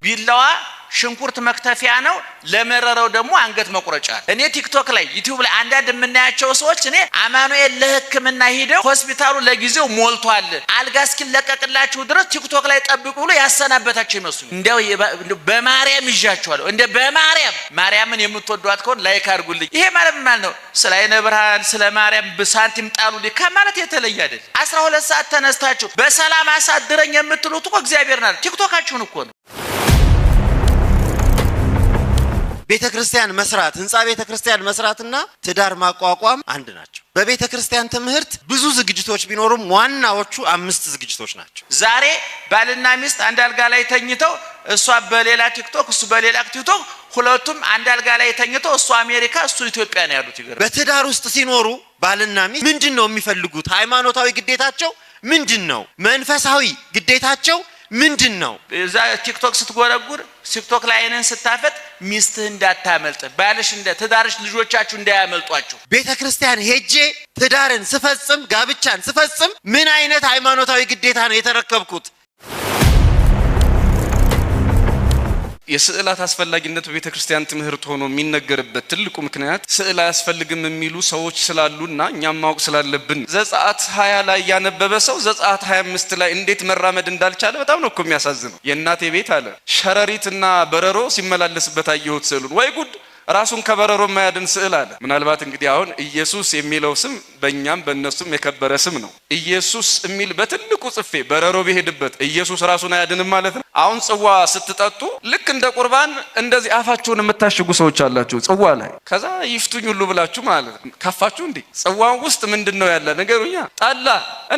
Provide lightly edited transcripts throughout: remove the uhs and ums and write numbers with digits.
ቢላዋ ሽንኩርት መክተፊያ ነው ለመረረው ደግሞ አንገት መቁረጫ እኔ ቲክቶክ ላይ ዩቲዩብ ላይ አንዳንድ የምናያቸው ሰዎች እኔ አማኑኤል ለህክምና ሄደው ሆስፒታሉ ለጊዜው ሞልቷል አልጋ እስኪለቀቅላችሁ ድረስ ቲክቶክ ላይ ጠብቁ ብሎ ያሰናበታቸው ይመስሉ እንደው በማርያም ይዣቸዋለሁ እንደ ማርያምን የምትወዷት ከሆነ ላይክ አድርጉልኝ ይሄ ማለት ምን ነው ስለ አይነ ብርሃን ስለ ማርያም በሳንቲም ጣሉልኝ ከማለት የተለየ አይደል 12 ሰዓት ተነስታችሁ በሰላም አሳድረኝ የምትሉት እኮ እግዚአብሔር ነው ቲክቶካችሁን እኮ ነው ቤተክርስቲያን መስራት ህንጻ ቤተክርስቲያን መስራትና ትዳር ማቋቋም አንድ ናቸው በቤተክርስቲያን ትምህርት ብዙ ዝግጅቶች ቢኖሩም ዋናዎቹ 5 ዝግጅቶች ናቸው ዛሬ ባልና ሚስት አንድ አልጋ ላይ ተኝተው እሷ በሌላ ቲክቶክ እሱ በሌላ ቲክቶክ ሁለቱም አንድ አልጋ ላይ ተኝተው እሱ አሜሪካ እሱ ኢትዮጵያ ነው ያሉት ይገርም በትዳር ውስጥ ሲኖሩ ባልና ሚስት ምንድነው የሚፈልጉት ሃይማኖታዊ ግዴታቸው ምንድነው መንፈሳዊ ግዴታቸው ምንድነው እዛ ቲክቶክ ስትጎረጉር ቲክቶክ ላይ አይነን ስታፈጥ ሚስትህ እንዳታመልጥ ባልሽ እንደ ትዳርሽ ልጆቻችሁ እንዳያመልጧችሁ ቤተክርስቲያን ሄጄ ትዳርን ስፈጽም ጋብቻን ስፈጽም ምን አይነት ሃይማኖታዊ ግዴታ ነው የተረከብኩት የስዕላት አስፈላጊነት በቤተክርስቲያን ትምህርት ሆኖ የሚነገርበት ትልቁ ምክንያት ስዕል አያስፈልግም የሚሉ ሰዎች ስላሉና እኛም ማወቅ ስላለብን ዘጸአት 20 ላይ ያነበበ ሰው ዘጸአት 25 ላይ እንዴት መራመድ እንዳልቻለ በጣም ነው እኮ የሚያሳዝነው የእናቴ ቤት አለ ሸረሪትና በረሮ ሲመላለስበት አየሁት ስዕሉን ወይ ጉድ ራሱን ከበረሮ ማያድን ስዕል አለ ምናልባት እንግዲህ አሁን ኢየሱስ የሚለው ስም በእኛም በእነሱም የከበረ ስም ነው ኢየሱስ የሚል በትልቁ ጽፌ በረሮ ቢሄድበት ኢየሱስ ራሱን አያድንም ማለት ነው አሁን ጽዋ ስትጠጡ ልክ እንደ ቁርባን እንደዚህ አፋችሁን የምታሽጉ ሰዎች አላችሁ ጽዋ ላይ ከዛ ይፍቱኝ ሁሉ ብላችሁ ማለት ከፋችሁ እንዴ ጽዋው ውስጥ ምንድነው ያለ ነገሩኛ ጠላ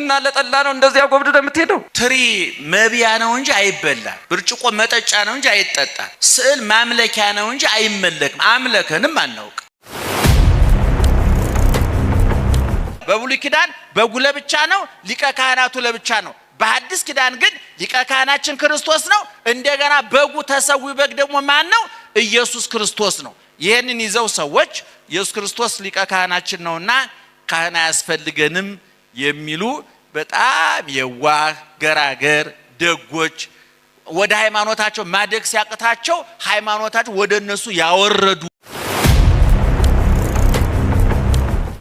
እና ለጠላ ነው እንደዚህ ያጎብደደ የምትሄደው ትሪ መብያ ነው እንጂ አይበላ ብርጭቆ መጠጫ ነው እንጂ አይጠጣ ስዕል ማምለኪያ ነው እንጂ አይመለክም አምለከንም አናውቅ በብሉይ ኪዳን በጉ ለብቻ ነው ሊቀ ካህናቱ ለብቻ ነው በሐዲስ ኪዳን ግን ሊቀ ካህናችን ክርስቶስ ነው እንደገና በጉ ተሰዊ በግ ደግሞ ማን ነው ኢየሱስ ክርስቶስ ነው ይሄንን ይዘው ሰዎች ኢየሱስ ክርስቶስ ሊቀ ካህናችን ነውና ካህን አያስፈልገንም የሚሉ በጣም የዋህ ገራገር ደጎች ወደ ሃይማኖታቸው ማደግ ሲያቅታቸው ሃይማኖታቸው ወደ እነሱ ያወረዱ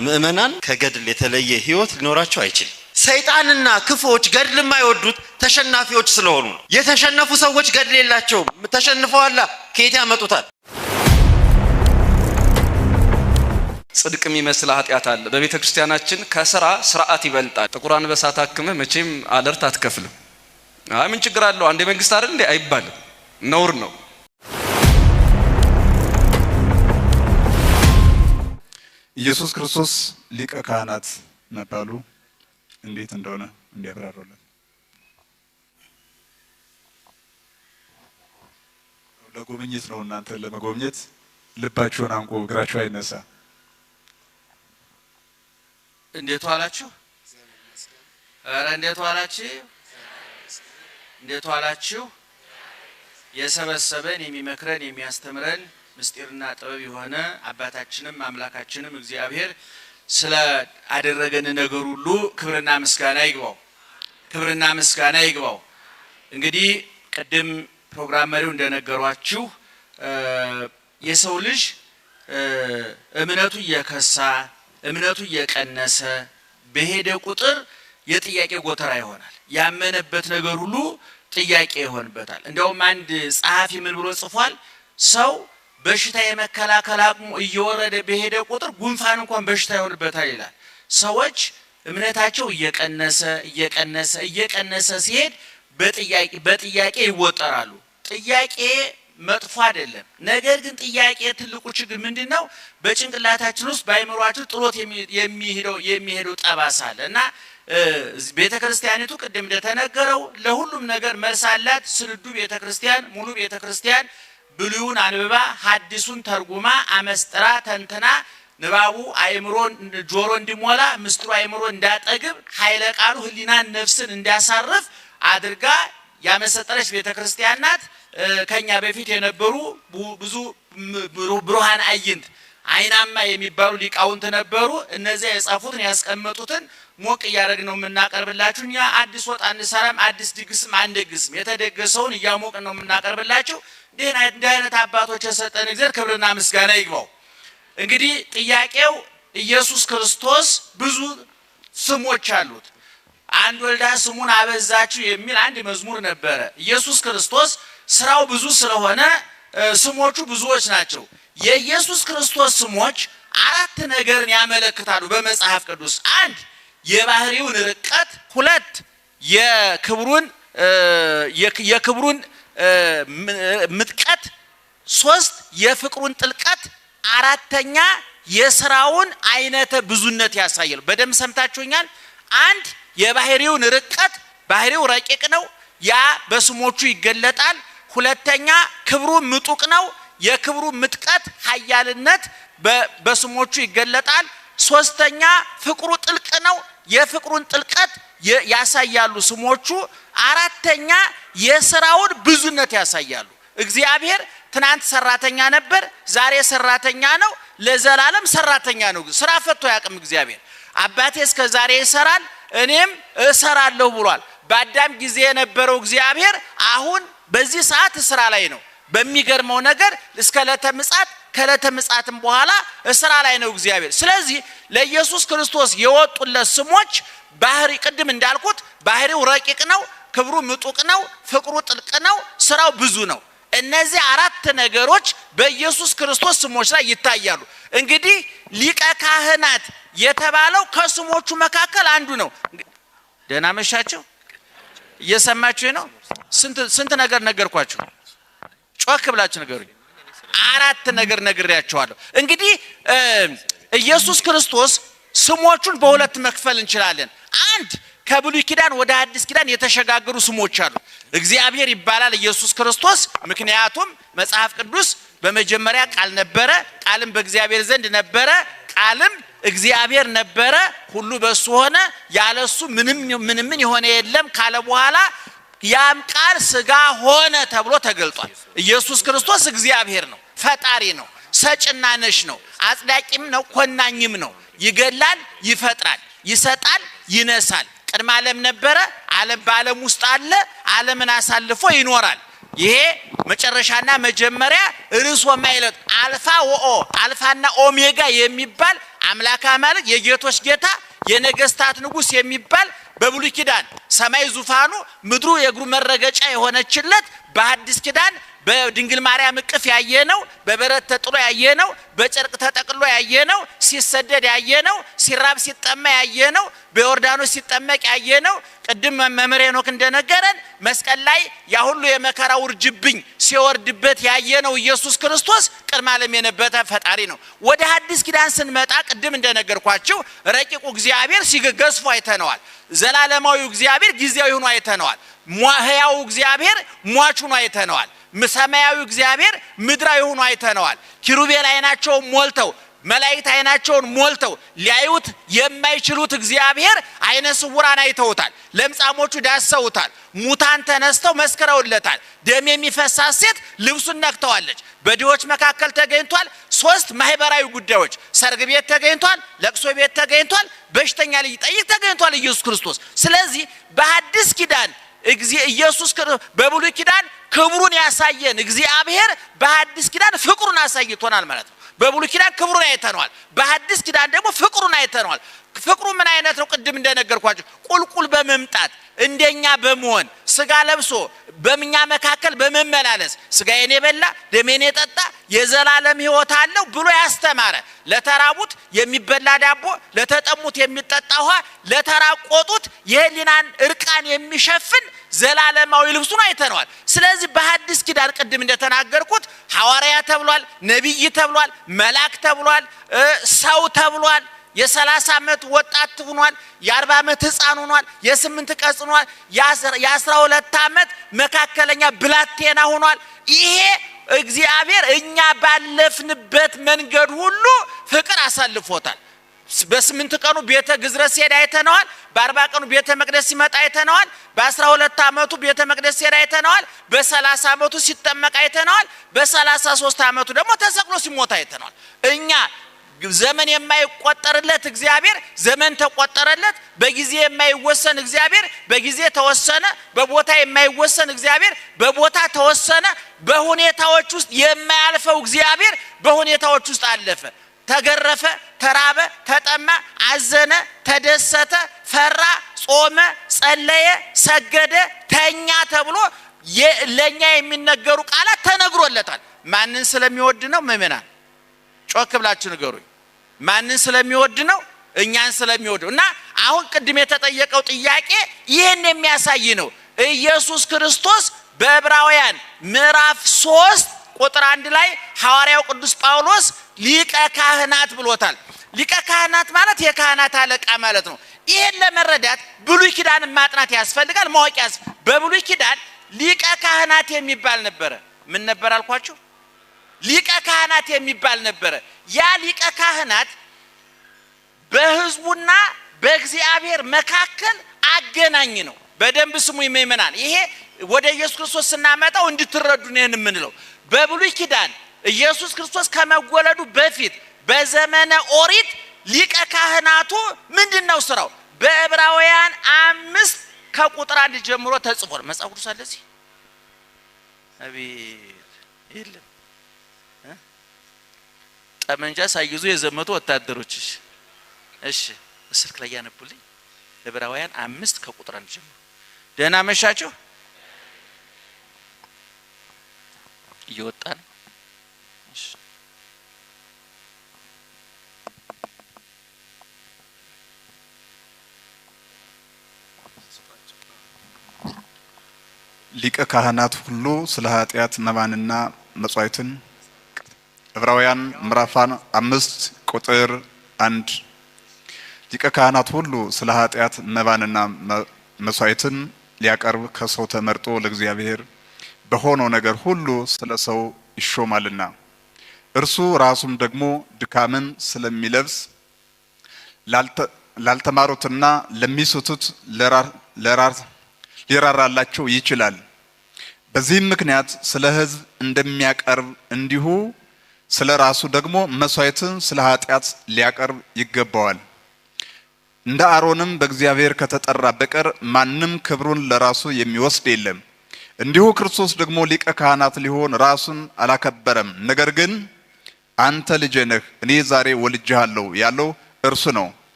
ምእመናን ከገድል የተለየ ህይወት ሊኖራቸው አይችልም ሰይጣንና ክፎች ገድል የማይወዱት ተሸናፊዎች ስለሆኑ ነው የተሸነፉ ሰዎች ገድል የላቸውም ተሸንፈዋል ከየት ያመጡታል ጽድቅ የሚመስል ኃጢአት አለ በቤተክርስቲያናችን ከሥራ ስርዓት ይበልጣል ጥቁር አንበሳ ታክመህ መቼም አለርት አትከፍልም ምን ችግር አለው አንዴ መንግስት አይደል እንዴ አይባልም ነውር ነው ኢየሱስ ክርስቶስ ሊቀ ካህናት መባሉ እንዴት እንደሆነ እንዲያብራሩልን ለጎብኝት ነው እናንተ ለመጎብኘት ልባችሁን አንቆ እግራችሁ አይነሳ እንዴት ዋላችሁ ኧረ እንዴት ዋላችሁ የሰበሰበን የሚመክረን የሚያስተምረን ምስጢርና ጥበብ የሆነ አባታችንም አምላካችንም እግዚአብሔር ስለ አደረገን ነገር ሁሉ ክብርና ምስጋና ይግባው እንግዲህ ቀደም ፕሮግራም መሪው እንደነገሯችሁ የሰው ልጅ እምነቱ እየከሳ እምነቱ እየቀነሰ በሄደ ቁጥር የጥያቄ ጎተራ ይሆናል ያመነበት ነገር ሁሉ ጥያቄ ይሆንበታል እንደውም አንድ ጸሐፊ ምን ብሎ ጽፏል ሰው በሽታ የመከላከል አቅሙ እየወረደ በሄደ ቁጥር ጉንፋን እንኳን በሽታ ይሆንበታል ይላል ሰዎች እምነታቸው እየቀነሰ ሲሄድ በጥያቄ ይወጠራሉ ጥያቄ መጥፎ አይደለም ነገር ግን ጥያቄ ትልቁ ችግር ምንድነው በጭንቅላታችን ውስጥ ባይመሯችሁ ጥሎት የሚሄደው ጠባሳ አለና ቤተክርስቲያኒቱ ቅድም እንደተነገረው ለሁሉም ነገር መልስ አላት ስንዱ ቤተክርስቲያን ሙሉ ቤተክርስቲያን ብሉይን አንብባ ሐዲሱን ተርጉማ አመስጥራ ተንተና ንባቡ አይምሮን ጆሮ እንዲሞላ ምስጥሩ አይምሮ እንዳጠግብ ኃይለ ቃሉ ህሊናን ነፍስን እንዲያሳርፍ አድርጋ ያመሰጠረች ቤተክርስቲያን ናት ከኛ በፊት የነበሩ ብዙ ብሩሃን አይንት አይናማ የሚባሉ ሊቃውንት ነበሩ እነዚያ የጻፉትን ያስቀመጡትን ሞቅ እያደረግን ነው የምናቀርብላችሁ። እኛ አዲስ ወጥ አንሰራም፣ አዲስ ድግስም አንደግስም። የተደገሰውን እያሞቅን ነው የምናቀርብላችሁ። እንዲህ አይነት አባቶች የሰጠን እግዚአብሔር ክብርና ምስጋና ይግባው። እንግዲህ ጥያቄው ኢየሱስ ክርስቶስ ብዙ ስሞች አሉት። አንድ ወልዳ ስሙን አበዛችሁ የሚል አንድ መዝሙር ነበረ። ኢየሱስ ክርስቶስ ስራው ብዙ ስለሆነ ስሞቹ ብዙዎች ናቸው። የኢየሱስ ክርስቶስ ስሞች አራት ነገርን ያመለክታሉ በመጽሐፍ ቅዱስ። አንድ የባህሪውን ርቀት፣ ሁለት የክብሩን ምጥቀት፣ ሶስት የፍቅሩን ጥልቀት፣ አራተኛ የስራውን አይነተ ብዙነት ያሳያል። በደንብ ሰምታችሁኛል። አንድ የባህሪውን ርቀት፣ ባህሪው ረቂቅ ነው፣ ያ በስሞቹ ይገለጣል። ሁለተኛ ክብሩ ምጡቅ ነው፣ የክብሩ ምጥቀት ኃያልነት በስሞቹ ይገለጣል። ሶስተኛ ፍቅሩ ጥልቅ ነው፣ የፍቅሩን ጥልቀት ያሳያሉ ስሞቹ። አራተኛ የስራውን ብዙነት ያሳያሉ። እግዚአብሔር ትናንት ሰራተኛ ነበር፣ ዛሬ ሰራተኛ ነው፣ ለዘላለም ሰራተኛ ነው። ስራ ፈቶ ያቅም እግዚአብሔር። አባቴ እስከ ዛሬ ይሰራል እኔም እሰራለሁ ብሏል። በአዳም ጊዜ የነበረው እግዚአብሔር አሁን በዚህ ሰዓት ስራ ላይ ነው። በሚገርመው ነገር እስከ ዕለተ ምጽአት ከዕለተ ምጽአትም በኋላ ስራ ላይ ነው እግዚአብሔር። ስለዚህ ለኢየሱስ ክርስቶስ የወጡለት ስሞች ባህሪ ቅድም እንዳልኩት ባህሪው ረቂቅ ነው፣ ክብሩ ምጡቅ ነው፣ ፍቅሩ ጥልቅ ነው፣ ስራው ብዙ ነው። እነዚህ አራት ነገሮች በኢየሱስ ክርስቶስ ስሞች ላይ ይታያሉ። እንግዲህ ሊቀ ካህናት የተባለው ከስሞቹ መካከል አንዱ ነው። ደህና መሻችሁ? እየሰማችሁ ነው? ስንት ነገር ነገርኳችሁ? ጮክ ብላችሁ ነገሩኝ። አራት ነገር ነግሬያችኋለሁ። እንግዲህ ኢየሱስ ክርስቶስ ስሞቹን በሁለት መክፈል እንችላለን። አንድ ከብሉይ ኪዳን ወደ አዲስ ኪዳን የተሸጋገሩ ስሞች አሉ። እግዚአብሔር ይባላል ኢየሱስ ክርስቶስ። ምክንያቱም መጽሐፍ ቅዱስ በመጀመሪያ ቃል ነበረ፣ ቃልም በእግዚአብሔር ዘንድ ነበረ፣ ቃልም እግዚአብሔር ነበረ፣ ሁሉ በሱ ሆነ፣ ያለሱ ምንም የሆነ የለም ካለ በኋላ ያም ቃል ስጋ ሆነ ተብሎ ተገልጧል። ኢየሱስ ክርስቶስ እግዚአብሔር ነው፣ ፈጣሪ ነው፣ ሰጭና ነሽ ነው፣ አጽዳቂም ነው፣ ኮናኝም ነው። ይገላል፣ ይፈጥራል፣ ይሰጣል፣ ይነሳል። ቅድመ ዓለም ነበረ፣ ዓለም በዓለም ውስጥ አለ፣ ዓለምን አሳልፎ ይኖራል። ይሄ መጨረሻና መጀመሪያ ርዕስ ወማይለት አልፋ ወኦ አልፋና ኦሜጋ የሚባል አምላክ ማለት የጌቶች ጌታ የነገስታት ንጉስ የሚባል በብሉይ ኪዳን ሰማይ ዙፋኑ ምድሩ የእግሩ መረገጫ የሆነችለት በአዲስ ኪዳን በድንግል ማርያም እቅፍ ያየነው፣ በበረት ተጥሎ ያየነው፣ በጨርቅ ተጠቅሎ ያየነው፣ ሲሰደድ ያየነው፣ ሲራብ ሲጠማ ያየነው፣ በዮርዳኖስ ሲጠመቅ ያየነው፣ ቅድም መምህር ሄኖክ እንደነገረን መስቀል ላይ ያ ሁሉ የመከራ ውርጅብኝ ሲወርድበት ያየነው ኢየሱስ ክርስቶስ ቅድመ ዓለም የነበረ ፈጣሪ ነው። ወደ አዲስ ኪዳን ስንመጣ ቅድም እንደነገርኳችሁ ረቂቁ እግዚአብሔር ሲገዝፎ አይተነዋል። ዘላለማዊው እግዚአብሔር ጊዜያዊ ሆኖ አይተነዋል። ሕያው እግዚአብሔር ሟች ሆኖ አይተነዋል። ሰማያዊ እግዚአብሔር ምድራዊ ሆኖ አይተነዋል። ኪሩቤል አይናቸውን ሞልተው መላእክት አይናቸውን ሞልተው ሊያዩት የማይችሉት እግዚአብሔር አይነ ስውራን አይተውታል። ለምጻሞቹ ዳሰውታል። ሙታን ተነስተው መስክረውለታል። ደም የሚፈሳት ሴት ልብሱን ነክተዋለች። በድሆች መካከል ተገኝቷል። ሶስት ማህበራዊ ጉዳዮች ሰርግ ቤት ተገኝቷል፣ ለቅሶ ቤት ተገኝቷል፣ በሽተኛ ልጅ ጠይቅ ተገኝቷል ኢየሱስ ክርስቶስ። ስለዚህ በአዲስ ኪዳን ኢየሱስ ክርስቶስ በብሉይ ኪዳን ክብሩን ያሳየን እግዚአብሔር በአዲስ ኪዳን ፍቅሩን አሳይቶናል ማለት ነው። በብሉይ ኪዳን ክብሩን አይተነዋል፣ በአዲስ ኪዳን ደግሞ ፍቅሩን አይተነዋል። ፍቅሩ ምን አይነት ነው? ቅድም እንደነገርኳችሁ ቁልቁል በመምጣት እንደኛ በመሆን ስጋ ለብሶ በእኛ መካከል በመመላለስ ስጋዬን የበላ ደሜን የጠጣ የዘላለም ሕይወት አለው ብሎ ያስተማረ፣ ለተራቡት የሚበላ ዳቦ፣ ለተጠሙት የሚጠጣ ውሃ፣ ለተራቆጡት የህሊናን እርቃን የሚሸፍን ዘላለማዊ ልብሱን አይተነዋል። ስለዚህ በሐዲስ ኪዳን ቅድም እንደተናገርኩት ሐዋርያ ተብሏል፣ ነቢይ ተብሏል፣ መልአክ ተብሏል፣ ሰው ተብሏል። የ30 ዓመት ወጣት ሆኗል፣ የ40 ዓመት ህፃን ሆኗል፣ የ8 ቀጽ ሆኗል፣ የ12 ዓመት መካከለኛ ብላቴና ሆኗል። ይሄ እግዚአብሔር እኛ ባለፍንበት መንገድ ሁሉ ፍቅር አሳልፎታል። በ8 ቀኑ ቤተ ግዝረት ሲሄድ አይተነዋል። በ40 ቀኑ ቤተ መቅደስ ሲመጣ አይተነዋል። በ12 ዓመቱ ቤተ መቅደስ ሲሄድ አይተነዋል። በ30 ዓመቱ ሲጠመቅ አይተነዋል። በ33 ዓመቱ ደግሞ ተሰቅሎ ሲሞት አይተነዋል። እኛ ዘመን የማይቆጠርለት እግዚአብሔር ዘመን ተቆጠረለት። በጊዜ የማይወሰን እግዚአብሔር በጊዜ ተወሰነ። በቦታ የማይወሰን እግዚአብሔር በቦታ ተወሰነ። በሁኔታዎች ውስጥ የማያልፈው እግዚአብሔር በሁኔታዎች ውስጥ አለፈ። ተገረፈ፣ ተራበ፣ ተጠማ፣ አዘነ፣ ተደሰተ፣ ፈራ፣ ጾመ፣ ጸለየ፣ ሰገደ፣ ተኛ ተብሎ ለኛ የሚነገሩ ቃላት ተነግሮለታል። ማንን ስለሚወድ ነው? ምእመናን ጮክ ብላችሁ ንገሩኝ። ማንን ስለሚወድ ነው? እኛን ስለሚወድ እና አሁን ቅድም የተጠየቀው ጥያቄ ይሄን የሚያሳይ ነው። ኢየሱስ ክርስቶስ በዕብራውያን ምዕራፍ 3 ቁጥር 1 ላይ ሐዋርያው ቅዱስ ጳውሎስ ሊቀ ካህናት ብሎታል። ሊቀ ካህናት ማለት የካህናት አለቃ ማለት ነው። ይሄን ለመረዳት ብሉይ ኪዳን ማጥናት ያስፈልጋል፣ ማወቅ ያስፈልጋል። በብሉይ ኪዳን ሊቀ ካህናት የሚባል ነበረ። ምን ነበር አልኳችሁ? ሊቀ ካህናት የሚባል ነበረ። ያ ሊቀ ካህናት በሕዝቡና በእግዚአብሔር መካከል አገናኝ ነው። በደንብ ስሙ ምእመናን። ይሄ ወደ ኢየሱስ ክርስቶስ ስናመጣው እንድትረዱ ነው የምንለው። በብሉይ ኪዳን ኢየሱስ ክርስቶስ ከመወለዱ በፊት በዘመነ ኦሪት ሊቀ ካህናቱ ምንድነው ስራው? በዕብራውያን 5 ከቁጥር 1 ጀምሮ ተጽፏል። መጽሐፍ ቅዱስ አለ እዚህ? አቤት የለም። ጠመንጃ ሳይይዙ የዘመቱ ወታደሮች። እሺ ስልክ ላይ ያነቡልኝ። ዕብራውያን 5 ከቁጥር 1 ጀምሮ። ደህና መሻችሁ። እየወጣ ነው። እሺ ሊቀ ካህናት ሁሉ ስለ ኃጢአት መባንና መጽዋዕትን ዕብራውያን ምዕራፍ 5 ቁጥር 1 ሊቀ ካህናት ሁሉ ስለ ኃጢአት መባንና መጽዋዕትን ሊያቀርብ ከሰው ተመርጦ ለእግዚአብሔር በሆነው ነገር ሁሉ ስለ ሰው ይሾማልና እርሱ ራሱም ደግሞ ድካምን ስለሚለብስ ላልተማሩትና ለሚስቱት ሊራራላቸው ይችላል። በዚህም ምክንያት ስለ ሕዝብ እንደሚያቀርብ እንዲሁ ስለ ራሱ ደግሞ መስዋዕትን ስለ ኃጢአት ሊያቀርብ ይገባዋል። እንደ አሮንም በእግዚአብሔር ከተጠራ በቀር ማንም ክብሩን ለራሱ የሚወስድ የለም። እንዲሁ ክርስቶስ ደግሞ ሊቀ ካህናት ሊሆን ራሱን አላከበረም። ነገር ግን አንተ ልጄ ነህ፣ እኔ ዛሬ ወልጄሃለሁ ያለው እርሱ ነው።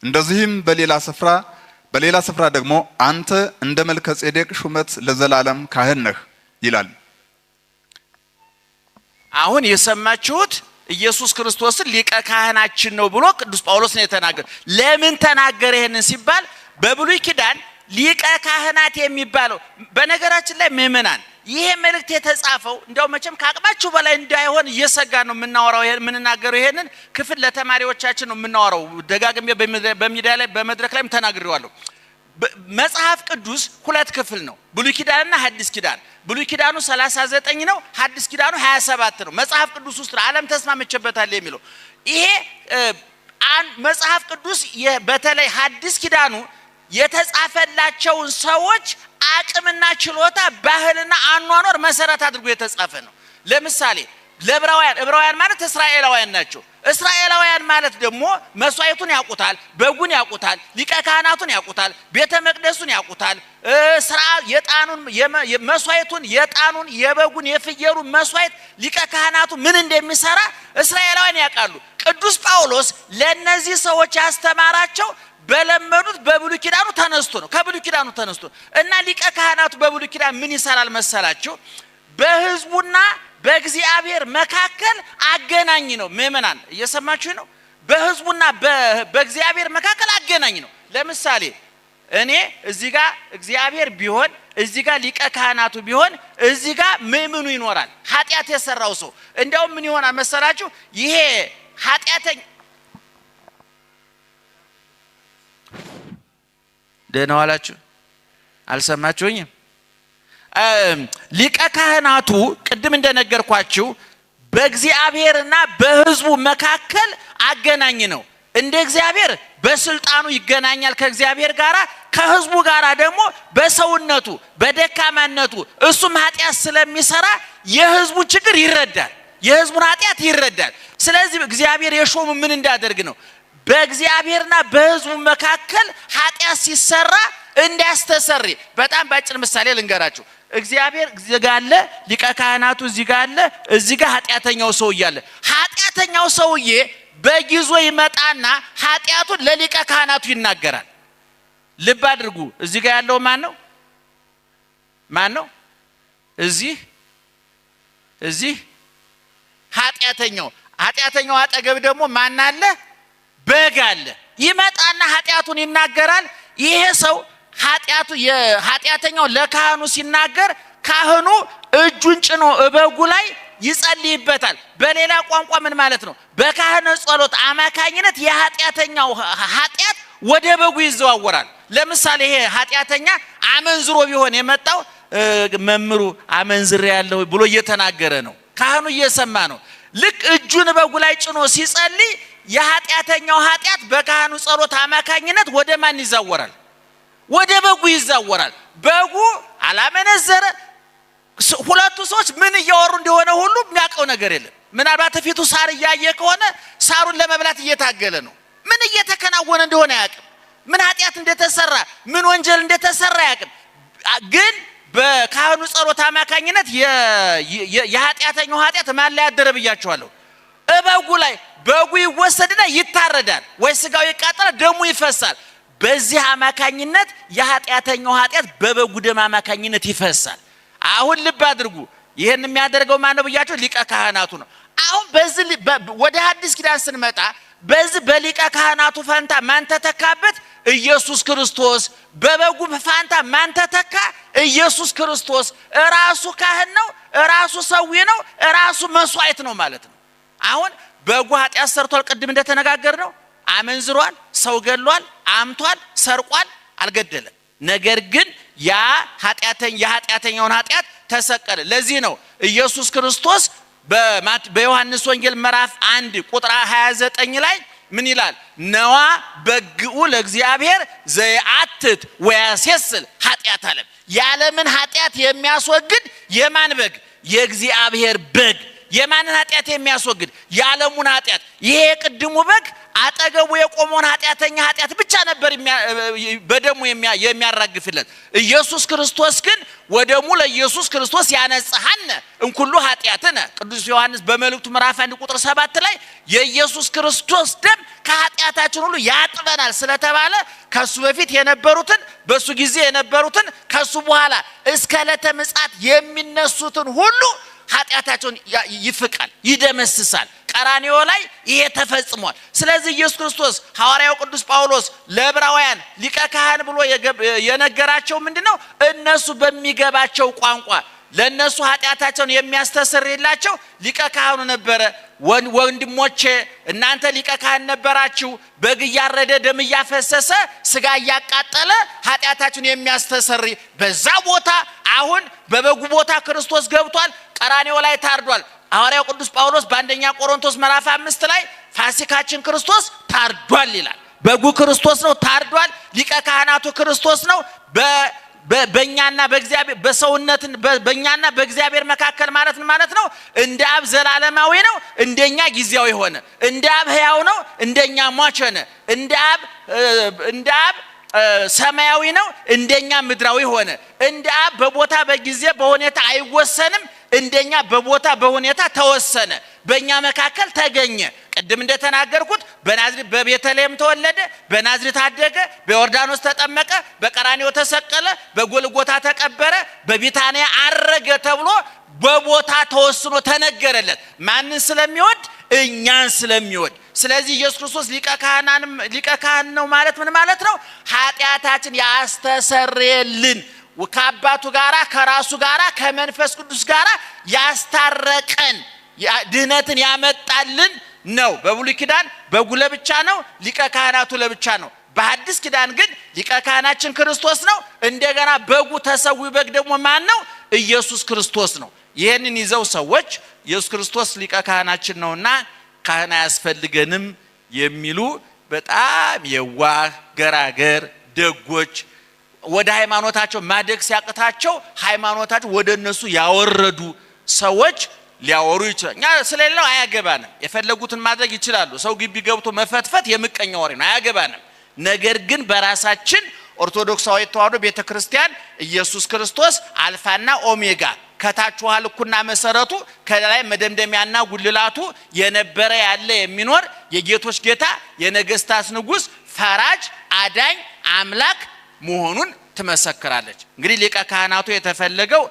እንደዚህም በሌላ ስፍራ ደግሞ አንተ እንደ መልከ ጼዴቅ ሹመት ለዘላለም ካህን ነህ ይላል። አሁን የሰማችሁት ኢየሱስ ክርስቶስን ሊቀ ካህናችን ነው ብሎ ቅዱስ ጳውሎስ ነው የተናገረ። ለምን ተናገረ ይሄንን ሲባል በብሉይ ኪዳን ሊቀ ካህናት የሚባለው በነገራችን ላይ ምእመናን ይሄ መልእክት የተጻፈው እንደው መቼም ከአቅማችሁ በላይ እንዳይሆን እየሰጋ ነው የምናወራው። የምንናገረው ይሄንን ክፍል ለተማሪዎቻችን ነው የምናወራው። ደጋግሜ በሚዲያ ላይ በመድረክ ላይም ተናግሬዋለሁ። መጽሐፍ ቅዱስ ሁለት ክፍል ነው፣ ብሉይ ኪዳንና ሐዲስ ኪዳን። ብሉይ ኪዳኑ 39 ነው፣ ሐዲስ ኪዳኑ 27 ነው። መጽሐፍ ቅዱስ ውስጥ ዓለም ተስማምቼበታል የሚለው ይሄ መጽሐፍ ቅዱስ በተለይ ሐዲስ ኪዳኑ የተጻፈላቸውን ሰዎች አቅምና ችሎታ ባህልና አኗኗር መሰረት አድርጎ የተጻፈ ነው። ለምሳሌ ዕብራውያን ማለት እስራኤላውያን ናቸው። እስራኤላውያን ማለት ደግሞ መስዋዕቱን ያውቁታል፣ በጉን ያውቁታል፣ ሊቀ ካህናቱን ያውቁታል፣ ቤተ መቅደሱን ያውቁታል፣ የጣኑን መስዋዕቱን የጣኑን የበጉን የፍየሩን መስዋዕት ሊቀ ካህናቱ ምን እንደሚሰራ እስራኤላውያን ያውቃሉ። ቅዱስ ጳውሎስ ለነዚህ ሰዎች ያስተማራቸው በለመዱት በብሉይ ኪዳኑ ተነስቶ ነው፣ ከብሉይ ኪዳኑ ተነስቶ እና ሊቀ ካህናቱ በብሉይ ኪዳን ምን ይሰራል መሰላችሁ? በሕዝቡና በእግዚአብሔር መካከል አገናኝ ነው። ምእመናን እየሰማችሁ ነው? በሕዝቡና በእግዚአብሔር መካከል አገናኝ ነው። ለምሳሌ እኔ እዚህ ጋር እግዚአብሔር ቢሆን፣ እዚህ ጋር ሊቀ ካህናቱ ቢሆን፣ እዚህ ጋር ምእምኑ ይኖራል። ኃጢአት የሰራው ሰው እንደውም ምን ይሆናል መሰላችሁ? ይሄ ኃጢአተኛ ደህና ዋላችሁ? አልሰማችሁኝም? ሊቀ ካህናቱ ቅድም እንደነገርኳችሁ በእግዚአብሔርና በሕዝቡ መካከል አገናኝ ነው። እንደ እግዚአብሔር በስልጣኑ ይገናኛል ከእግዚአብሔር ጋራ፣ ከሕዝቡ ጋራ ደግሞ በሰውነቱ በደካማነቱ እሱም ኃጢአት ስለሚሰራ የሕዝቡ ችግር ይረዳል። የሕዝቡን ኃጢአት ይረዳል። ስለዚህ እግዚአብሔር የሾሙ ምን እንዳደርግ ነው? በእግዚአብሔርና በሕዝቡ መካከል ኃጢአት ሲሰራ እንዲያስተሰሪ። በጣም ባጭር ምሳሌ ልንገራችሁ። እግዚአብሔር እዚህ ጋር አለ፣ ሊቀ ካህናቱ እዚህ ጋር አለ፣ እዚህ ጋር ኃጢአተኛው ሰውዬ አለ። ኃጢአተኛው ሰውዬ በጊዞ ይመጣና ኃጢአቱን ለሊቀ ካህናቱ ይናገራል። ልብ አድርጉ። እዚህ ጋር ያለው ማን ነው? ማን ነው? እዚህ ኃጢአተኛው አጠገብ ደግሞ ማን አለ? በግ አለ። ይመጣና ኃጢአቱን ይናገራል። ይሄ ሰው ኃጢአተኛው ለካህኑ ሲናገር ካህኑ እጁን ጭኖ በጉ ላይ ይጸልይበታል። በሌላ ቋንቋ ምን ማለት ነው? በካህኑ ጸሎት አማካኝነት የኃጢአተኛው ኃጢአት ወደ በጉ ይዘዋወራል። ለምሳሌ ይሄ ኃጢአተኛ አመንዝሮ ቢሆን የመጣው መምሩ አመንዝሬ ያለው ብሎ እየተናገረ ነው። ካህኑ እየሰማ ነው። ልክ እጁን በጉ ላይ ጭኖ ሲጸልይ የኃጢአተኛው ኃጢአት በካህኑ ጸሎት አማካኝነት ወደ ማን ይዛወራል? ወደ በጉ ይዛወራል። በጉ አላመነዘረ። ሁለቱ ሰዎች ምን እያወሩ እንደሆነ ሁሉ የሚያውቀው ነገር የለም። ምናልባት ፊቱ ሳር እያየ ከሆነ ሳሩን ለመብላት እየታገለ ነው። ምን እየተከናወነ እንደሆነ አያውቅም። ምን ኃጢአት እንደተሰራ፣ ምን ወንጀል እንደተሰራ አያውቅም። ግን በካህኑ ጸሎት አማካኝነት የኃጢአተኛው ኃጢአት ማን ላይ ያደረ ብያቸዋለሁ? በጉ ላይ። በጉ ይወሰድና ይታረዳል፣ ወይ ስጋው ይቃጠላል፣ ደሙ ይፈሳል። በዚህ አማካኝነት የኃጢአተኛው ኃጢአት በበጉ ደም አማካኝነት ይፈሳል። አሁን ልብ አድርጉ። ይሄን የሚያደርገው ማን ነው ብያችሁ? ሊቀ ካህናቱ ነው። አሁን በዚህ ወደ ሐዲስ ኪዳን ስንመጣ በዚህ በሊቀ ካህናቱ ፋንታ ማን ተተካበት? ኢየሱስ ክርስቶስ። በበጉ ፋንታ ማን ተተካ? ኢየሱስ ክርስቶስ። ራሱ ካህን ነው፣ ራሱ ሰዊ ነው፣ ራሱ መስዋዕት ነው ማለት ነው። አሁን በጉ ኃጢአት ሰርቷል። ቅድም እንደተነጋገር ነው። አመንዝሯል፣ ሰው ገሏል፣ አምቷል፣ ሰርቋል፣ አልገደለም። ነገር ግን የኃጢአተኛውን ኃጢአት ተሰቀለ። ለዚህ ነው ኢየሱስ ክርስቶስ በዮሐንስ ወንጌል ምዕራፍ 1 ቁጥር 29 ላይ ምን ይላል? ነዋ በግኡ ለእግዚአብሔር ዘየአትት ወያሴስል ኃጢአት ዓለም። የዓለምን ኃጢአት የሚያስወግድ የማን በግ? የእግዚአብሔር በግ። የማንን ኃጢአት የሚያስወግድ? የዓለሙን ኃጢአት። ይሄ የቅድሙ በግ አጠገቡ የቆመውን ኃጢአተኛ ኃጢአት ብቻ ነበር በደሙ የሚያራግፍለት። ኢየሱስ ክርስቶስ ግን ወደሙ ለኢየሱስ ክርስቶስ ያነጽሐነ እንኩሉ ኃጢአትነ። ቅዱስ ዮሐንስ በመልእክቱ ምዕራፍ 1 ቁጥር 7 ላይ የኢየሱስ ክርስቶስ ደም ከኃጢአታችን ሁሉ ያጥበናል ስለተባለ ከሱ በፊት የነበሩትን በሱ ጊዜ የነበሩትን ከሱ በኋላ እስከ ዕለተ ምጽአት የሚነሱትን ሁሉ ኃጢአታቸውን ይፍቃል፣ ይደመስሳል። ቀራንዮ ላይ ይሄ ተፈጽሟል። ስለዚህ ኢየሱስ ክርስቶስ ሐዋርያው ቅዱስ ጳውሎስ ለዕብራውያን ሊቀ ካህን ብሎ የነገራቸው ምንድነው? እነሱ በሚገባቸው ቋንቋ ለነሱ ኃጢአታቸውን የሚያስተሰርይላቸው ሊቀ ካህኑ ነበረ። ወንድሞቼ እናንተ ሊቀ ካህን ነበራችሁ፣ በግ እያረደ ደም እያፈሰሰ ስጋ እያቃጠለ ኃጢአታችሁን የሚያስተሰርይ በዛ ቦታ አሁን በበጉ ቦታ ክርስቶስ ገብቷል፣ ቀራንዮ ላይ ታርዷል። ሐዋርያው ቅዱስ ጳውሎስ በአንደኛ ቆሮንቶስ ምዕራፍ 5 ላይ ፋሲካችን ክርስቶስ ታርዷል ይላል። በጉ ክርስቶስ ነው፣ ታርዷል። ሊቀ ካህናቱ ክርስቶስ ነው። በእኛና በእግዚአብሔር በሰውነትን በእኛና በእግዚአብሔር መካከል ማለት ነው። እንደ አብ ዘላለማዊ ነው፣ እንደኛ ጊዜያዊ ሆነ። እንደ አብ ሕያው ነው፣ እንደኛ ሟች ሆነ። እንደ አብ ሰማያዊ ነው፣ እንደኛ ምድራዊ ሆነ። እንደ አብ በቦታ በጊዜ በሁኔታ አይወሰንም፣ እንደኛ በቦታ በሁኔታ ተወሰነ። በእኛ መካከል ተገኘ። ቅድም እንደተናገርኩት በናዝሬት በቤተልሔም ተወለደ፣ በናዝሬት አደገ፣ በዮርዳኖስ ተጠመቀ፣ በቀራንዮ ተሰቀለ፣ በጎልጎታ ተቀበረ፣ በቢታንያ አረገ ተብሎ በቦታ ተወስኖ ተነገረለት። ማንን ስለሚወድ? እኛን ስለሚወድ። ስለዚህ ኢየሱስ ክርስቶስ ሊቀ ካህን ነው ማለት ምን ማለት ነው? ኃጢአታችን ያስተሰርየልን፣ ከአባቱ ጋራ ከራሱ ጋራ ከመንፈስ ቅዱስ ጋራ ያስታረቀን፣ ድህነትን ያመጣልን ነው። በብሉይ ኪዳን በጉ ለብቻ ነው፣ ሊቀ ካህናቱ ለብቻ ነው። በሐዲስ ኪዳን ግን ሊቀ ካህናችን ክርስቶስ ነው። እንደገና በጉ ተሰዊ በግ ደግሞ ማን ነው? ኢየሱስ ክርስቶስ ነው። ይህንን ይዘው ሰዎች ኢየሱስ ክርስቶስ ሊቀ ካህናችን ነውና ካህን አያስፈልገንም የሚሉ በጣም የዋህ ገራገር ደጎች፣ ወደ ሃይማኖታቸው ማደግ ሲያቅታቸው ሃይማኖታቸው ወደ እነሱ ያወረዱ ሰዎች ሊያወሩ ይችላል። እኛ ስለሌለው አያገባንም። የፈለጉትን ማድረግ ይችላሉ። ሰው ግቢ ገብቶ መፈትፈት የምቀኛ ወሬ ነው፣ አያገባንም። ነገር ግን በራሳችን ኦርቶዶክሳዊ ተዋሕዶ ቤተክርስቲያን ኢየሱስ ክርስቶስ አልፋና ኦሜጋ ከታች ውሃ ልኩና መሰረቱ ከላይ መደምደሚያና ጉልላቱ የነበረ ያለ የሚኖር የጌቶች ጌታ የነገስታት ንጉስ ፈራጅ አዳኝ አምላክ መሆኑን ትመሰክራለች። እንግዲህ ሊቀ ካህናቱ የተፈለገው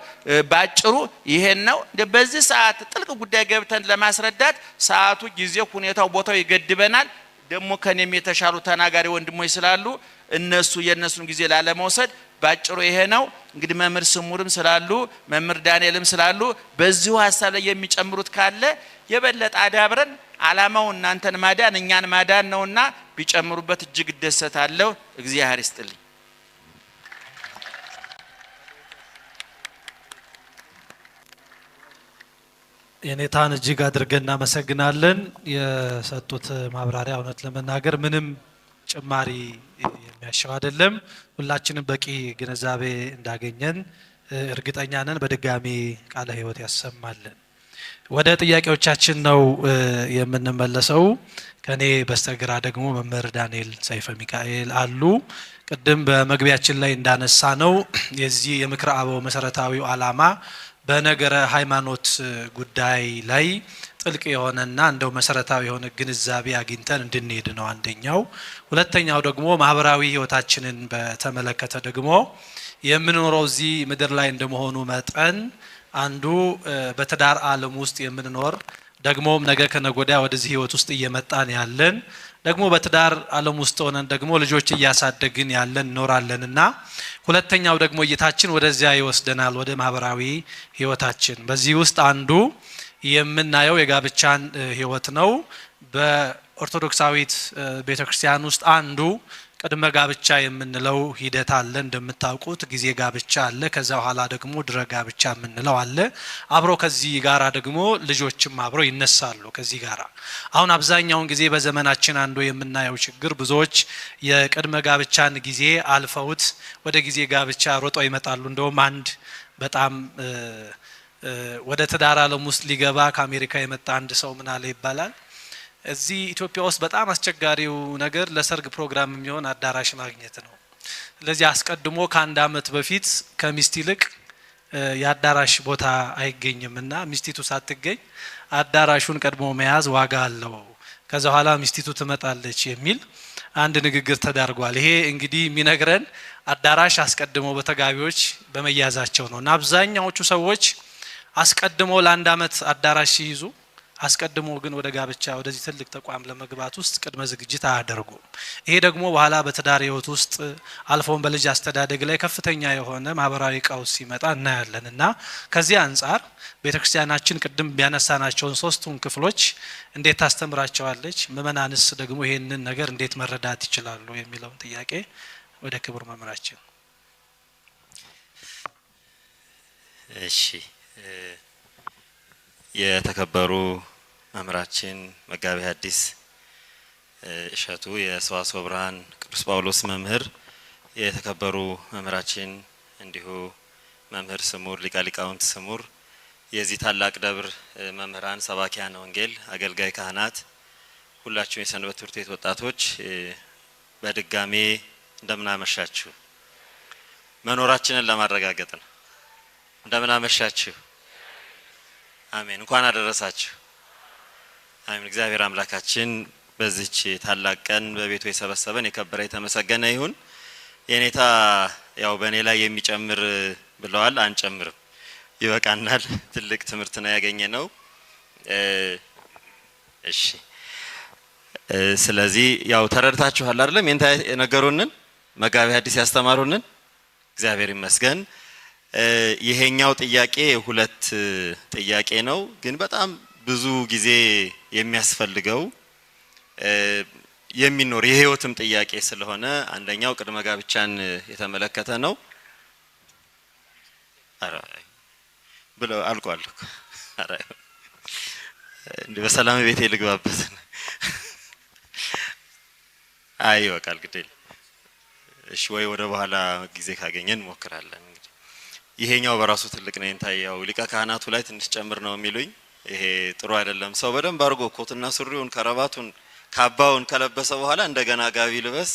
ባጭሩ ይሄን ነው። በዚህ ሰዓት ጥልቅ ጉዳይ ገብተን ለማስረዳት ሰዓቱ፣ ጊዜው፣ ሁኔታው፣ ቦታው ይገድበናል። ደግሞ ከኔም የተሻሉ ተናጋሪ ወንድሞች ስላሉ እነሱ የነሱን ጊዜ ላለመውሰድ ባጭሩ ይሄ ነው። እንግዲህ መምህር ስሙርም ስላሉ መምህር ዳንኤልም ስላሉ በዚሁ ሐሳብ ላይ የሚጨምሩት ካለ የበለጠ አዳብረን ዓላማው እናንተን ማዳን እኛን ማዳን ነውና ቢጨምሩበት እጅግ ደሰታለሁ። እግዚአብሔር ይስጥልኝ። የኔታን እጅግ አድርገን እናመሰግናለን። የሰጡት ማብራሪያ እውነት ለመናገር ምንም ጭማሪ የሚያሻው አይደለም። ሁላችንም በቂ ግንዛቤ እንዳገኘን እርግጠኛ ነን። በድጋሚ ቃለ ሕይወት ያሰማልን። ወደ ጥያቄዎቻችን ነው የምንመለሰው። ከኔ በስተግራ ደግሞ መምህር ዳንኤል ሰይፈ ሚካኤል አሉ። ቅድም በመግቢያችን ላይ እንዳነሳ ነው የዚህ የምክረ አበው መሰረታዊው ዓላማ በነገረ ሃይማኖት ጉዳይ ላይ ጥልቅ የሆነና እንደው መሰረታዊ የሆነ ግንዛቤ አግኝተን እንድንሄድ ነው አንደኛው። ሁለተኛው ደግሞ ማህበራዊ ህይወታችንን በተመለከተ ደግሞ የምንኖረው እዚህ ምድር ላይ እንደመሆኑ መጠን አንዱ በትዳር ዓለም ውስጥ የምንኖር ደግሞም ነገ ከነጎዳ ወደዚህ ህይወት ውስጥ እየመጣን ያለን ደግሞ በትዳር ዓለም ውስጥ ሆነን ደግሞ ልጆች እያሳደግን ያለን ኖራለንና ሁለተኛው ደግሞ እይታችን ወደዚያ ይወስደናል ወደ ማህበራዊ ህይወታችን። በዚህ ውስጥ አንዱ የምናየው የጋብቻን ህይወት ነው። በኦርቶዶክሳዊት ቤተክርስቲያን ውስጥ አንዱ ቅድመ ጋብቻ የምንለው ሂደት አለ። እንደምታውቁት ጊዜ ጋብቻ አለ። ከዛ በኋላ ደግሞ ድረ ጋብቻ የምንለው አለ። አብሮ ከዚህ ጋራ ደግሞ ልጆችም አብሮ ይነሳሉ ከዚህ ጋራ። አሁን አብዛኛውን ጊዜ በዘመናችን አንዱ የምናየው ችግር ብዙዎች የቅድመ ጋብቻን ጊዜ አልፈውት ወደ ጊዜ ጋብቻ ሮጠው ይመጣሉ። እንደውም አንድ በጣም ወደ ትዳር ዓለም ውስጥ ሊገባ ከአሜሪካ የመጣ አንድ ሰው ምን አለ ይባላል፣ እዚህ ኢትዮጵያ ውስጥ በጣም አስቸጋሪው ነገር ለሰርግ ፕሮግራም የሚሆን አዳራሽ ማግኘት ነው። ስለዚህ አስቀድሞ ከአንድ አመት በፊት ከሚስት ይልቅ የአዳራሽ ቦታ አይገኝምና ሚስቲቱ ሳትገኝ አዳራሹን ቀድሞ መያዝ ዋጋ አለው። ከዛ በኋላ ሚስቲቱ ትመጣለች የሚል አንድ ንግግር ተዳርጓል። ይሄ እንግዲህ የሚነግረን አዳራሽ አስቀድሞ በተጋቢዎች በመያዛቸው ነውና አብዛኛዎቹ ሰዎች አስቀድሞ ለአንድ አመት አዳራሽ ሲይዙ አስቀድሞ ግን ወደ ጋብቻ ወደዚህ ትልቅ ተቋም ለመግባት ውስጥ ቅድመ ዝግጅት አያደርጉም። ይሄ ደግሞ በኋላ በትዳር ህይወት ውስጥ አልፎም በልጅ አስተዳደግ ላይ ከፍተኛ የሆነ ማህበራዊ ቀውስ ሲመጣ እናያለንና ከዚህ አንፃር ቤተክርስቲያናችን ቅድም ቢያነሳናቸውን ሶስቱን ክፍሎች እንዴት ታስተምራቸዋለች፣ ምእመናንስ ደግሞ ይሄንን ነገር እንዴት መረዳት ይችላሉ የሚለውን ጥያቄ ወደ ክቡር መምህራችን። እሺ የተከበሩ መምህራችን መጋቤ ሐዲስ እሸቱ የሰዋስወ ብርሃን ቅዱስ ጳውሎስ መምህር፣ የተከበሩ መምህራችን እንዲሁ መምህር ስሙር ሊቀ ሊቃውንት ስሙር፣ የዚህ ታላቅ ደብር መምህራን፣ ሰባኪያነ ወንጌል፣ አገልጋይ ካህናት፣ ሁላችሁም የሰንበት ትምህርት ቤት ወጣቶች በድጋሜ እንደምን አመሻችሁ። መኖራችንን ለማረጋገጥ ነው። እንደምን አመሻችሁ። አሜን። እንኳን አደረሳችሁ። አሜን። እግዚአብሔር አምላካችን በዚች ታላቅ ቀን በቤቱ የሰበሰበን የከበረ የተመሰገነ ይሁን። የኔታ ያው በእኔ ላይ የሚጨምር ብለዋል። አንጨምርም፣ ይበቃናል። ትልቅ ትምህርት ነው ያገኘነው። እሺ፣ ስለዚህ ያው ተረድታችኋል አይደለም? የኔታ የነገሩንን መጋቤ ሐዲስ ያስተማሩንን እግዚአብሔር ይመስገን። ይሄኛው ጥያቄ ሁለት ጥያቄ ነው፣ ግን በጣም ብዙ ጊዜ የሚያስፈልገው የሚኖር የህይወትም ጥያቄ ስለሆነ አንደኛው ቅድመ ጋብቻን የተመለከተ ነው። ብለው አልቋል። እንዴ በሰላም ቤቴ ልግባበት። አይ ወቃል ግዴል። እሺ ወይ ወደ በኋላ ጊዜ ካገኘን እንሞክራለን። ይሄኛው በራሱ ትልቅ ነው። እንታየው ሊቀ ካህናቱ ላይ ትንሽ ጨምር ነው የሚሉኝ። ይሄ ጥሩ አይደለም። ሰው በደንብ አድርጎ ኮትና ሱሪውን ከረባቱን ካባውን ከለበሰ በኋላ እንደገና ጋቢ ልበስ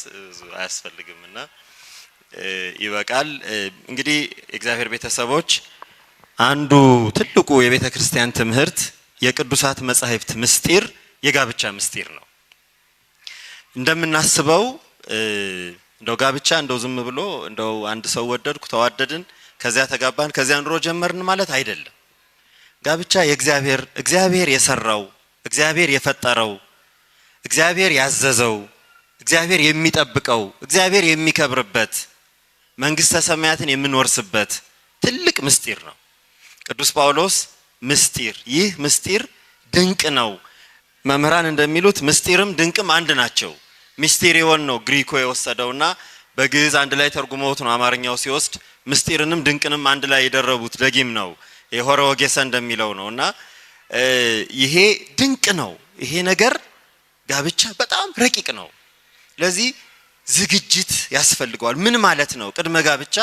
አያስፈልግምና ይበቃል። እንግዲህ የእግዚአብሔር ቤተሰቦች አንዱ ትልቁ የቤተ ክርስቲያን ትምህርት የቅዱሳት መጻሕፍት ምስጢር የጋብቻ ምስጢር ነው። እንደምናስበው እንደው ጋብቻ እንደው ዝም ብሎ እንደው አንድ ሰው ወደድኩ ተዋደድን ከዚያ ተጋባን ከዚያ ኑሮ ጀመርን ማለት አይደለም። ጋብቻ እግዚአብሔር የሰራው እግዚአብሔር የፈጠረው እግዚአብሔር ያዘዘው እግዚአብሔር የሚጠብቀው እግዚአብሔር የሚከብርበት መንግስተ ሰማያትን የምንወርስበት ትልቅ ምስጢር ነው። ቅዱስ ጳውሎስ ምስጢር ይህ ምስጢር ድንቅ ነው። መምህራን እንደሚሉት ምስጢርም ድንቅም አንድ ናቸው። ሚስቴሪዮን ነው ግሪኮ የወሰደውና በግዕዝ አንድ ላይ ተርጉመውት ነው አማርኛው ሲወስድ ምስጢርንም ድንቅንም አንድ ላይ የደረቡት ደጊም ነው የሆረ ወጌሰ እንደሚለው ነውና ይሄ ድንቅ ነው። ይሄ ነገር ጋብቻ በጣም ረቂቅ ነው። ለዚህ ዝግጅት ያስፈልገዋል። ምን ማለት ነው ቅድመ ጋብቻ?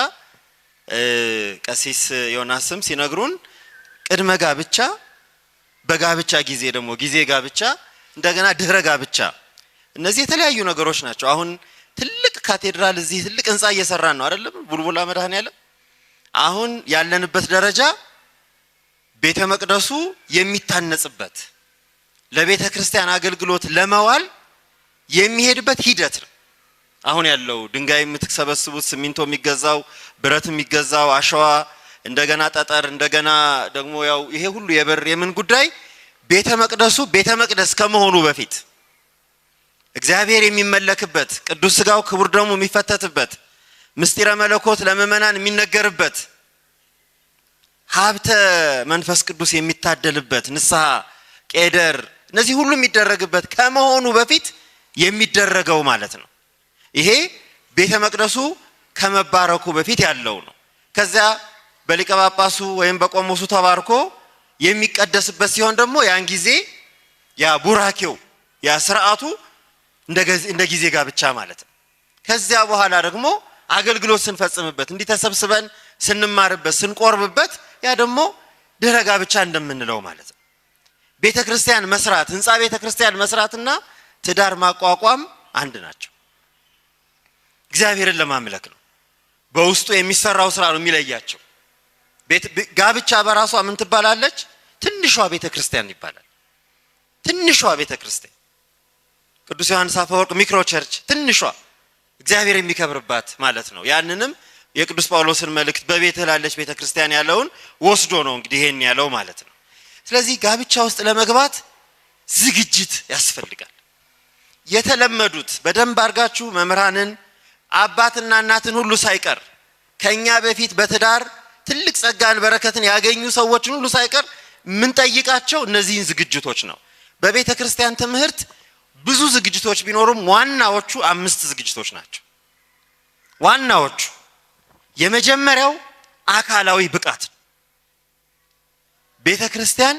ቀሲስ ዮናስም ሲነግሩን ቅድመ ጋብቻ፣ በጋብቻ ጊዜ ደግሞ ጊዜ ጋብቻ፣ እንደገና ድህረ ጋብቻ እነዚህ የተለያዩ ነገሮች ናቸው። አሁን ትልቅ ካቴድራል እዚህ ትልቅ ህንጻ እየሰራን ነው አይደለም? ቡልቡላ መድኃኔዓለም አሁን ያለንበት ደረጃ ቤተ መቅደሱ የሚታነጽበት ለቤተ ክርስቲያን አገልግሎት ለመዋል የሚሄድበት ሂደት ነው። አሁን ያለው ድንጋይ የምትሰበስቡት ሲሚንቶ የሚገዛው ብረት የሚገዛው አሸዋ እንደገና ጠጠር እንደገና ደግሞ ያው ይሄ ሁሉ የበር የምን ጉዳይ ቤተ መቅደሱ ቤተ መቅደስ ከመሆኑ በፊት እግዚአብሔር የሚመለክበት ቅዱስ ሥጋው ክቡር ደሙ የሚፈተትበት ምስጢረ መለኮት ለምእመናን የሚነገርበት ሀብተ መንፈስ ቅዱስ የሚታደልበት ንስሐ ቄደር እነዚህ ሁሉ የሚደረግበት ከመሆኑ በፊት የሚደረገው ማለት ነው። ይሄ ቤተ መቅደሱ ከመባረኩ በፊት ያለው ነው። ከዚያ በሊቀ ጳጳሱ ወይም በቆሞሱ ተባርኮ የሚቀደስበት ሲሆን ደግሞ ያን ጊዜ ያ ቡራኬው ያ ስርዓቱ እንደ ጊዜ ጋብቻ ማለት ነው። ከዚያ በኋላ ደግሞ አገልግሎት ስንፈጽምበት እንዲህ ተሰብስበን ስንማርበት ስንቆርብበት ያ ደግሞ ድህረ ጋብቻ እንደምንለው ማለት ነው። ቤተ ክርስቲያን መስራት ህንጻ ቤተ ክርስቲያን መስራትና ትዳር ማቋቋም አንድ ናቸው። እግዚአብሔርን ለማምለክ ነው። በውስጡ የሚሰራው ስራ ነው የሚለያቸው። ጋብቻ በራሷ ምን ትባላለች? ትንሿ ቤተ ክርስቲያን ይባላል። ትንሿ ቤተ ክርስቲያን ቅዱስ ዮሐንስ አፈወርቅ ሚክሮ ቸርች ትንሿ እግዚአብሔር የሚከብርባት ማለት ነው። ያንንም የቅዱስ ጳውሎስን መልእክት በቤት ላለች ቤተ ክርስቲያን ያለውን ወስዶ ነው እንግዲህ ይሄን ያለው ማለት ነው። ስለዚህ ጋብቻ ውስጥ ለመግባት ዝግጅት ያስፈልጋል። የተለመዱት በደንብ አድርጋችሁ መምህራንን አባትና እናትን ሁሉ ሳይቀር ከኛ በፊት በትዳር ትልቅ ጸጋን በረከትን ያገኙ ሰዎችን ሁሉ ሳይቀር ምን ጠይቃቸው እነዚህን ዝግጅቶች ነው። በቤተ ክርስቲያን ትምህርት ብዙ ዝግጅቶች ቢኖሩም ዋናዎቹ 5 ዝግጅቶች ናቸው። ዋናዎቹ የመጀመሪያው አካላዊ ብቃት። ቤተ ክርስቲያን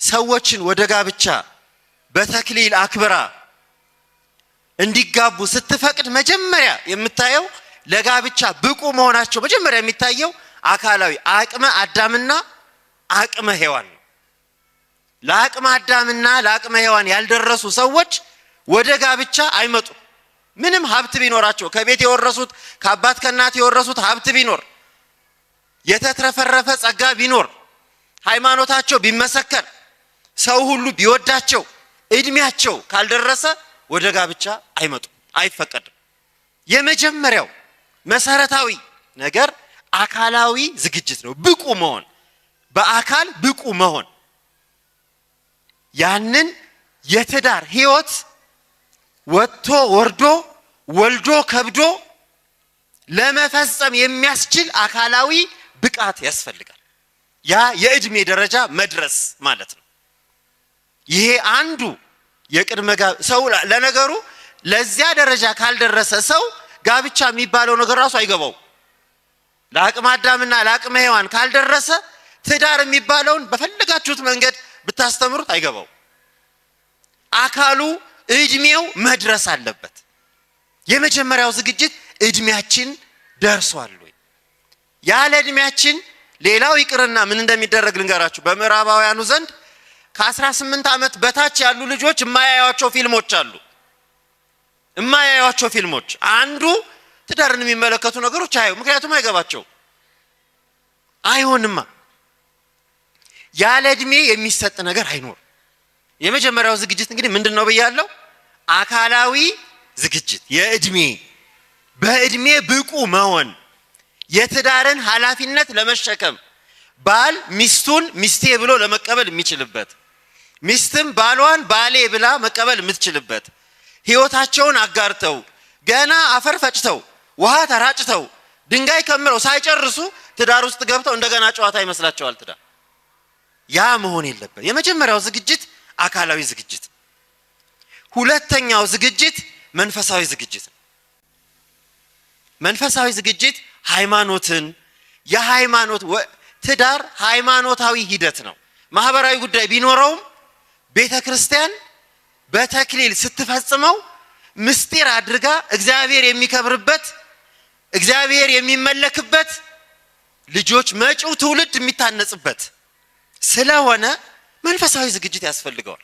ሰዎችን ወደ ጋብቻ በተክሊል አክብራ እንዲጋቡ ስትፈቅድ መጀመሪያ የምታየው ለጋብቻ ብቁ መሆናቸው መጀመሪያ የሚታየው አካላዊ አቅመ አዳምና አቅመ ሔዋን ነው። ለአቅመ አዳምና ለአቅመ ሔዋን ያልደረሱ ሰዎች ወደ ጋብቻ አይመጡም። ምንም ሀብት ቢኖራቸው ከቤት የወረሱት ከአባት ከእናት የወረሱት ሀብት ቢኖር የተትረፈረፈ ጸጋ ቢኖር ሃይማኖታቸው ቢመሰከር ሰው ሁሉ ቢወዳቸው እድሜያቸው ካልደረሰ ወደ ጋብቻ አይመጡም፣ አይፈቀድም። የመጀመሪያው መሰረታዊ ነገር አካላዊ ዝግጅት ነው። ብቁ መሆን፣ በአካል ብቁ መሆን ያንን የትዳር ህይወት ወጥቶ ወርዶ ወልዶ ከብዶ ለመፈጸም የሚያስችል አካላዊ ብቃት ያስፈልጋል። ያ የእድሜ ደረጃ መድረስ ማለት ነው። ይሄ አንዱ የቅድመ ሰው ለነገሩ ለዚያ ደረጃ ካልደረሰ ሰው ጋብቻ የሚባለው ነገር ራሱ አይገባው። ለአቅመ አዳምና ለአቅመ ሔዋን ካልደረሰ ትዳር የሚባለውን በፈለጋችሁት መንገድ ብታስተምሩት አይገባው። አካሉ እድሜው መድረስ አለበት። የመጀመሪያው ዝግጅት እድሜያችን ደርሷል ወይ? ያለ እድሜያችን ሌላው ይቅርና ምን እንደሚደረግ ልንገራችሁ። በምዕራባውያኑ ዘንድ ከ18 ዓመት በታች ያሉ ልጆች የማያዩዋቸው ፊልሞች አሉ። የማያዩዋቸው ፊልሞች አንዱ ትዳርን የሚመለከቱ ነገሮች አዩ፣ ምክንያቱም አይገባቸው አይሆንማ። ያለ እድሜ የሚሰጥ ነገር አይኖር። የመጀመሪያው ዝግጅት እንግዲህ ምንድነው ብያለሁ? አካላዊ ዝግጅት፣ በእድሜ ብቁ መሆን፣ የትዳርን ኃላፊነት ለመሸከም ባል ሚስቱን ሚስቴ ብሎ ለመቀበል የሚችልበት፣ ሚስትም ባሏን ባሌ ብላ መቀበል የምትችልበት፣ ህይወታቸውን አጋርተው ገና አፈር ፈጭተው ውሃ ተራጭተው ድንጋይ ከምረው ሳይጨርሱ ትዳር ውስጥ ገብተው እንደገና ጨዋታ ይመስላቸዋል ትዳር። ያ መሆን የለበት። የመጀመሪያው ዝግጅት አካላዊ ዝግጅት። ሁለተኛው ዝግጅት መንፈሳዊ ዝግጅት። መንፈሳዊ ዝግጅት ትዳር ሃይማኖታዊ ሂደት ነው። ማህበራዊ ጉዳይ ቢኖረውም ቤተክርስቲያን በተክሊል ስትፈጽመው ምስጢር አድርጋ እግዚአብሔር የሚከብርበት፣ እግዚአብሔር የሚመለክበት፣ ልጆች መጪው ትውልድ የሚታነጽበት ስለሆነ መንፈሳዊ ዝግጅት ያስፈልገዋል።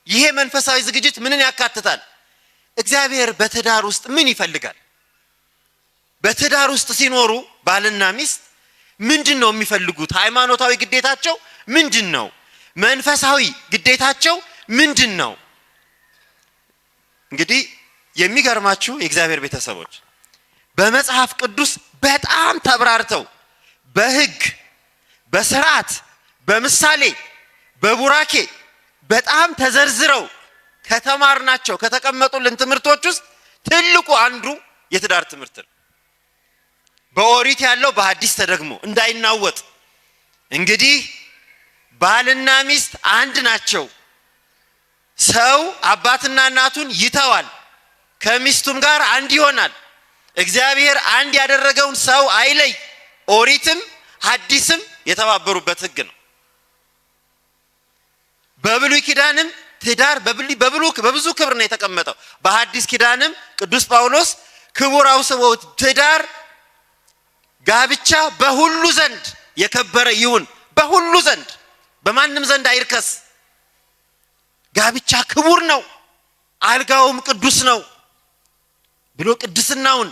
ይሄ መንፈሳዊ ዝግጅት ምንን ያካትታል? እግዚአብሔር በትዳር ውስጥ ምን ይፈልጋል? በትዳር ውስጥ ሲኖሩ ባልና ሚስት ምንድነው የሚፈልጉት? ሃይማኖታዊ ግዴታቸው ምንድነው? መንፈሳዊ ግዴታቸው ምንድነው? እንግዲህ የሚገርማችሁ የእግዚአብሔር ቤተሰቦች በመጽሐፍ ቅዱስ በጣም ተብራርተው በሕግ በስርዓት በምሳሌ በቡራኬ በጣም ተዘርዝረው ከተማርናቸው ከተቀመጡልን ትምህርቶች ውስጥ ትልቁ አንዱ የትዳር ትምህርት ነው። በኦሪት ያለው በሐዲስ ተደግሞ እንዳይናወጥ እንግዲህ ባልና ሚስት አንድ ናቸው። ሰው አባትና እናቱን ይተዋል፣ ከሚስቱም ጋር አንድ ይሆናል። እግዚአብሔር አንድ ያደረገውን ሰው አይለይ። ኦሪትም ሐዲስም የተባበሩበት ሕግ ነው። በብሉይ ኪዳንም ትዳር በብዙ ክብር ነው የተቀመጠው። በሐዲስ ኪዳንም ቅዱስ ጳውሎስ ክቡር አውስቦ ትዳር ጋብቻ በሁሉ ዘንድ የከበረ ይሁን፣ በሁሉ ዘንድ በማንም ዘንድ አይርከስ። ጋብቻ ክቡር ነው፣ አልጋውም ቅዱስ ነው ብሎ ቅድስናውን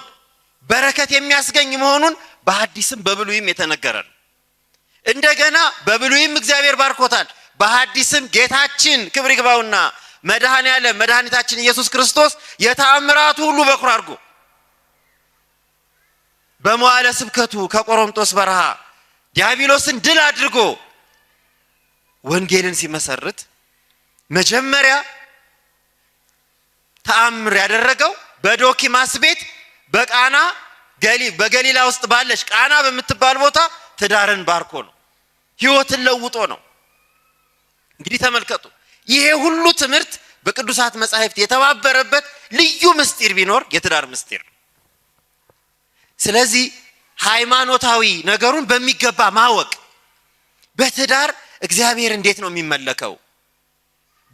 በረከት የሚያስገኝ መሆኑን በሐዲስም በብሉይም የተነገረ ነው። እንደገና በብሉይም እግዚአብሔር ባርኮታል፣ በሐዲስም ጌታችን ክብር ይግባውና መድኃኔዓለም መድኃኒታችን ኢየሱስ ክርስቶስ የተአምራቱ ሁሉ በኩር አድርጎ በመዋዕለ ስብከቱ ከቆሮንቶስ በረሃ ዲያብሎስን ድል አድርጎ ወንጌልን ሲመሰርት መጀመሪያ ተአምር ያደረገው በዶኪማስ ቤት በቃና በገሊላ ውስጥ ባለች ቃና በምትባል ቦታ ትዳርን ባርኮ ነው፣ ሕይወትን ለውጦ ነው። እንግዲህ ተመልከቱ፣ ይሄ ሁሉ ትምህርት በቅዱሳት መጻሕፍት የተባበረበት ልዩ ምስጢር ቢኖር የትዳር ምስጢር ነው። ስለዚህ ሃይማኖታዊ ነገሩን በሚገባ ማወቅ፣ በትዳር እግዚአብሔር እንዴት ነው የሚመለከው?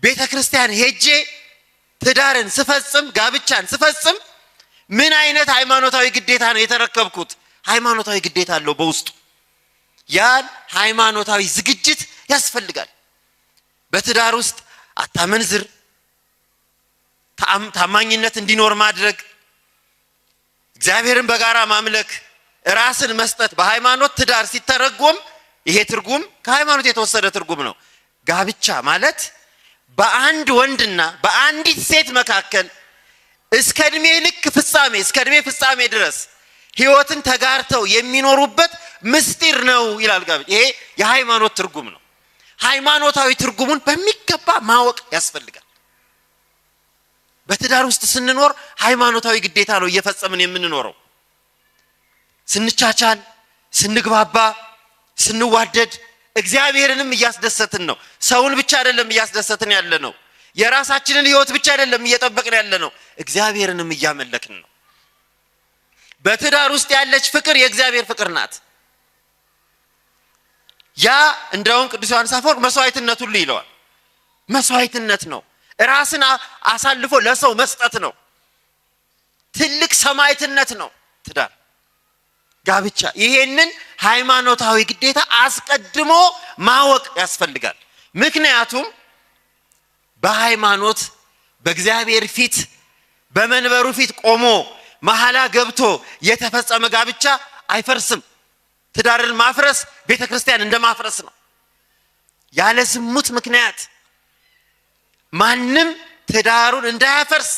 ቤተ ክርስቲያን ሄጄ ትዳርን ስፈጽም ጋብቻን ስፈጽም ምን አይነት ሃይማኖታዊ ግዴታ ነው የተረከብኩት? ሃይማኖታዊ ግዴታ አለው በውስጡ። ያን ሃይማኖታዊ ዝግጅት ያስፈልጋል። በትዳር ውስጥ አታመንዝር፣ ታማኝነት እንዲኖር ማድረግ፣ እግዚአብሔርን በጋራ ማምለክ፣ ራስን መስጠት በሃይማኖት ትዳር ሲተረጎም ይሄ ትርጉም ከሃይማኖት የተወሰደ ትርጉም ነው። ጋብቻ ማለት በአንድ ወንድና በአንዲት ሴት መካከል እስከ እድሜ ልክ ፍጻሜ እስከ እድሜ ፍጻሜ ድረስ ሕይወትን ተጋርተው የሚኖሩበት ምስጢር ነው ይላል ጋብቻ። ይሄ የሃይማኖት ትርጉም ነው። ሃይማኖታዊ ትርጉሙን በሚገባ ማወቅ ያስፈልጋል። በትዳር ውስጥ ስንኖር ሃይማኖታዊ ግዴታ ነው እየፈጸምን የምንኖረው። ስንቻቻል፣ ስንግባባ፣ ስንዋደድ እግዚአብሔርንም እያስደሰትን ነው። ሰውን ብቻ አይደለም እያስደሰትን ያለ ነው። የራሳችንን ሕይወት ብቻ አይደለም እየጠበቅን ያለ ነው። እግዚአብሔርንም እያመለክን ነው። በትዳር ውስጥ ያለች ፍቅር የእግዚአብሔር ፍቅር ናት። ያ እንደውም ቅዱስ ዮሐንስ አፈወርቅ መስዋዕትነት ሁሉ ይለዋል። መስዋዕትነት ነው፣ ራስን አሳልፎ ለሰው መስጠት ነው። ትልቅ ሰማዕትነት ነው ትዳር ጋብቻ። ይሄንን ሃይማኖታዊ ግዴታ አስቀድሞ ማወቅ ያስፈልጋል። ምክንያቱም በሃይማኖት በእግዚአብሔር ፊት በመንበሩ ፊት ቆሞ መሐላ ገብቶ የተፈጸመ ጋብቻ አይፈርስም። ትዳርን ማፍረስ ቤተክርስቲያን እንደማፍረስ ነው። ያለ ዝሙት ምክንያት ማንም ትዳሩን እንዳያፈርስ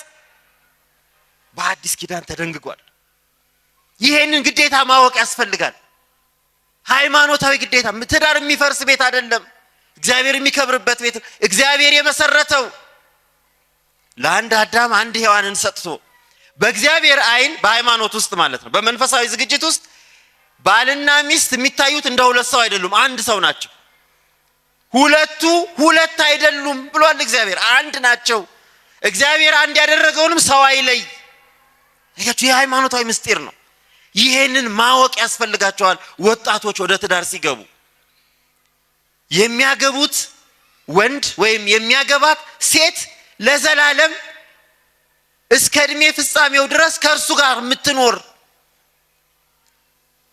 በአዲስ ኪዳን ተደንግጓል። ይሄንን ግዴታ ማወቅ ያስፈልጋል። ሃይማኖታዊ ግዴታ። ትዳር የሚፈርስ ቤት አይደለም፣ እግዚአብሔር የሚከብርበት ቤት። እግዚአብሔር የመሰረተው ለአንድ አዳም አንድ ሔዋንን ሰጥቶ በእግዚአብሔር አይን በሃይማኖት ውስጥ ማለት ነው፣ በመንፈሳዊ ዝግጅት ውስጥ ባልና ሚስት የሚታዩት እንደ ሁለት ሰው አይደሉም፣ አንድ ሰው ናቸው። ሁለቱ ሁለት አይደሉም ብሏል እግዚአብሔር፣ አንድ ናቸው። እግዚአብሔር አንድ ያደረገውንም ሰው አይለይ። ይሄ ሃይማኖታዊ ምስጢር ነው። ይሄንን ማወቅ ያስፈልጋቸዋል። ወጣቶች ወደ ትዳር ሲገቡ የሚያገቡት ወንድ ወይም የሚያገባት ሴት ለዘላለም እስከ እድሜ ፍጻሜው ድረስ ከእርሱ ጋር የምትኖር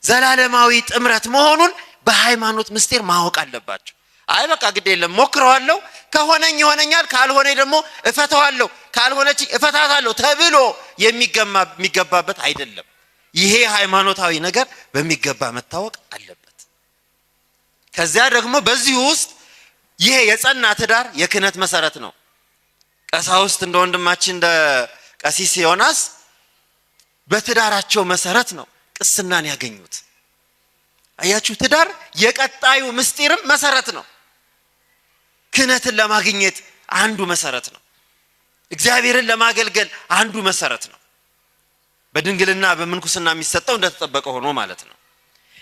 ዘላለማዊ ጥምረት መሆኑን በሃይማኖት ምስጢር ማወቅ አለባቸው። አይ በቃ ግድ የለም ሞክረዋለሁ፣ ከሆነኝ ይሆነኛል፣ ካልሆነ ደግሞ እፈታዋለሁ፣ ካልሆነች እፈታታለሁ ተብሎ የሚገባበት አይደለም። ይሄ ሃይማኖታዊ ነገር በሚገባ መታወቅ አለበት። ከዚያ ደግሞ በዚህ ውስጥ ይሄ የጸና ትዳር የክህነት መሰረት ነው። ቀሳውስት እንደ ወንድማችን እንደ ቀሲስ ዮናስ በትዳራቸው መሰረት ነው ቅስናን ያገኙት። አያችሁ፣ ትዳር የቀጣዩ ምስጢርም መሰረት ነው። ክህነትን ለማግኘት አንዱ መሰረት ነው። እግዚአብሔርን ለማገልገል አንዱ መሰረት ነው። በድንግልና በምንኩስና የሚሰጠው እንደተጠበቀ ሆኖ ማለት ነው።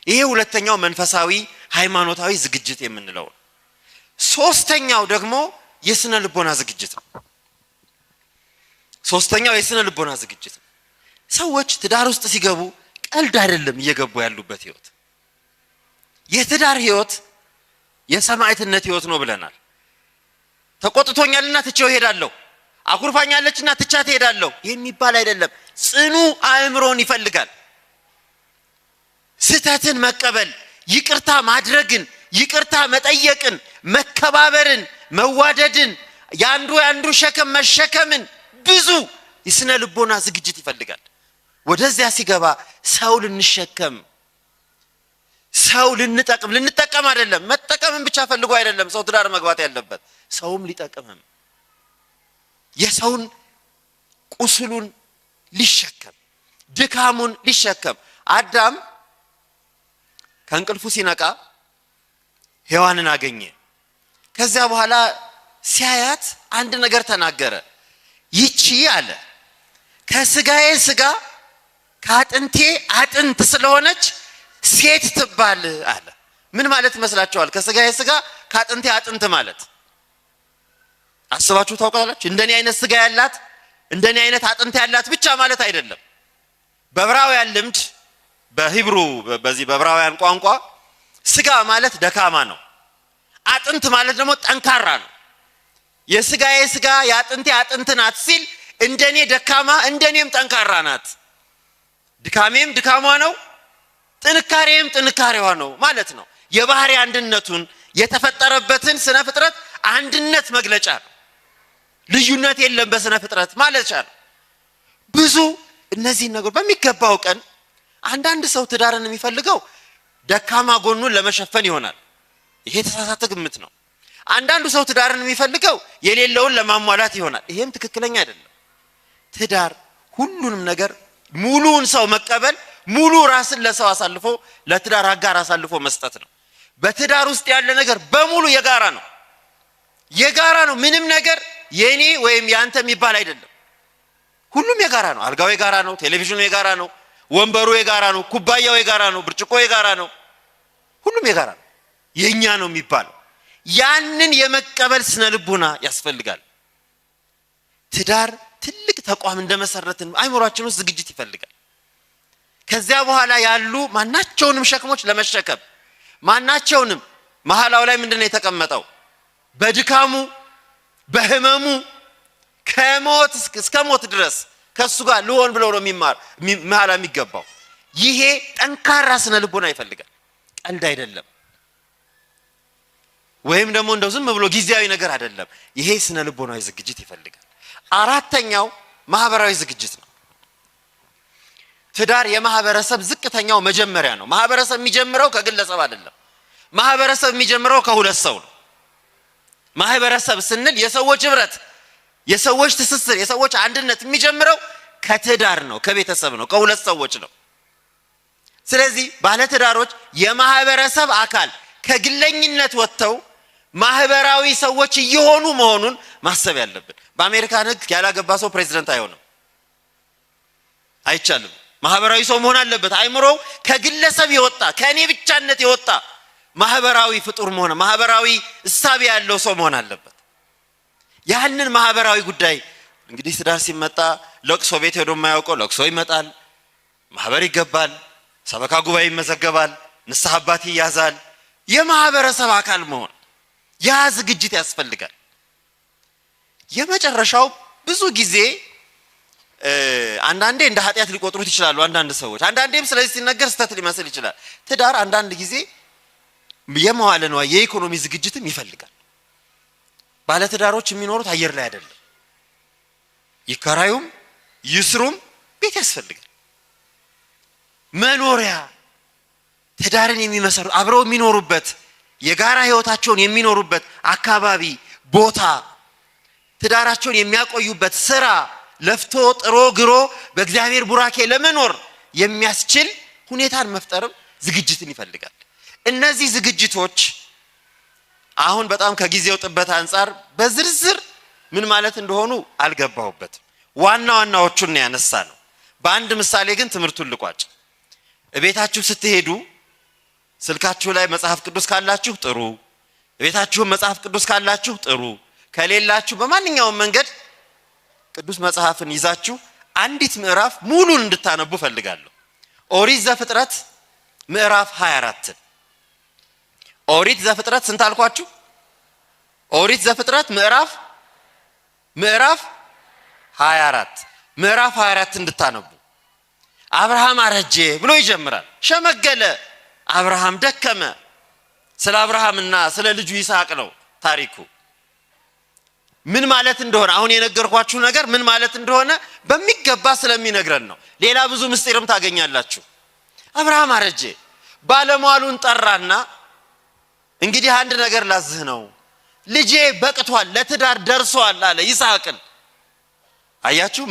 ይሄ ሁለተኛው መንፈሳዊ ሃይማኖታዊ ዝግጅት የምንለው ነው። ሶስተኛው ደግሞ የስነ ልቦና ዝግጅት ነው። ሶስተኛው የስነ ልቦና ዝግጅት ነው። ሰዎች ትዳር ውስጥ ሲገቡ ቀልድ አይደለም እየገቡ ያሉበት ህይወት። የትዳር ህይወት የሰማዕትነት ህይወት ነው ብለናል። ተቆጥቶኛልና ትቼው ሄዳለሁ፣ አኩርፋኛለችና ትቻት ሄዳለሁ የሚባል አይደለም። ጽኑ አእምሮን ይፈልጋል። ስህተትን መቀበል፣ ይቅርታ ማድረግን፣ ይቅርታ መጠየቅን፣ መከባበርን፣ መዋደድን፣ ያንዱ ሸክም መሸከምን ብዙ የስነ ልቦና ዝግጅት ይፈልጋል። ወደዚያ ሲገባ ሰው ልንሸከም፣ ሰው ልንጠቀም አይደለም። መጠቀምን ብቻ ፈልጎ አይደለም ሰው ትዳር መግባት ያለበት፣ ሰውም ሊጠቅምም የሰውን ቁስሉን ሊሸከም ድካሙን ሊሸከም። አዳም ከእንቅልፉ ሲነቃ ሔዋንን አገኘ። ከዚያ በኋላ ሲያያት አንድ ነገር ተናገረ። ይቺ አለ ከስጋዬ ስጋ ከአጥንቴ አጥንት ስለሆነች ሴት ትባል አለ። ምን ማለት ይመስላችኋል? ከስጋዬ ስጋ ከአጥንቴ አጥንት ማለት አስባችሁ ታውቃላችሁ? እንደኔ አይነት ስጋ ያላት እንደኔ አይነት አጥንት ያላት ብቻ ማለት አይደለም። በዕብራውያን ልምድ በሂብሩ በዚህ በዕብራውያን ቋንቋ ስጋ ማለት ደካማ ነው፣ አጥንት ማለት ደግሞ ጠንካራ ነው። የስጋዬ ስጋ የአጥንቴ አጥንት ናት ሲል እንደኔ ደካማ እንደኔም ጠንካራ ናት። ድካሜም ድካሟ ነው፣ ጥንካሬም ጥንካሬዋ ነው ማለት ነው። የባህሪ አንድነቱን የተፈጠረበትን ስነ ፍጥረት አንድነት መግለጫ ነው። ልዩነት የለም በስነ ፍጥረት ማለት ነው። ብዙ እነዚህ ነገሮች በሚገባው ቀን አንዳንድ ሰው ትዳርን የሚፈልገው ደካማ ጎኑን ለመሸፈን ይሆናል። ይሄ ተሳሳተ ግምት ነው። አንዳንዱ ሰው ትዳርን የሚፈልገው የሌለውን ለማሟላት ይሆናል። ይሄም ትክክለኛ አይደለም። ትዳር ሁሉንም ነገር ሙሉውን ሰው መቀበል፣ ሙሉ ራስን ለሰው አሳልፎ ለትዳር አጋር አሳልፎ መስጠት ነው። በትዳር ውስጥ ያለ ነገር በሙሉ የጋራ ነው። የጋራ ነው። ምንም ነገር የኔ ወይም ያንተ የሚባል አይደለም። ሁሉም የጋራ ነው። አልጋው የጋራ ነው፣ ቴሌቪዥኑ የጋራ ነው፣ ወንበሩ የጋራ ነው፣ ኩባያው የጋራ ነው፣ ብርጭቆ የጋራ ነው። ሁሉም የጋራ ነው። የኛ ነው የሚባለው ያንን የመቀበል ስነ ልቦና ያስፈልጋል። ትዳር ትልቅ ተቋም እንደመሰረትን አይምሮአችን ውስጥ ዝግጅት ይፈልጋል። ከዚያ በኋላ ያሉ ማናቸውንም ሸክሞች ለመሸከም ማናቸውንም መሐላው ላይ ምንድነው የተቀመጠው? በድካሙ በህመሙ ከሞት እስከ ሞት ድረስ ከሱ ጋር ልሆን ብለው ነው መሐላ የሚገባው። ይሄ ጠንካራ ስነ ልቦና ይፈልጋል፣ ቀልድ አይደለም። ወይም ደግሞ እንደው ዝም ብሎ ጊዜያዊ ነገር አይደለም። ይሄ ስነ ልቦናዊ ዝግጅት ይፈልጋል። አራተኛው ማህበራዊ ዝግጅት ነው። ትዳር የማህበረሰብ ዝቅተኛው መጀመሪያ ነው። ማህበረሰብ የሚጀምረው ከግለሰብ አይደለም። ማህበረሰብ የሚጀምረው ከሁለት ሰው ነው። ማህበረሰብ ስንል የሰዎች ህብረት፣ የሰዎች ትስስር፣ የሰዎች አንድነት የሚጀምረው ከትዳር ነው፣ ከቤተሰብ ነው፣ ከሁለት ሰዎች ነው። ስለዚህ ባለትዳሮች የማህበረሰብ አካል ከግለኝነት ወጥተው ማህበራዊ ሰዎች እየሆኑ መሆኑን ማሰብ ያለብን። በአሜሪካን ህግ ያላገባ ሰው ፕሬዝዳንት አይሆንም፣ አይቻልም። ማህበራዊ ሰው መሆን አለበት። አይምሮው ከግለሰብ የወጣ ከእኔ ብቻነት የወጣ ማህበራዊ ፍጡር መሆን፣ ማህበራዊ እሳቤ ያለው ሰው መሆን አለበት። ያንን ማህበራዊ ጉዳይ እንግዲህ ትዳር ሲመጣ ለቅሶ ቤት ሄዶ የማያውቀው ለቅሶ ይመጣል፣ ማህበር ይገባል፣ ሰበካ ጉባኤ ይመዘገባል፣ ንስሐ አባት ይያዛል። የማህበረሰብ አካል መሆን ያ ዝግጅት ያስፈልጋል። የመጨረሻው ብዙ ጊዜ አንዳንዴ እንደ ኃጢአት ሊቆጥሩት ይችላሉ አንዳንድ ሰዎች፣ አንዳንዴም ስለዚህ ሲነገር ስተት ሊመስል ይችላል። ትዳር አንዳንድ ጊዜ የመዋለ ንዋይ የኢኮኖሚ ዝግጅትም ይፈልጋል። ባለትዳሮች የሚኖሩት አየር ላይ አይደለም። ይከራዩም ይስሩም ቤት ያስፈልጋል። መኖሪያ ትዳርን የሚመሰሩ አብረው የሚኖሩበት የጋራ ህይወታቸውን የሚኖሩበት አካባቢ ቦታ፣ ትዳራቸውን የሚያቆዩበት ስራ፣ ለፍቶ ጥሮ ግሮ በእግዚአብሔር ቡራኬ ለመኖር የሚያስችል ሁኔታን መፍጠርም ዝግጅትን ይፈልጋል። እነዚህ ዝግጅቶች አሁን በጣም ከጊዜው ጥበት አንፃር በዝርዝር ምን ማለት እንደሆኑ አልገባሁበትም። ዋና ዋናዎቹን ነው ያነሳ ነው። በአንድ ምሳሌ ግን ትምህርቱን ልቋጭ። እቤታችሁ ስትሄዱ ስልካችሁ ላይ መጽሐፍ ቅዱስ ካላችሁ ጥሩ፣ እቤታችሁ መጽሐፍ ቅዱስ ካላችሁ ጥሩ፣ ከሌላችሁ በማንኛውም መንገድ ቅዱስ መጽሐፍን ይዛችሁ አንዲት ምዕራፍ ሙሉን እንድታነቡ ፈልጋለሁ። ኦሪት ዘፍጥረት ምዕራፍ 24 ኦሪት ዘፍጥረት ስንት አልኳችሁ? ኦሪት ዘፍጥረት ምዕራፍ 24 ምዕራፍ 24 እንድታነቡ። አብርሃም አረጀ ብሎ ይጀምራል። ሸመገለ፣ አብርሃም ደከመ። ስለ አብርሃምና ስለ ልጁ ይስሐቅ ነው ታሪኩ። ምን ማለት እንደሆነ አሁን የነገርኳችሁ ነገር ምን ማለት እንደሆነ በሚገባ ስለሚነግረን ነው። ሌላ ብዙ ምስጢርም ታገኛላችሁ። አብርሃም አረጀ፣ ባለሟሉን ጠራና እንግዲህ አንድ ነገር ላዝህ ነው፣ ልጄ በቅቷል፣ ለትዳር ደርሷል አለ ይስሐቅን። አያችሁ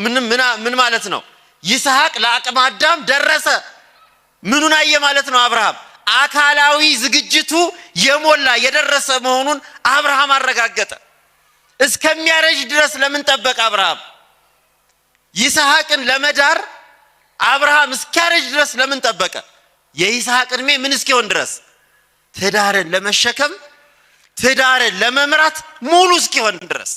ምን ማለት ነው? ይስሐቅ ለአቅመ አዳም ደረሰ። ምኑን አየ ማለት ነው? አብርሃም አካላዊ ዝግጅቱ የሞላ የደረሰ መሆኑን አብርሃም አረጋገጠ። እስከሚያረጅ ድረስ ለምን ጠበቀ አብርሃም? ይስሐቅን ለመዳር አብርሃም እስኪያረጅ ድረስ ለምን ጠበቀ? የይስሐቅ ዕድሜ ምን እስኪሆን ድረስ? ትዳርን ለመሸከም ትዳርን ለመምራት ሙሉ እስኪሆን ድረስ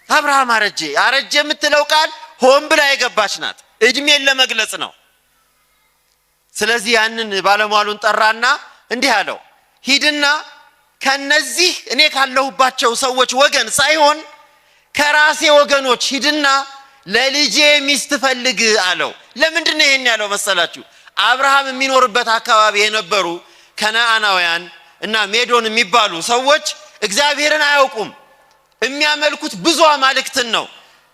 አብርሃም አረጀ። አረጀ የምትለው ቃል ሆን ብላ የገባች ናት፣ እድሜን ለመግለጽ ነው። ስለዚህ ያንን ባለሟሉን ጠራና እንዲህ አለው፣ ሂድና ከነዚህ እኔ ካለሁባቸው ሰዎች ወገን ሳይሆን ከራሴ ወገኖች ሂድና ለልጄ ሚስት ፈልግ አለው። ለምንድን ነው ይሄን ያለው መሰላችሁ? አብርሃም የሚኖርበት አካባቢ የነበሩ ከነዓናውያን እና ሜዶን የሚባሉ ሰዎች እግዚአብሔርን አያውቁም። የሚያመልኩት ብዙ አማልክትን ነው።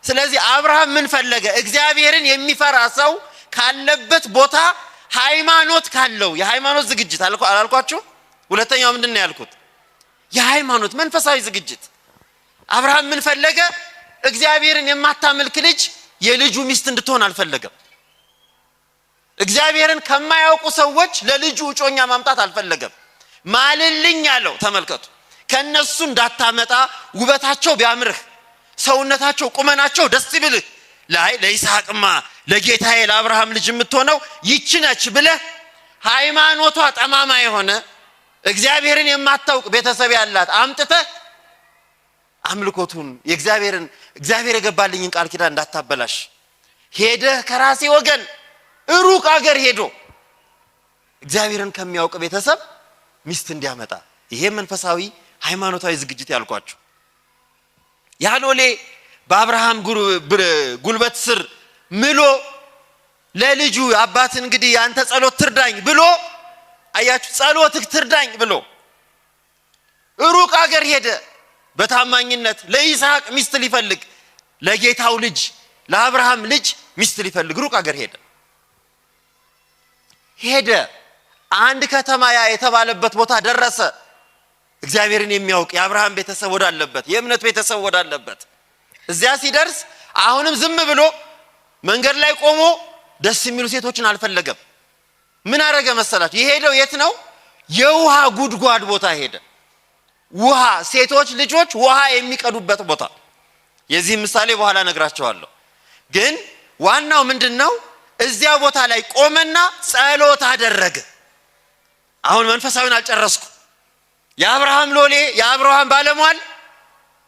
ስለዚህ አብርሃም ምን ፈለገ? እግዚአብሔርን የሚፈራ ሰው ካለበት ቦታ ሃይማኖት ካለው የሃይማኖት ዝግጅት አላልኳችሁ? ሁለተኛው ምንድን ነው ያልኩት? የሃይማኖት መንፈሳዊ ዝግጅት። አብርሃም ምን ፈለገ? እግዚአብሔርን የማታመልክ ልጅ የልጁ ሚስት እንድትሆን አልፈለገም። እግዚአብሔርን ከማያውቁ ሰዎች ለልጁ እጮኛ ማምጣት አልፈለገም። ማልልኝ አለው። ተመልከቱ፣ ከነሱ እንዳታመጣ ውበታቸው ቢያምርህ፣ ሰውነታቸው ቁመናቸው ደስ ይብልህ፣ ለይስሐቅማ ለጌታዬ ለአብርሃም ልጅ የምትሆነው ይህች ነች ብለህ ሃይማኖቷ ጠማማ የሆነ እግዚአብሔርን የማታውቅ ቤተሰብ ያላት አምጥተህ አምልኮቱን እግዚአብሔር የገባልኝን ቃል ኪዳን እንዳታበላሽ ሄደህ ከራሴ ወገን ሩቅ አገር ሄዶ እግዚአብሔርን ከሚያውቅ ቤተሰብ ሚስት እንዲያመጣ። ይሄ መንፈሳዊ ሃይማኖታዊ ዝግጅት ያልኳችሁ። ያሎሌ በአብርሃም ጉልበት ስር ምሎ ለልጁ አባት እንግዲህ ያንተ ጸሎት ትርዳኝ ብሎ፣ አያችሁ ጸሎትህ ትርዳኝ ብሎ ሩቅ ሀገር ሄደ። በታማኝነት ለይስሐቅ ሚስት ሊፈልግ፣ ለጌታው ልጅ ለአብርሃም ልጅ ሚስት ሊፈልግ ሩቅ ሀገር ሄደ። አንድ ከተማ ያ የተባለበት ቦታ ደረሰ። እግዚአብሔርን የሚያውቅ የአብርሃም ቤተሰብ ወዳለበት፣ የእምነት ቤተሰብ ወዳለበት እዚያ ሲደርስ አሁንም ዝም ብሎ መንገድ ላይ ቆሞ ደስ የሚሉ ሴቶችን አልፈለገም። ምን አረገ መሰላችሁ? የሄደው የት ነው? የውሃ ጉድጓድ ቦታ ሄደ። ውሃ፣ ሴቶች ልጆች ውሃ የሚቀዱበት ቦታ። የዚህ ምሳሌ በኋላ ነግራቸዋለሁ። ግን ዋናው ምንድነው? እዚያ ቦታ ላይ ቆመና ጸሎት አደረገ። አሁን መንፈሳዊን አልጨረስኩ። የአብርሃም ሎሌ የአብርሃም ባለሟል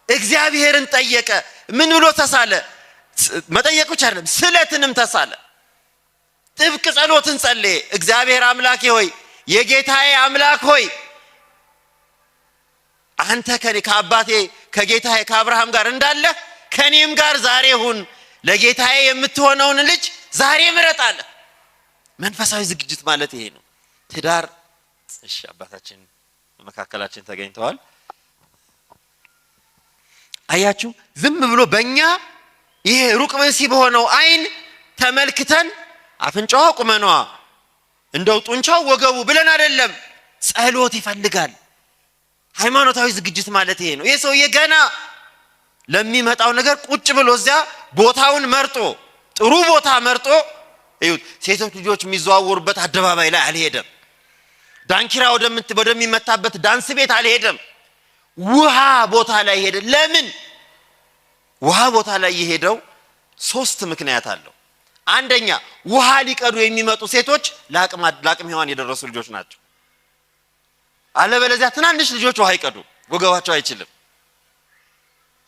እግዚአብሔርን ጠየቀ። ምን ብሎ ተሳለ? መጠየቅ ብቻ አይደለም፣ ስለትንም ተሳለ። ጥብቅ ጸሎትን ጸለየ። እግዚአብሔር አምላኬ ሆይ፣ የጌታዬ አምላክ ሆይ፣ አንተ ከአባቴ ከጌታዬ ከአብርሃም ጋር እንዳለ ከኔም ጋር ዛሬ ሁን። ለጌታዬ የምትሆነውን ልጅ ዛሬ ምረጥ አለ። መንፈሳዊ ዝግጅት ማለት ይሄ ነው። ትዳር። እሺ፣ አባታችን በመካከላችን ተገኝተዋል። አያችሁ፣ ዝም ብሎ በእኛ ይሄ ሩቅ ብእሲ በሆነው አይን ተመልክተን አፍንጫዋ ቁመኗ እንደው ጡንቻው ወገቡ ብለን አይደለም። ጸሎት ይፈልጋል። ሃይማኖታዊ ዝግጅት ማለት ይሄ ነው። ይሄ ሰውዬ ገና ለሚመጣው ነገር ቁጭ ብሎ እዚያ ቦታውን መርጦ ጥሩ ቦታ መርጦ እዩት። ሴቶች ልጆች የሚዘዋወሩበት አደባባይ ላይ አልሄደም። ዳንኪራ ወደሚመታበት ዳንስ ቤት አልሄደም። ውሃ ቦታ ላይ ሄደ። ለምን ውሃ ቦታ ላይ የሄደው? 3 ምክንያት አለው። አንደኛ፣ ውሃ ሊቀዱ የሚመጡ ሴቶች ለአቅመ ሔዋን የደረሱ ልጆች ናቸው። አለበለዚያ ትናንሽ ልጆች ውሃ ይቀዱ፣ ወገባቸው አይችልም።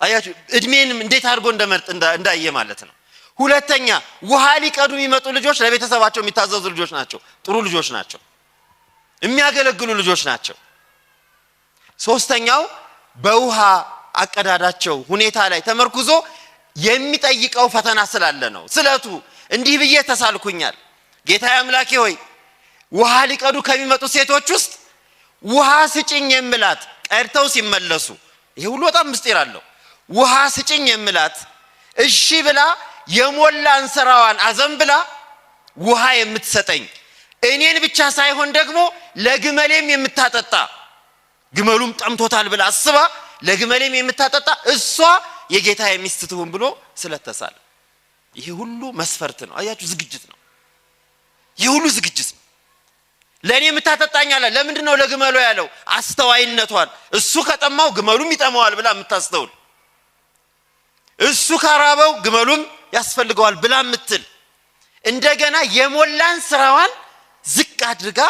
አያችሁ እድሜንም እንዴት አድርጎ እንደመርጥ እንዳየ ማለት ነው። ሁለተኛ፣ ውሃ ሊቀዱ የሚመጡ ልጆች ለቤተሰባቸው የሚታዘዙ ልጆች ናቸው። ጥሩ ልጆች ናቸው። የሚያገለግሉ ልጆች ናቸው። ሶስተኛው፣ በውሃ አቀዳዳቸው ሁኔታ ላይ ተመርኩዞ የሚጠይቀው ፈተና ስላለ ነው። ስለቱ እንዲህ ብዬ ተሳልኩኛል፣ ጌታዬ አምላኬ ሆይ፣ ውሃ ሊቀዱ ከሚመጡ ሴቶች ውስጥ ውሃ ስጭኝ የምላት ቀድተው ሲመለሱ፣ ይሄ ሁሉ በጣም ምስጢር አለው። ውሃ ስጭኝ የምላት እሺ ብላ የሞላ እንስራዋን አዘንብላ ውሃ የምትሰጠኝ እኔን ብቻ ሳይሆን ደግሞ ለግመሌም የምታጠጣ፣ ግመሉም ጠምቶታል ብላ አስባ ለግመሌም የምታጠጣ እሷ የጌታዬ ሚስት ትሁን ብሎ ስለተሳለ፣ ይሄ ሁሉ መስፈርት ነው። አያችሁ ዝግጅት ነው። ይሄ ሁሉ ዝግጅት ነው። ለኔ የምታጠጣኝ አለ። ለምንድነው ለግመሉ ያለው? አስተዋይነቷን፣ እሱ ከጠማው ግመሉም ይጠማዋል ብላ የምታስተውል፣ እሱ ካራበው ግመሉም ያስፈልገዋል ብላ የምትል፣ እንደገና የሞላን ስራዋን ዝቅ አድርጋ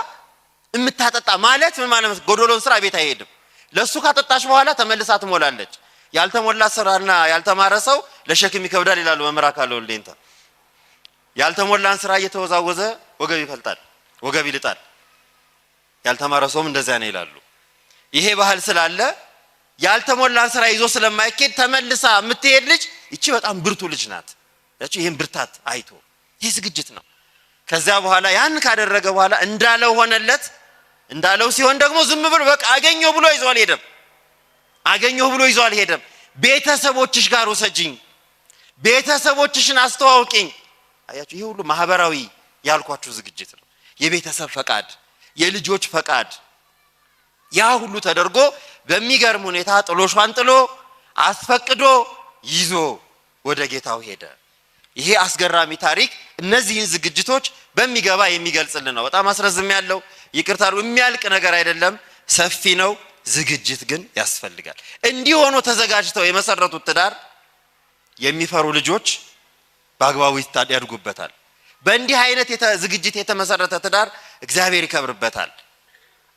የምታጠጣ ማለት ምን ማለት? ጎዶሎን ስራ ቤት አይሄድም። ለሱ ካጠጣሽ በኋላ ተመልሳ ትሞላለች። ያልተሞላ ስራና ያልተማረ ሰው ለሸክም ይከብዳል ይላሉ መምህር አካለ ወልዴንታ። ያልተሞላን ስራ እየተወዛወዘ ወገብ ይፈልጣል፣ ወገብ ይልጣል። ያልተማረ ሰውም እንደዚያ ነው ይላሉ። ይሄ ባህል ስላለ ያልተሞላን ስራ ይዞ ስለማይኬድ ተመልሳ የምትሄድ ልጅ እቺ በጣም ብርቱ ልጅ ናት። ያቺ ይሄን ብርታት አይቶ ይህ ዝግጅት ነው። ከዚያ በኋላ ያን ካደረገ በኋላ እንዳለው ሆነለት። እንዳለው ሲሆን ደግሞ ዝም ብሎ በቃ አገኘው ብሎ ይዞ አልሄደም። አገኘው ብሎ ይዞ አልሄደም። ቤተሰቦችሽ ጋር ወሰጂኝ፣ ቤተሰቦችሽን አስተዋውቂኝ። አያችሁ ይሄ ሁሉ ማህበራዊ ያልኳችሁ ዝግጅት ነው። የቤተሰብ ፈቃድ፣ የልጆች ፈቃድ፣ ያ ሁሉ ተደርጎ በሚገርም ሁኔታ ጥሎሿን ጥሎ አስፈቅዶ ይዞ ወደ ጌታው ሄደ። ይሄ አስገራሚ ታሪክ እነዚህን ዝግጅቶች በሚገባ የሚገልጽልን ነው። በጣም አስረዝም ያለው ይቅርታ፣ የሚያልቅ ነገር አይደለም፣ ሰፊ ነው። ዝግጅት ግን ያስፈልጋል። እንዲህ ሆኖ ተዘጋጅተው የመሰረቱት ትዳር የሚፈሩ ልጆች በአግባቡ ያድጉበታል። በእንዲህ አይነት ዝግጅት የተመሰረተ ትዳር እግዚአብሔር ይከብርበታል።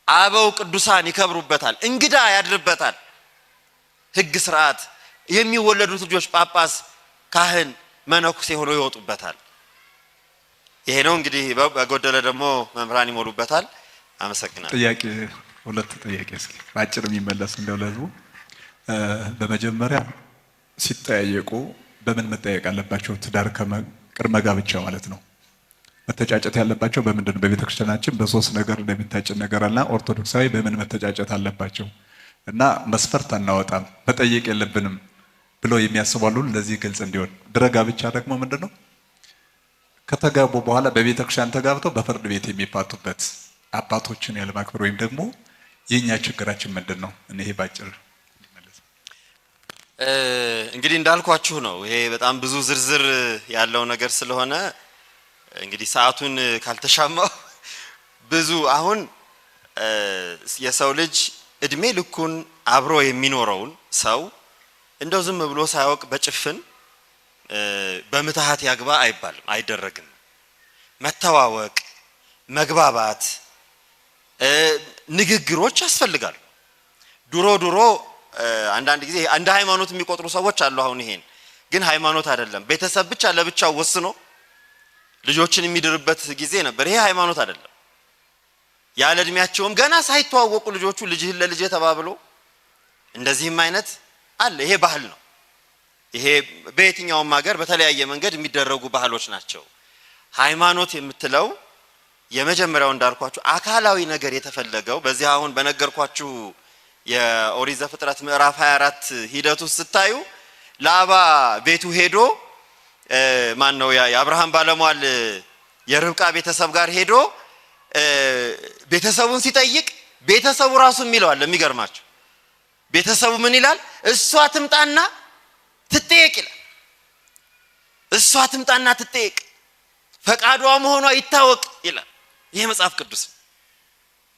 አበው ቅዱሳን ይከብሩበታል። እንግዳ ያድርበታል። ሕግ ስርዓት የሚወለዱት ልጆች ጳጳስ፣ ካህን፣ መነኩሴ ሆነው ይወጡበታል። ይሄ ነው እንግዲህ። በጎደለ ደግሞ መምህራን ይሞሉበታል። አመሰግናለሁ። ጥያቄ፣ ሁለት ጥያቄ እስኪ ባጭር የሚመለስ እንደው ለህዝቡ። በመጀመሪያ ሲጠያየቁ በምን መጠያየቅ አለባቸው? ትዳር ቅድመ ጋብቻ ማለት ነው። መተጫጨት ያለባቸው በምንድን ነው? በቤተ ክርስቲያናችን በ3 ነገር እንደሚታጭን ነገር አለና ኦርቶዶክሳዊ በምን መተጫጨት አለባቸው? እና መስፈርት አናወጣም መጠየቅ የለብንም ብሎ የሚያስባሉ ለዚህ ግልጽ እንዲሆን። ድህረ ጋብቻ ደግሞ ምንድነው? ከተጋቡ በኋላ በቤተ ክርስቲያን ተጋብተው በፍርድ ቤት የሚፋቱበት አባቶችን ያለማክበር ወይም ደግሞ የኛ ችግራችን ምንድነው? እኔ ባጭር እንግዲህ እንዳልኳችሁ ነው። ይሄ በጣም ብዙ ዝርዝር ያለው ነገር ስለሆነ እንግዲህ ሰዓቱን ካልተሻማው ብዙ አሁን የሰው ልጅ እድሜ ልኩን አብሮ የሚኖረውን ሰው እንደው ዝም ብሎ ሳያውቅ በጭፍን በምትሃት ያግባ አይባልም፣ አይደረግም። መተዋወቅ፣ መግባባት፣ ንግግሮች ያስፈልጋሉ። ድሮ አንዳንድ ጊዜ እንደ ሃይማኖት የሚቆጥሩ ሰዎች አሉ። አሁን ይሄን ግን ሃይማኖት አይደለም። ቤተሰብ ብቻ ለብቻው ወስኖ ልጆችን የሚድርበት ጊዜ ነበር። ይሄ ሃይማኖት አይደለም። ያለ እድሜያቸውም ገና ሳይተዋወቁ ልጆቹ ልጅህን ለልጅ ተባብሎ እንደዚህም አይነት አለ። ይሄ ባህል ነው። ይሄ በየትኛውም ሀገር በተለያየ መንገድ የሚደረጉ ባህሎች ናቸው። ሃይማኖት የምትለው የመጀመሪያው እንዳልኳችሁ አካላዊ ነገር የተፈለገው በዚህ አሁን በነገርኳችሁ የኦሪት ዘፍጥረት ምዕራፍ 24 ሂደቱ ስታዩ ላባ ቤቱ ሄዶ ማን ነው የአብርሃም ባለሟል የርብቃ ቤተሰብ ጋር ሄዶ ቤተሰቡን ሲጠይቅ ቤተሰቡ ራሱ የሚለው አለ። የሚገርማችሁ ቤተሰቡ ምን ይላል? እሷ ትምጣና ትጠየቅ ይላል። እሷ ትምጣና ትጠየቅ፣ ፈቃዷ መሆኗ ይታወቅ ይላል። ይሄ መጽሐፍ ቅዱስ።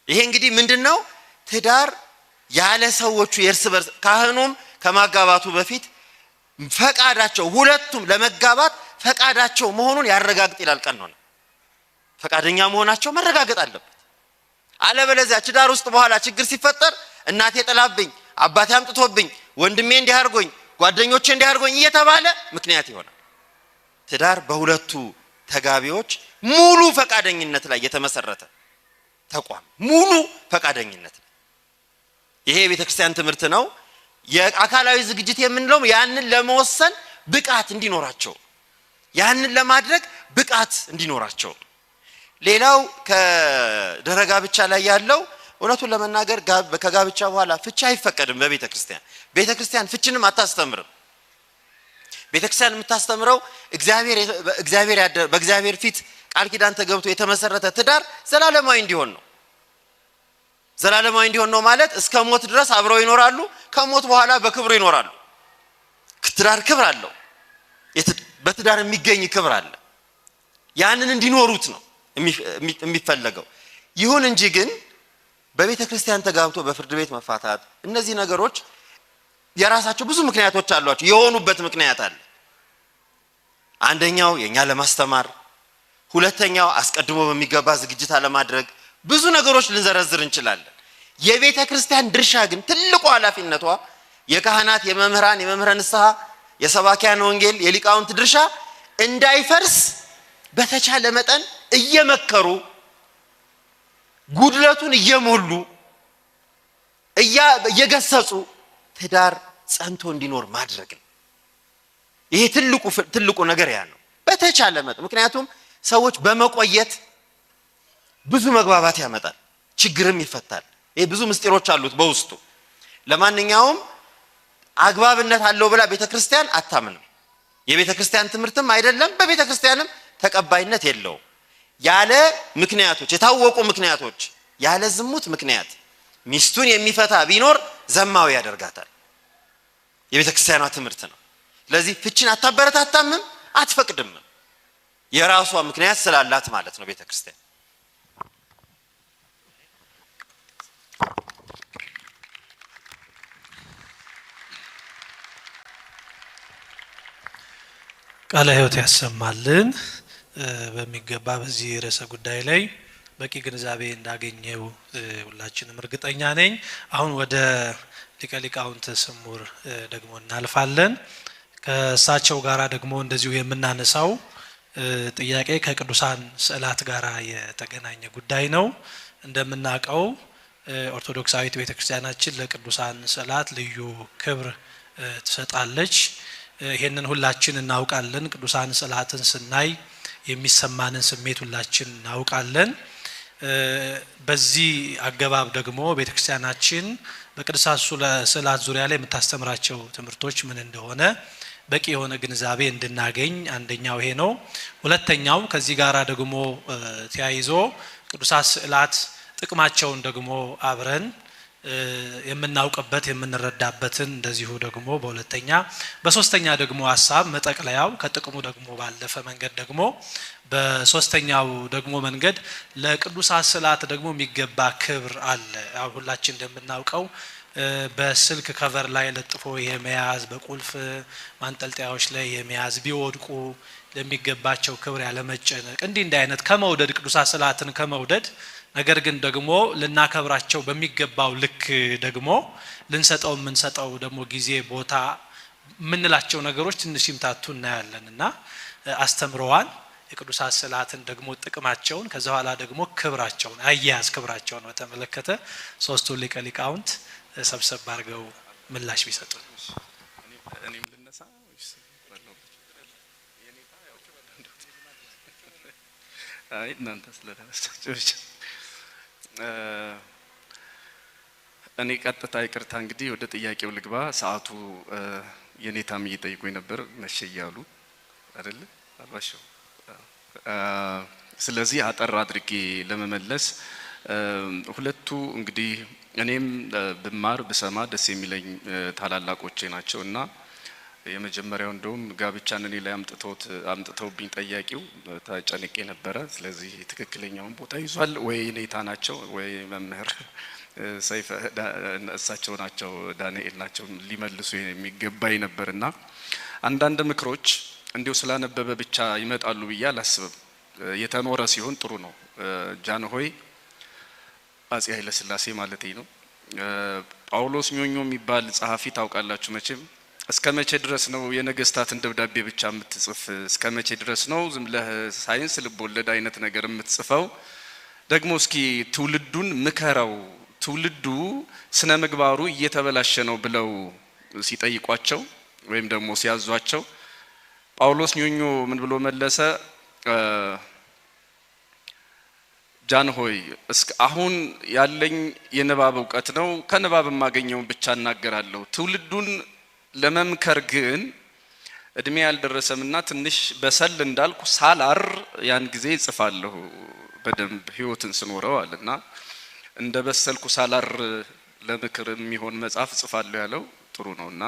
ይሄ እንግዲህ ምንድነው? ትዳር ያለ ሰዎቹ የእርስ በርስ ካህኑም ከማጋባቱ በፊት ፈቃዳቸው ሁለቱም ለመጋባት ፈቃዳቸው መሆኑን ያረጋግጥ ይላል ቀኖና። ፈቃደኛ መሆናቸው መረጋገጥ አለበት። አለበለዚያ ትዳር ውስጥ በኋላ ችግር ሲፈጠር እናቴ ጥላብኝ፣ አባቴ አምጥቶብኝ፣ ወንድሜ እንዲህ አድርጎኝ፣ ጓደኞቼ እንዲህ አድርጎኝ እየተባለ ምክንያት ይሆናል። ትዳር በሁለቱ ተጋቢዎች ሙሉ ፈቃደኝነት ላይ የተመሰረተ ተቋም፣ ሙሉ ፈቃደኝነት። ይሄ የቤተክርስቲያን ትምህርት ነው። የአካላዊ ዝግጅት የምንለው ያንን ለመወሰን ብቃት እንዲኖራቸው፣ ያንን ለማድረግ ብቃት እንዲኖራቸው። ሌላው ከድህረ ጋብቻ ላይ ያለው እውነቱን ለመናገር ከጋብቻ በኋላ ፍቺ አይፈቀድም በቤተክርስቲያን። ቤተክርስቲያን ፍቺንም አታስተምርም። ቤተክርስቲያን የምታስተምረው በእግዚአብሔር ፊት ቃል ኪዳን ተገብቶ የተመሰረተ ትዳር ዘላለማዊ እንዲሆን ነው። ዘላለማዊ እንዲሆን ነው ማለት እስከ ሞት ድረስ አብረው ይኖራሉ፣ ከሞት በኋላ በክብር ይኖራሉ። ትዳር ክብር አለው። በትዳር የሚገኝ ክብር አለ። ያንን እንዲኖሩት ነው የሚፈለገው። ይሁን እንጂ ግን በቤተ ክርስቲያን ተጋብቶ በፍርድ ቤት መፋታት፣ እነዚህ ነገሮች የራሳቸው ብዙ ምክንያቶች አሏቸው። የሆኑበት ምክንያት አለ። አንደኛው የኛ ለማስተማር፣ ሁለተኛው አስቀድሞ በሚገባ ዝግጅት አለማድረግ፣ ብዙ ነገሮች ልንዘረዝር እንችላለን። የቤተ ክርስቲያን ድርሻ ግን ትልቁ ኃላፊነቷ የካህናት፣ የመምህራን፣ የመምህረ ንስሐ፣ የሰባኪያን ወንጌል፣ የሊቃውንት ድርሻ እንዳይፈርስ በተቻለ መጠን እየመከሩ ጉድለቱን እየሞሉ እየገሰጹ ትዳር ጸንቶ እንዲኖር ማድረግ ነው። ይሄ ትልቁ ነገር ያ ነው። በተቻለ መጠን ምክንያቱም ሰዎች በመቆየት ብዙ መግባባት ያመጣል፣ ችግርም ይፈታል። ይሄ ብዙ ምስጢሮች አሉት በውስጡ። ለማንኛውም አግባብነት አለው ብላ ቤተክርስቲያን አታምንም። የቤተክርስቲያን ትምህርትም አይደለም፣ በቤተክርስቲያንም ተቀባይነት የለውም። ያለ ምክንያቶች፣ የታወቁ ምክንያቶች፣ ያለ ዝሙት ምክንያት ሚስቱን የሚፈታ ቢኖር ዘማዊ ያደርጋታል። የቤተክርስቲያኗ ትምህርት ነው። ስለዚህ ፍቺን አታበረታታምም፣ አትፈቅድም። የራሷ ምክንያት ስላላት ማለት ነው ቤተክርስቲያን። ቃለ ሕይወት ያሰማልን። በሚገባ በዚህ ርዕሰ ጉዳይ ላይ በቂ ግንዛቤ እንዳገኘው ሁላችንም እርግጠኛ ነኝ። አሁን ወደ ሊቀ ሊቃውንት ስሙር ደግሞ እናልፋለን። ከእሳቸው ጋራ ደግሞ እንደዚሁ የምናነሳው ጥያቄ ከቅዱሳን ስዕላት ጋራ የተገናኘ ጉዳይ ነው። እንደምናውቀው ኦርቶዶክሳዊት ቤተክርስቲያናችን ለቅዱሳን ስዕላት ልዩ ክብር ትሰጣለች። ይሄንን ሁላችን እናውቃለን። ቅዱሳን ስዕላትን ስናይ የሚሰማንን ስሜት ሁላችን እናውቃለን። በዚህ አገባብ ደግሞ ቤተክርስቲያናችን በቅዱሳት ስዕላት ዙሪያ ላይ የምታስተምራቸው ትምህርቶች ምን እንደሆነ በቂ የሆነ ግንዛቤ እንድናገኝ አንደኛው ይሄ ነው። ሁለተኛው ከዚህ ጋራ ደግሞ ተያይዞ ቅዱሳት ስዕላት ጥቅማቸውን ደግሞ አብረን የምናውቅበት የምንረዳበትን እንደዚሁ ደግሞ በሁለተኛ በሶስተኛ ደግሞ ሐሳብ መጠቅለያው ከጥቅሙ ደግሞ ባለፈ መንገድ ደግሞ በሶስተኛው ደግሞ መንገድ ለቅዱሳት ስዕላት ደግሞ የሚገባ ክብር አለ። ሁላችን እንደምናውቀው በስልክ ከቨር ላይ ለጥፎ የመያዝ በቁልፍ ማንጠልጠያዎች ላይ የመያዝ ቢወድቁ ለሚገባቸው ክብር ያለመጨነቅ እንዲህ አይነት ከመውደድ ቅዱሳት ስዕላትን ከመውደድ ነገር ግን ደግሞ ልናከብራቸው በሚገባው ልክ ደግሞ ልንሰጠው የምንሰጠው ደግሞ ጊዜ ቦታ ምንላቸው ነገሮች ትንሽ ይምታቱ እናያለንና አስተምረዋል። የቅዱሳት ስዕላትን ደግሞ ጥቅማቸውን ከዛ በኋላ ደግሞ ክብራቸውን አያያዝ ክብራቸውን በተመለከተ ሶስቱ ሊቀ ሊቃውንት ሰብሰብ አድርገው ምላሽ ቢሰጡ። እኔም ልነሳ ወይስ አይ እናንተ ስለተነሳችሁ እኔ ቀጥታ ይቅርታ እንግዲህ ወደ ጥያቄው ልግባ። ሰዓቱ የኔታም እየጠይቁኝ ነበር መሸ እያሉ አይደል አልባሽው። ስለዚህ አጠር አድርጌ ለመመለስ ሁለቱ እንግዲህ እኔም ብማር ብሰማ ደስ የሚለኝ ታላላቆቼ ናቸውና የመጀመሪያው እንደውም ጋብቻን እኔ ላይ አምጥተውብኝ ጠያቂው ተጨንቄ ነበረ። ስለዚህ ትክክለኛውን ቦታ ይዟል ወይ ኔታ ናቸው ወይ መምህር ሰይፈ እሳቸው ናቸው ዳንኤል ናቸው ሊመልሱ የሚገባኝ ነበርና አንዳንድ ምክሮች እንዲሁ ስላነበበ ብቻ ይመጣሉ ብዬ አላስብም። የተኖረ ሲሆን ጥሩ ነው። ጃንሆይ አፄ ኃይለ ሥላሴ ማለት ነው ጳውሎስ ኞኞ የሚባል ጸሐፊ ታውቃላችሁ መቼም። እስከ መቼ ድረስ ነው የነገስታትን ደብዳቤ ብቻ የምትጽፍ? እስከ መቼ ድረስ ነው ዝም ብለህ ሳይንስ ልቦለድ አይነት ነገር የምትጽፈው? ደግሞ እስኪ ትውልዱን ምከረው፣ ትውልዱ ስነ ምግባሩ እየተበላሸ ነው ብለው ሲጠይቋቸው ወይም ደግሞ ሲያዟቸው ጳውሎስ ኞኞ ምን ብሎ መለሰ? ጃንሆይ አሁን ያለኝ የንባብ እውቀት ነው፣ ከንባብ የማገኘውን ብቻ እናገራለሁ። ትውልዱን ለመምከር ግን እድሜ ያልደረሰምና ትንሽ በሰል እንዳልኩ ሳላር ያን ጊዜ ጽፋለሁ በደንብ ህይወትን ስኖረው አለና እንደ በሰልኩ ሳላር ለምክር የሚሆን መጽሐፍ ጽፋለሁ ያለው ጥሩ ነውና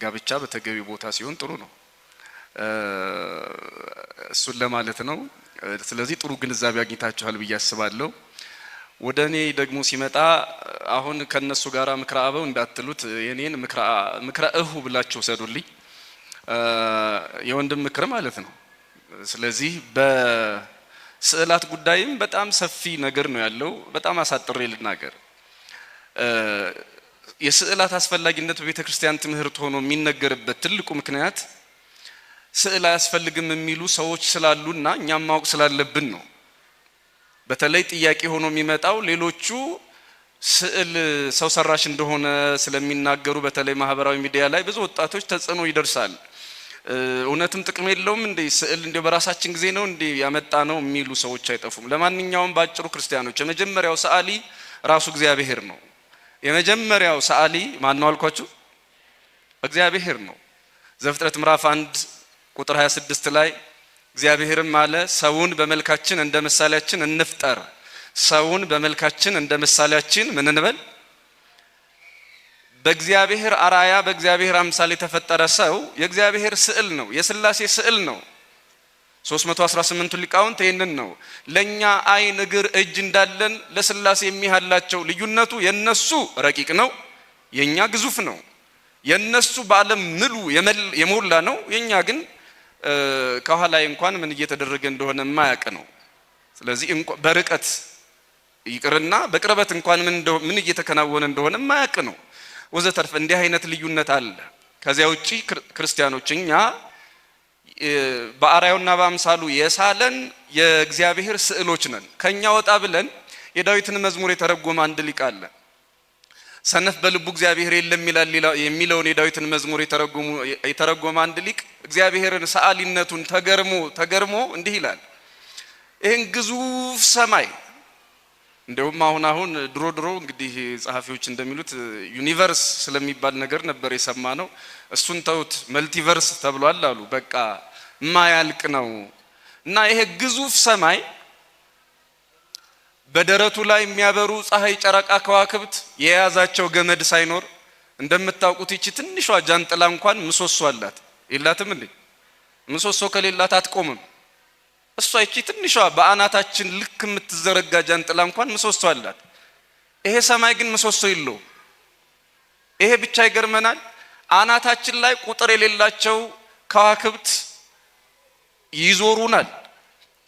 ጋብቻ በተገቢ ቦታ ሲሆን ጥሩ ነው። እሱን ለማለት ነው። ስለዚህ ጥሩ ግንዛቤ አግኝታችኋል ብዬ አስባለሁ። ወደ እኔ ደግሞ ሲመጣ አሁን ከነሱ ጋራ ምክረ አበው እንዳትሉት የኔን ምክረ እሁ ብላችሁ ሰዱልኝ። የወንድም ምክር ማለት ነው። ስለዚህ በስዕላት ጉዳይም በጣም ሰፊ ነገር ነው ያለው። በጣም አሳጥሬ ልናገር። የስዕላት አስፈላጊነት በቤተ ክርስቲያን ትምህርት ሆኖ የሚነገርበት ትልቁ ምክንያት ስዕል አያስፈልግም የሚሉ ሰዎች ስላሉና እኛም ማወቅ ስላለብን ነው። በተለይ ጥያቄ ሆኖ የሚመጣው ሌሎቹ ስዕል ሰው ሰራሽ እንደሆነ ስለሚናገሩ በተለይ ማህበራዊ ሚዲያ ላይ ብዙ ወጣቶች ተጽዕኖ ይደርሳል። እውነትም ጥቅም የለውም እንዴ ስዕል እንደ በራሳችን ጊዜ ነው እንዴ ያመጣ ነው የሚሉ ሰዎች አይጠፉም። ለማንኛውም ባጭሩ ክርስቲያኖች የመጀመሪያው ሰዓሊ ራሱ እግዚአብሔር ነው። የመጀመሪያው ሰዓሊ ማን ነው አልኳችሁ? እግዚአብሔር ነው። ዘፍጥረት ምዕራፍ 1 ቁጥር 26 ላይ እግዚአብሔርም አለ ሰውን በመልካችን እንደ ምሳሌያችን እንፍጠር። ሰውን በመልካችን እንደ ምሳሌያችን ምን እንበል? በእግዚአብሔር አራያ በእግዚአብሔር አምሳል የተፈጠረ ሰው የእግዚአብሔር ስዕል ነው፣ የሥላሴ ስዕል ነው። 318ቱ ሊቃውንት ይሄንን ነው። ለኛ አይን እግር እጅ እንዳለን ለሥላሴ የሚያላቸው ልዩነቱ የነሱ ረቂቅ ነው፣ የኛ ግዙፍ ነው። የነሱ በዓለም ምሉ የሞላ ነው፣ የኛ ግን ከኋላ እንኳን ምን እየተደረገ እንደሆነ የማያውቅ ነው። ስለዚህ በርቀት ይቅርና በቅርበት እንኳን ምን እየተከናወነ እንደሆነ የማያውቅ ነው ወዘተርፈ። እንዲህ አይነት ልዩነት አለ። ከዚያ ውጪ ክርስቲያኖች እኛ በአርአያውና በአምሳሉ የሳለን የእግዚአብሔር ስዕሎች ነን። ከኛ ወጣ ብለን የዳዊትን መዝሙር የተረጎመ አንድ ሊቅ አለ። ሰነፍ በልቡ እግዚአብሔር የለም ይላል የሚለውን የዳዊትን መዝሙር የተረጎመ አንድ ሊቅ እግዚአብሔርን ሰዓሊነቱን ተገርሞ እንዲህ ይላል። ይሄን ግዙፍ ሰማይ እንደውም አሁን ድሮ እንግዲህ ጸሐፊዎች እንደሚሉት ዩኒቨርስ ስለሚባል ነገር ነበር የሰማነው። እሱን ተውት፣ መልቲቨርስ ተብሏል አሉ። በቃ ማያልቅ ነው እና ይሄ ግዙፍ ሰማይ በደረቱ ላይ የሚያበሩ ፀሐይ፣ ጨረቃ፣ ከዋክብት የያዛቸው ገመድ ሳይኖር እንደምታውቁት ይቺ ትንሿ ጃንጥላ እንኳን ምሰሶ አላት የላትም እንዴ? ምሰሶ ከሌላት አትቆምም። እሷ ይቺ ትንሿ በአናታችን ልክ የምትዘረጋ ጃንጥላ እንኳን ምሰሶ አላት። ይሄ ሰማይ ግን ምሰሶ የለውም። ይሄ ብቻ ይገርመናል። አናታችን ላይ ቁጥር የሌላቸው ከዋክብት ይዞሩናል።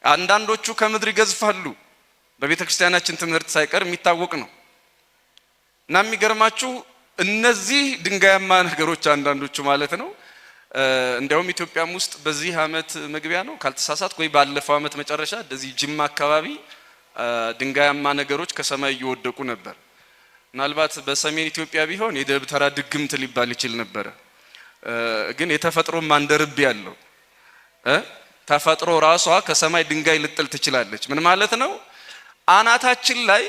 አንዳንዶቹ ከምድር ይገዝፋሉ። በቤተ ክርስቲያናችን ትምህርት ሳይቀር የሚታወቅ ነው። እና የሚገርማችሁ እነዚህ ድንጋያማ ነገሮች አንዳንዶቹ ማለት ነው እንደውም ኢትዮጵያም ውስጥ በዚህ አመት መግቢያ ነው ካልተሳሳት ወይ ባለፈው አመት መጨረሻ እንደዚህ ጅማ አካባቢ ድንጋያማ ነገሮች ከሰማይ እየወደቁ ነበር። ምናልባት በሰሜን ኢትዮጵያ ቢሆን የደብተራ ድግምት ሊባል ይችል ነበር። ግን የተፈጥሮ ማንደርብ ያለው ተፈጥሮ ራሷ ከሰማይ ድንጋይ ልጥል ትችላለች። ምን ማለት ነው? አናታችን ላይ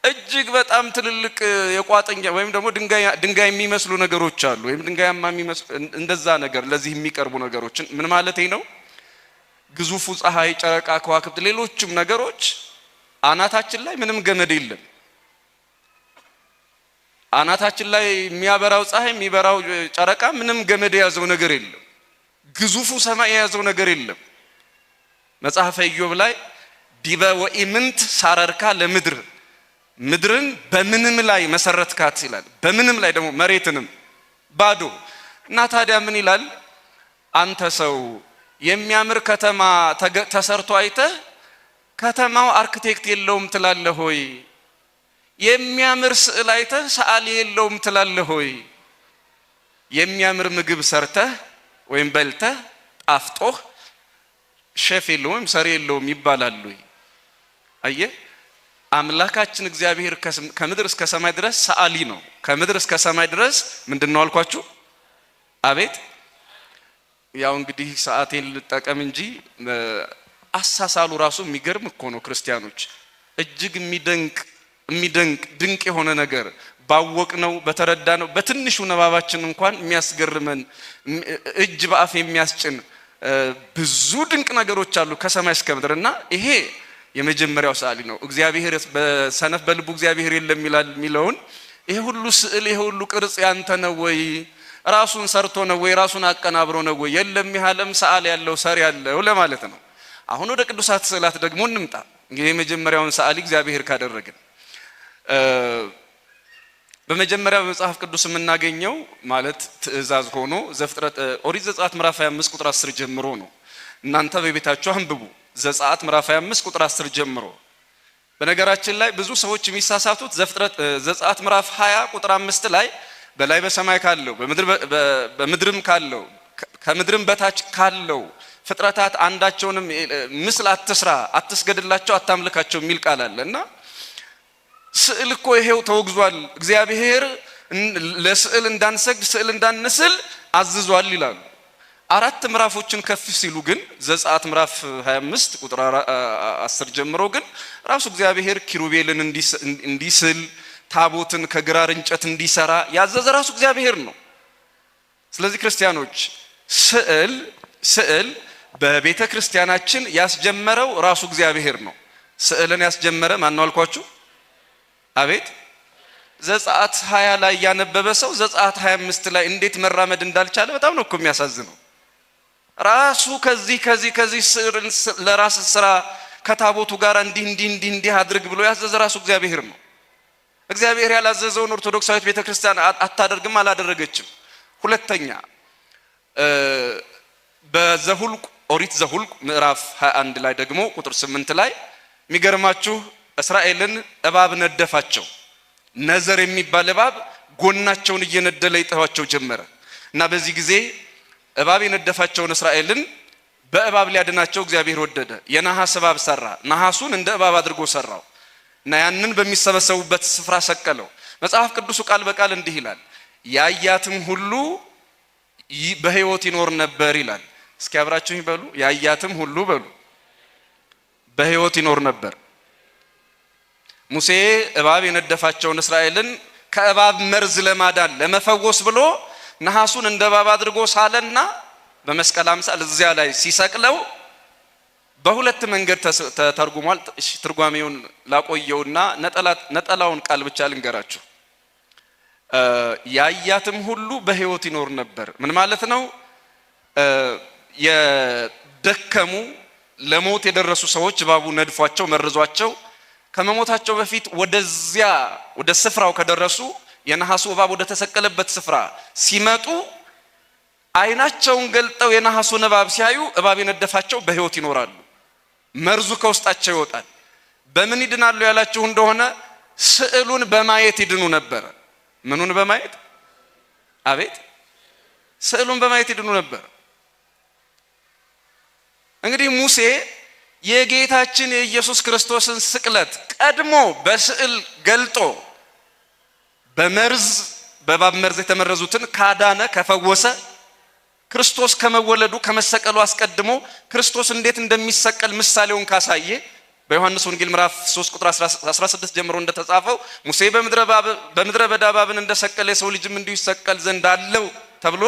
እጅግ በጣም ትልልቅ የቋጥኛ ወይም ደግሞ ድንጋይ የሚመስሉ ነገሮች አሉ። ወይም ድንጋያማ የሚመስሉ እንደዛ ነገር ለዚህ የሚቀርቡ ነገሮችን ምን ማለት ነው? ግዙፉ ፀሐይ፣ ጨረቃ፣ ከዋክብት ሌሎችም ነገሮች አናታችን ላይ ምንም ገመድ የለም። አናታችን ላይ የሚያበራው ፀሐይ፣ የሚበራው ጨረቃ ምንም ገመድ የያዘው ነገር የለም። ግዙፉ ሰማይ የያዘው ነገር የለም። መጽሐፈ ኢዮብ ላይ ዲበ ወኢምንት ሳረርካ ለምድር ምድርን በምንም ላይ መሰረትካት ይላል። በምንም ላይ ደግሞ መሬትንም ባዶ እና ታዲያ ምን ይላል? አንተ ሰው የሚያምር ከተማ ተሰርቶ አይተህ ከተማው አርክቴክት የለውም ትላለህ ሆይ? የሚያምር ስዕል አይተህ ሰዓሊ የለውም ትላለህ ሆይ? የሚያምር ምግብ ሰርተህ ወይም በልተህ ጣፍጦህ ሼፍ የለውም ሰሪ የለውም ይባላል ወይ? አየህ፣ አምላካችን እግዚአብሔር ከምድር እስከ ሰማይ ድረስ ሰዓሊ ነው። ከምድር እስከ ሰማይ ድረስ ምንድነው አልኳችሁ? አቤት። ያው እንግዲህ ሰዓቴን ልጠቀም እንጂ አሳሳሉ ራሱ የሚገርም እኮ ነው። ክርስቲያኖች እጅግ ድንቅ የሆነ ነገር ባወቅነው በተረዳነው በትንሹ ነባባችን እንኳን የሚያስገርመን እጅ በአፍ የሚያስጭን ብዙ ድንቅ ነገሮች አሉ ከሰማይ እስከ ምድርና ይሄ የመጀመሪያው ሰዓሊ ነው። እግዚአብሔር በሰነፍ በልቡ እግዚአብሔር የለም ይላል የሚለውን ይሄ ሁሉ ስዕል ይሄ ሁሉ ቅርጽ ያንተ ነው ወይ? ራሱን ሰርቶ ነው ወይ? ራሱን አቀናብሮ ነው ወይ? የለም ይሃለም ሰዓሊ ያለው ሰሪ ያለው ለማለት ነው። አሁን ወደ ቅዱሳት ስዕላት ደግሞ እንምጣ። እንግዲህ የመጀመሪያውን ሰዓሊ እግዚአብሔር ካደረገን በመጀመሪያ በመጽሐፍ ቅዱስ የምናገኘው ማለት ትእዛዝ ሆኖ ዘፍጥረት ኦሪት ዘጸአት ምዕራፍ 25 ቁጥር 10 ጀምሮ ነው። እናንተ በቤታችሁ አንብቡ። ዘጸአት ምዕራፍ 25 ቁጥር 10 ጀምሮ። በነገራችን ላይ ብዙ ሰዎች የሚሳሳቱት ዘጸአት ምዕራፍ 20 ቁጥር 5 ላይ በላይ በሰማይ ካለው በምድርም ካለው ከምድርም በታች ካለው ፍጥረታት አንዳቸውንም ምስል አትስራ፣ አትስገድላቸው፣ አታምልካቸው የሚል ቃል አለና ስዕል እኮ ይሄው ተወግዟል። እግዚአብሔር ለስዕል እንዳንሰግድ ስዕል እንዳንስል አዝዟል ይላሉ። አራት ምዕራፎችን ከፍ ሲሉ ግን ዘጸአት ምዕራፍ 25 ቁጥር 10 ጀምሮ ግን ራሱ እግዚአብሔር ኪሩቤልን እንዲስል ታቦትን ከግራር እንጨት እንዲሰራ ያዘዘ ራሱ እግዚአብሔር ነው። ስለዚህ ክርስቲያኖች ስዕል በቤተ ክርስቲያናችን ያስጀመረው ራሱ እግዚአብሔር ነው። ስዕልን ያስጀመረ ማን ነው አልኳችሁ? አቤት። ዘጸአት 20 ላይ ያነበበ ሰው ዘጸአት 25 ላይ እንዴት መራመድ እንዳልቻለ በጣም ነው እኮ የሚያሳዝነው። ራሱ ከዚህ ስዕልን ለራስ ስራ ከታቦቱ ጋር እንዲህ አድርግ ብሎ ያዘዘ ራሱ እግዚአብሔር ነው። እግዚአብሔር ያላዘዘውን ኦርቶዶክሳዊት ቤተክርስቲያን አታደርግም፣ አላደረገችም። ሁለተኛ በዘሁልቅ ኦሪት ዘሁልቅ ምዕራፍ 21 ላይ ደግሞ ቁጥር 8 ላይ የሚገርማችሁ እስራኤልን እባብ ነደፋቸው። ነዘር የሚባል እባብ ጎናቸውን እየነደለ ይጠዋቸው ጀመረ እና በዚህ ጊዜ እባብ የነደፋቸውን እስራኤልን በእባብ ሊያድናቸው እግዚአብሔር ወደደ። የነሐስ እባብ ሰራ፣ ነሐሱን እንደ እባብ አድርጎ ሰራው እና ያንን በሚሰበሰቡበት ስፍራ ሰቀለው። መጽሐፍ ቅዱሱ ቃል በቃል እንዲህ ይላል፣ ያያትም ሁሉ በሕይወት ይኖር ነበር ይላል። እስኪ አብራችሁ ይበሉ፣ ያያትም ሁሉ በሉ በሕይወት ይኖር ነበር። ሙሴ እባብ የነደፋቸውን እስራኤልን ከእባብ መርዝ ለማዳን ለመፈወስ ብሎ ነሐሱን እንደ እባብ አድርጎ ሳለና በመስቀል አምሳል እዚያ ላይ ሲሰቅለው በሁለት መንገድ ተተርጉሟል። እሺ ትርጓሜውን ላቆየውና ነጠላውን ቃል ብቻ ልንገራችሁ። ያያትም ሁሉ በሕይወት ይኖር ነበር። ምን ማለት ነው? የደከሙ ለሞት የደረሱ ሰዎች እባቡ ነድፏቸው መርዟቸው ከመሞታቸው በፊት ወደዚያ ወደ ስፍራው ከደረሱ የነሐሱ እባብ ወደ ተሰቀለበት ስፍራ ሲመጡ አይናቸውን ገልጠው የነሐሱን እባብ ሲያዩ እባብ የነደፋቸው በሕይወት ይኖራሉ። መርዙ ከውስጣቸው ይወጣል። በምን ይድናሉ ያላችሁ እንደሆነ ስዕሉን በማየት ይድኑ ነበር። ምኑን በማየት? አቤት ስዕሉን በማየት ይድኑ ነበር። እንግዲህ ሙሴ የጌታችን የኢየሱስ ክርስቶስን ስቅለት ቀድሞ በስዕል ገልጦ በእባብ መርዝ የተመረዙትን ካዳነ ከፈወሰ ክርስቶስ ከመወለዱ ከመሰቀሉ አስቀድሞ ክርስቶስ እንዴት እንደሚሰቀል ምሳሌውን ካሳየ በዮሐንስ ወንጌል ምዕራፍ 3 ቁጥር 16 ጀምሮ እንደተጻፈው ሙሴ በምድረ በዳ እባብን እንደሰቀለ የሰው ልጅም እንዲሁ ይሰቀል ዘንድ አለው ተብሎ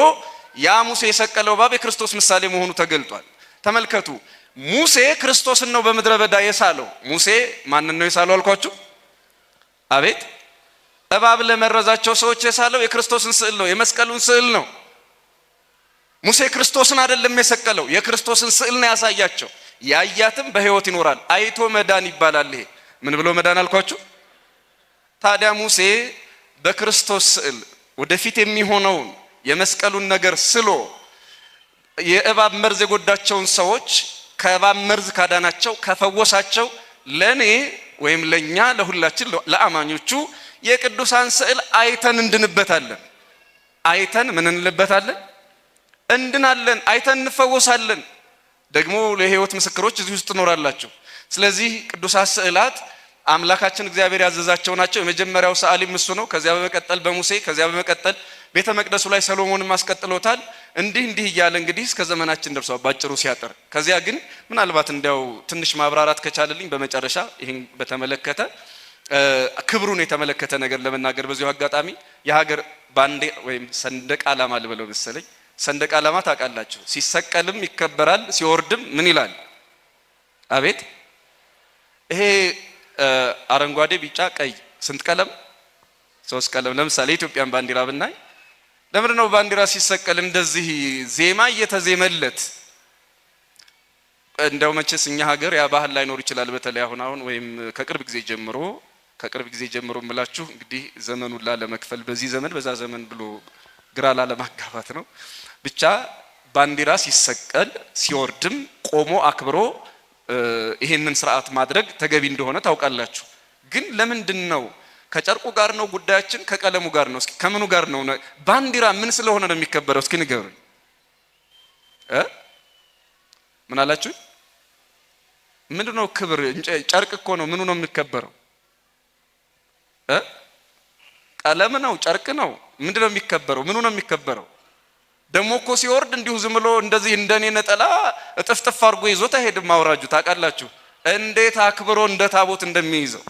ያ ሙሴ የሰቀለው እባብ የክርስቶስ ምሳሌ መሆኑ ተገልጧል። ተመልከቱ፣ ሙሴ ክርስቶስን ነው በምድረ በዳ የሳለው። ሙሴ ማንን ነው የሳለው አልኳችሁ? አቤት እባብ ለመረዛቸው ሰዎች የሳለው የክርስቶስን ስዕል ነው፣ የመስቀሉን ስዕል ነው። ሙሴ ክርስቶስን አይደለም የሰቀለው፣ የክርስቶስን ስዕል ነው ያሳያቸው። ያያትም በሕይወት ይኖራል። አይቶ መዳን ይባላል። ይሄ ምን ብሎ መዳን አልኳችሁ? ታዲያ ሙሴ በክርስቶስ ስዕል ወደፊት የሚሆነውን የመስቀሉን ነገር ስሎ የእባብ መርዝ የጎዳቸውን ሰዎች ከእባብ መርዝ ካዳናቸው ከፈወሳቸው ለኔ ወይም ለኛ ለሁላችን ለአማኞቹ የቅዱሳን ስዕል አይተን እንድንበታለን። አይተን ምን እንልበታለን? እንድናለን። አይተን እንፈወሳለን። ደግሞ ለሕይወት ምስክሮች እዚህ ውስጥ ትኖራላችሁ። ስለዚህ ቅዱሳት ስዕላት አምላካችን እግዚአብሔር ያዘዛቸው ናቸው። የመጀመሪያው ሰዓሊም እሱ ነው። ከዚያ በመቀጠል በሙሴ ከዚያ በመቀጠል ቤተ መቅደሱ ላይ ሰሎሞንም አስቀጥሎታል። እንዲህ እያለ እንግዲህ እስከ ዘመናችን ደርሷል ባጭሩ ሲያጠር። ከዚያ ግን ምናልባት እንዲያው ትንሽ ማብራራት ከቻለልኝ በመጨረሻ ይህን በተመለከተ ክብሩን የተመለከተ ነገር ለመናገር በዚሁ አጋጣሚ የሀገር ባንዲራ ወይም ሰንደቅ ዓላማ ልበለው መሰለኝ። ሰንደቅ ዓላማ ታውቃላችሁ፣ ሲሰቀልም ይከበራል፣ ሲወርድም ምን ይላል? አቤት ይሄ አረንጓዴ፣ ቢጫ፣ ቀይ ስንት ቀለም? 3 ቀለም። ለምሳሌ የኢትዮጵያን ባንዲራ ብናይ ለምንድን ነው ባንዲራ ሲሰቀል እንደዚህ ዜማ እየተዜመለት? እንደው መቼስ እኛ ሀገር ያ ባህል ላይኖር ይችላል። በተለይ አሁን ወይም ከቅርብ ጊዜ ጀምሮ ምላችሁ እንግዲህ ዘመኑን ላለመክፈል በዚህ ዘመን በዛ ዘመን ብሎ ግራ ላለማጋባት ነው። ብቻ ባንዲራ ሲሰቀል ሲወርድም ቆሞ አክብሮ ይሄንን ስርዓት ማድረግ ተገቢ እንደሆነ ታውቃላችሁ። ግን ለምንድን ነው? ከጨርቁ ጋር ነው ጉዳያችን? ከቀለሙ ጋር ነው? እስኪ ከምኑ ጋር ነው? ባንዲራ ምን ስለሆነ ነው የሚከበረው? እስኪ ንገሩኝ። ምን አላችሁ? ምንድነው ክብር? ጨርቅ እኮ ነው። ምኑ ነው የሚከበረው? ቀለም ነው? ጨርቅ ነው? ምንድነው የሚከበረው? ምኑ ነው የሚከበረው? ደሞ እኮ ሲወርድ እንዲሁ ዝም ብሎ እንደዚህ እንደኔ ነጠላ እጥፍጥፍ አድርጎ ይዞት አይሄድም። አውራጁ ታውቃላችሁ እንዴት አክብሮ እንደ ታቦት እንደሚይዘው።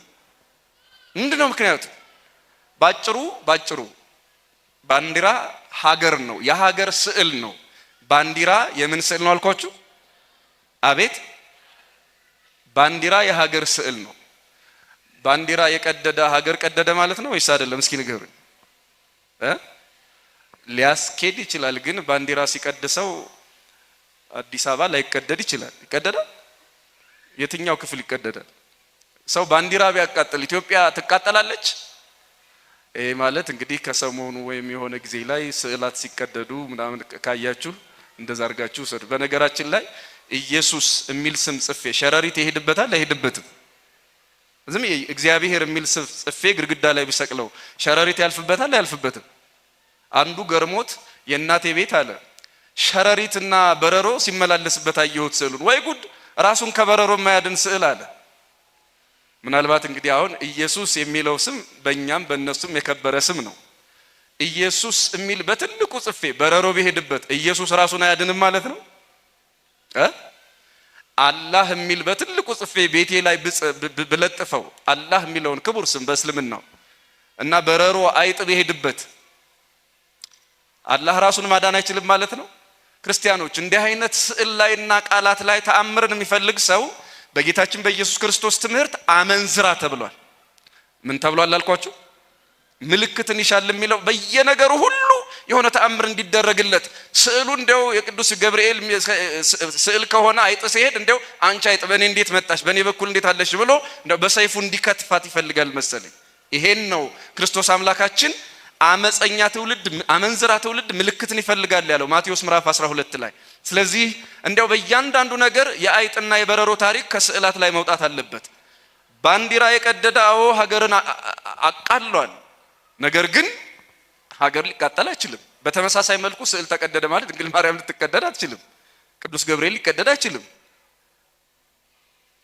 ምንድነው ምክንያቱ? ባጭሩ ባንዲራ ሀገር ነው፣ የሀገር ስዕል ነው። ባንዲራ የምን ስዕል ነው አልኳችሁ? አቤት ባንዲራ የሀገር ስዕል ነው። ባንዲራ የቀደደ ሀገር ቀደደ ማለት ነው ወይስ አይደለም? እስኪ ንገሩኝ። ሊያስኬድ ይችላል፣ ግን ባንዲራ ሲቀድሰው አዲስ አበባ ላይቀደድ ይችላል። ይቀደዳል? የትኛው ክፍል ይቀደዳል? ሰው ባንዲራ ቢያቃጥል ኢትዮጵያ ትቃጠላለች? ይሄ ማለት እንግዲህ ከሰሞኑ ወይም የሆነ ጊዜ ላይ ስዕላት ሲቀደዱ ምናምን ካያችሁ እንደዛ አድርጋችሁ ሰዱ። በነገራችን ላይ ኢየሱስ የሚል ስም ጽፌ ሸረሪት ይሄድበታል አይሄድበትም? ዝም እግዚአብሔር የሚል ስም ጽፌ ግድግዳ ላይ ቢሰቅለው ሸረሪት ያልፍበታል አያልፍበትም? አንዱ ገርሞት የእናቴ ቤት አለ ሸረሪትና በረሮ ሲመላለስበት አየሁት ስዕሉን። ወይ ጉድ! ራሱን ከበረሮ የማያድን ስዕል አለ። ምናልባት እንግዲህ አሁን ኢየሱስ የሚለው ስም በእኛም በእነሱም የከበረ ስም ነው። ኢየሱስ የሚል በትልቁ ጽፌ በረሮ ቢሄድበት ኢየሱስ ራሱን አያድንም ማለት ነው? አላህ የሚል በትልቁ ጽፌ ቤቴ ላይ ብለጥፈው አላህ የሚለውን ክቡር ስም በእስልምናው እና በረሮ አይጥ ቢሄድበት አላህ ራሱን ማዳን አይችልም ማለት ነው? ክርስቲያኖች እንዲህ አይነት ስዕል ላይና ቃላት ላይ ተአምርን የሚፈልግ ሰው በጌታችን በኢየሱስ ክርስቶስ ትምህርት አመንዝራ ተብሏል። ምን ተብሏል አልኳችሁ? ምልክትን ይሻል የሚለው በየነገሩ ሁሉ የሆነ ተአምር እንዲደረግለት ስዕሉ እንደው የቅዱስ ገብርኤል ስዕል ከሆነ አይጥ ሲሄድ እንደው አንቺ አይጥ በእኔ እንዴት መጣሽ በእኔ በኩል እንዴት አለሽ ብሎ እንደው በሰይፉ እንዲከትፋት ይፈልጋል መሰለኝ። ይሄን ነው ክርስቶስ አምላካችን አመፀኛ ትውልድ አመንዝራ ትውልድ ምልክትን ይፈልጋል ያለው ማቴዎስ ምዕራፍ 12 ላይ። ስለዚህ እንደው በእያንዳንዱ ነገር የአይጥና የበረሮ ታሪክ ከስዕላት ላይ መውጣት አለበት። ባንዲራ የቀደደ አዎ ሀገርን አቃሏል። ነገር ግን ሀገር ሊቃጠል አይችልም። በተመሳሳይ መልኩ ስዕል ተቀደደ ማለት ድንግል ማርያም ልትቀደድ አትችልም። ቅዱስ ገብርኤል ሊቀደድ አይችልም።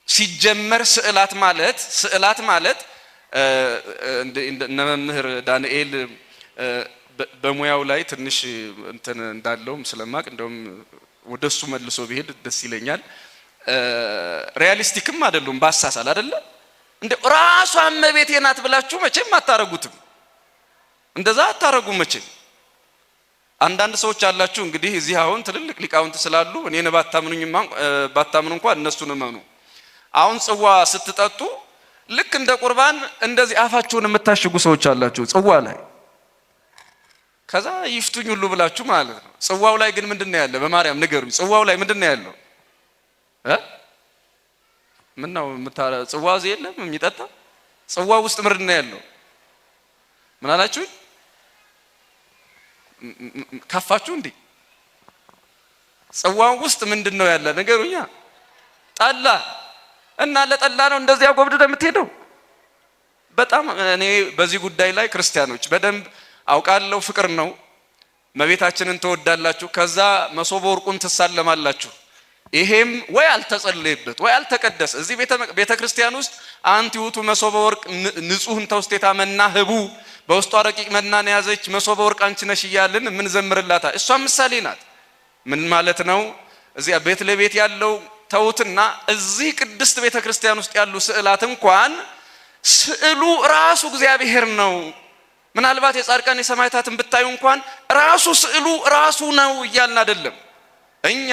ሲጀመር ስዕላት ማለት እነ መምህር ዳንኤል በሙያው ላይ ትንሽ እንትን እንዳለውም ስለማቅ እንደውም ወደሱ መልሶ ቢሄድ ደስ ይለኛል። ሪያሊስቲክም አይደሉም ባሳሳል አይደለ? እንደ ራሷ እመቤቴ ናት ብላችሁ መቼም አታረጉትም። እንደዛ አታረጉም መቼም። አንዳንድ ሰዎች አላችሁ እንግዲህ እዚህ አሁን ትልልቅ ሊቃውንት ስላሉ እኔን ባታምኑ እንኳን እነሱን እመኑ። አሁን ጽዋ ስትጠጡ ልክ እንደ ቁርባን እንደዚህ አፋችሁን የምታሽጉ ሰዎች አላችሁ ጽዋ ላይ። ከዛ ይፍቱኝ ሁሉ ብላችሁ ማለት ነው። ጽዋው ላይ ግን ምንድነው ያለው? በማርያም ንገሩኝ፣ ጽዋው ላይ ምንድነው ያለው? ምነው ጽዋው እዚህ የለም የሚጠጣ? ጽዋው ውስጥ ምንድነው ያለው? ምን አላችሁ? ከፋችሁ እንዴ? ጽዋው ውስጥ ምንድነው ያለ? ንገሩኛ። ጠላ እና ለጠላ ነው እንደዚህ አጎብድደ የምትሄደው? በጣም እኔ በዚህ ጉዳይ ላይ ክርስቲያኖች በደንብ አውቃለሁ። ፍቅር ነው። እመቤታችንን ትወዳላችሁ፣ ከዛ መሶበ ወርቁን ትሳለማላችሁ። ይሄም ወይ አልተጸለየበት ወይ አልተቀደሰ። እዚህ ቤተ ክርስቲያን ውስጥ አንቲ ውእቱ መሶበ ወርቅ ንጹህ እንተ ውስቴታ መና ህቡ በውስጧ ረቂቅ መናን የያዘች መሶበ ወርቅ አንቺ ነሽ እያልን ምን ዘምርላታ? እሷ ምሳሌ ናት። ምን ማለት ነው? እዚያ ቤት ለቤት ያለው ተውትና እዚህ ቅድስት ቤተ ክርስቲያን ውስጥ ያሉ ስዕላት እንኳን ስዕሉ ራሱ እግዚአብሔር ነው። ምናልባት የጻድቃን የሰማዕታትን ብታዩ እንኳን ራሱ ስዕሉ ራሱ ነው እያልን አይደለም። እኛ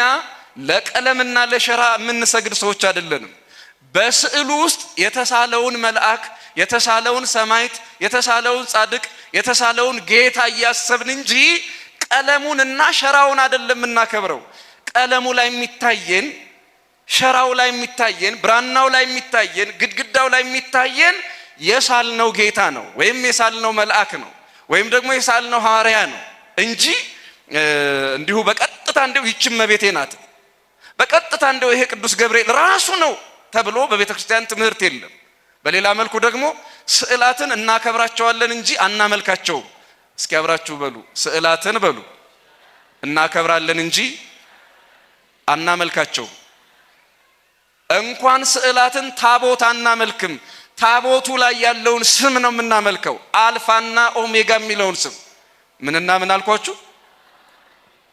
ለቀለምና ለሸራ የምንሰግድ ሰዎች አይደለንም። በስዕሉ ውስጥ የተሳለውን መልአክ፣ የተሳለውን ሰማዕት፣ የተሳለውን ጻድቅ፣ የተሳለውን ጌታ እያሰብን እንጂ ቀለሙንና ሸራውን አይደለም እናከብረው። ቀለሙ ላይ የሚታየን፣ ሸራው ላይ የሚታየን፣ ብራናው ላይ የሚታየን፣ ግድግዳው ላይ የሚታየን የሳልነው ጌታ ነው ወይም የሳልነው መልአክ ነው ወይም ደግሞ የሳልነው ሐዋርያ ነው እንጂ እንዲሁ በቀጥታ እንደው ይችም እመቤቴ ናት በቀጥታ እንደው ይሄ ቅዱስ ገብርኤል ራሱ ነው ተብሎ በቤተ ክርስቲያን ትምህርት የለም። በሌላ መልኩ ደግሞ ስዕላትን እናከብራቸዋለን እንጂ አናመልካቸውም። እስኪ አብራችሁ በሉ፣ ስዕላትን በሉ እናከብራለን እንጂ አናመልካቸውም። እንኳን ስዕላትን ታቦት አናመልክም። ታቦቱ ላይ ያለውን ስም ነው የምናመልከው። አልፋና ኦሜጋ የሚለውን ስም ምንና ምን አልኳችሁ?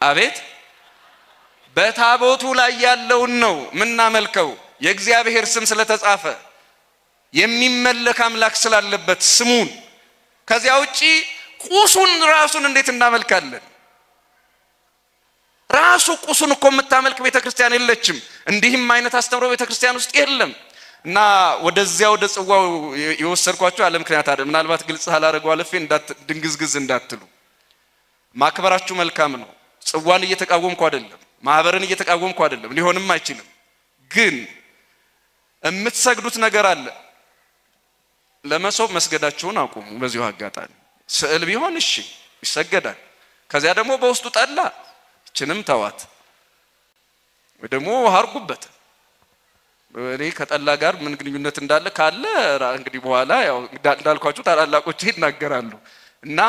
አቤት በታቦቱ ላይ ያለውን ነው የምናመልከው። የእግዚአብሔር ስም ስለተጻፈ የሚመለክ አምላክ ስላለበት ስሙን። ከዚያ ውጪ ቁሱን ራሱን እንዴት እናመልካለን? ራሱ ቁሱን እኮ የምታመልክ ቤተክርስቲያን የለችም። እንዲህም አይነት አስተምሮ ቤተክርስቲያን ውስጥ የለም። እና ወደዚያ ወደ ጽዋው የወሰድኳችሁ አለ ምክንያት አይደለም። ምናልባት ግልጽ አላረገው አለፌ ድንግዝግዝ እንዳትሉ። ማክበራችሁ መልካም ነው። ጽዋን እየተቃወምኩ አይደለም፣ ማህበርን እየተቃወምኩ አይደለም፣ ሊሆንም አይችልም። ግን የምትሰግዱት ነገር አለ። ለመሶብ መስገዳችሁን አቁሙ። በዚሁ አጋጣሚ ስዕል ቢሆን እሺ ይሰገዳል። ከዚያ ደግሞ በውስጡ ጠላ እችንም ተዋት ወይ ደግሞ አርጉበት። እኔ ከጠላ ጋር ምን ግንኙነት እንዳለ ካለ እንግዲህ በኋላ ያው እንዳልኳችሁ ታላላቆች ይናገራሉ። እና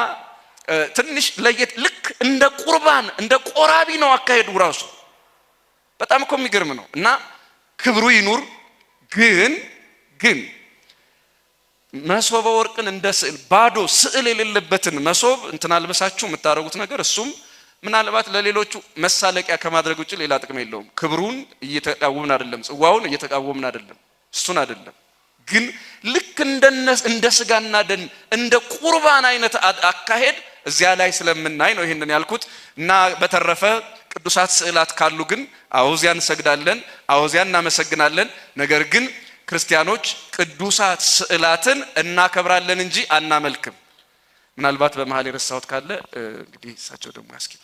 ትንሽ ለየት ልክ እንደ ቁርባን እንደ ቆራቢ ነው አካሄዱ ራሱ። በጣም እኮ የሚገርም ነው። እና ክብሩ ይኑር። ግን መሶበ ወርቅን እንደ ስዕል ባዶ ስዕል የሌለበትን መሶብ እንትን አልበሳችሁ የምታረጉት ነገር እሱም ምናልባት ለሌሎቹ መሳለቂያ ከማድረግ ውጭ ሌላ ጥቅም የለውም። ክብሩን እየተቃወምን አይደለም፣ ጽዋውን እየተቃወምን አይደለም፣ እሱን አይደለም። ግን ልክ እንደ ስጋና ደም እንደ ቁርባን አይነት አካሄድ እዚያ ላይ ስለምናይ ነው ይሄንን ያልኩት። እና በተረፈ ቅዱሳት ስዕላት ካሉ ግን አውዚያ እንሰግዳለን፣ አውዚያ እናመሰግናለን። ነገር ግን ክርስቲያኖች ቅዱሳት ስዕላትን እናከብራለን እንጂ አናመልክም። ምናልባት በመሃል የረሳሁት ካለ እንግዲህ እሳቸው ደግሞ ያስኪዱታል።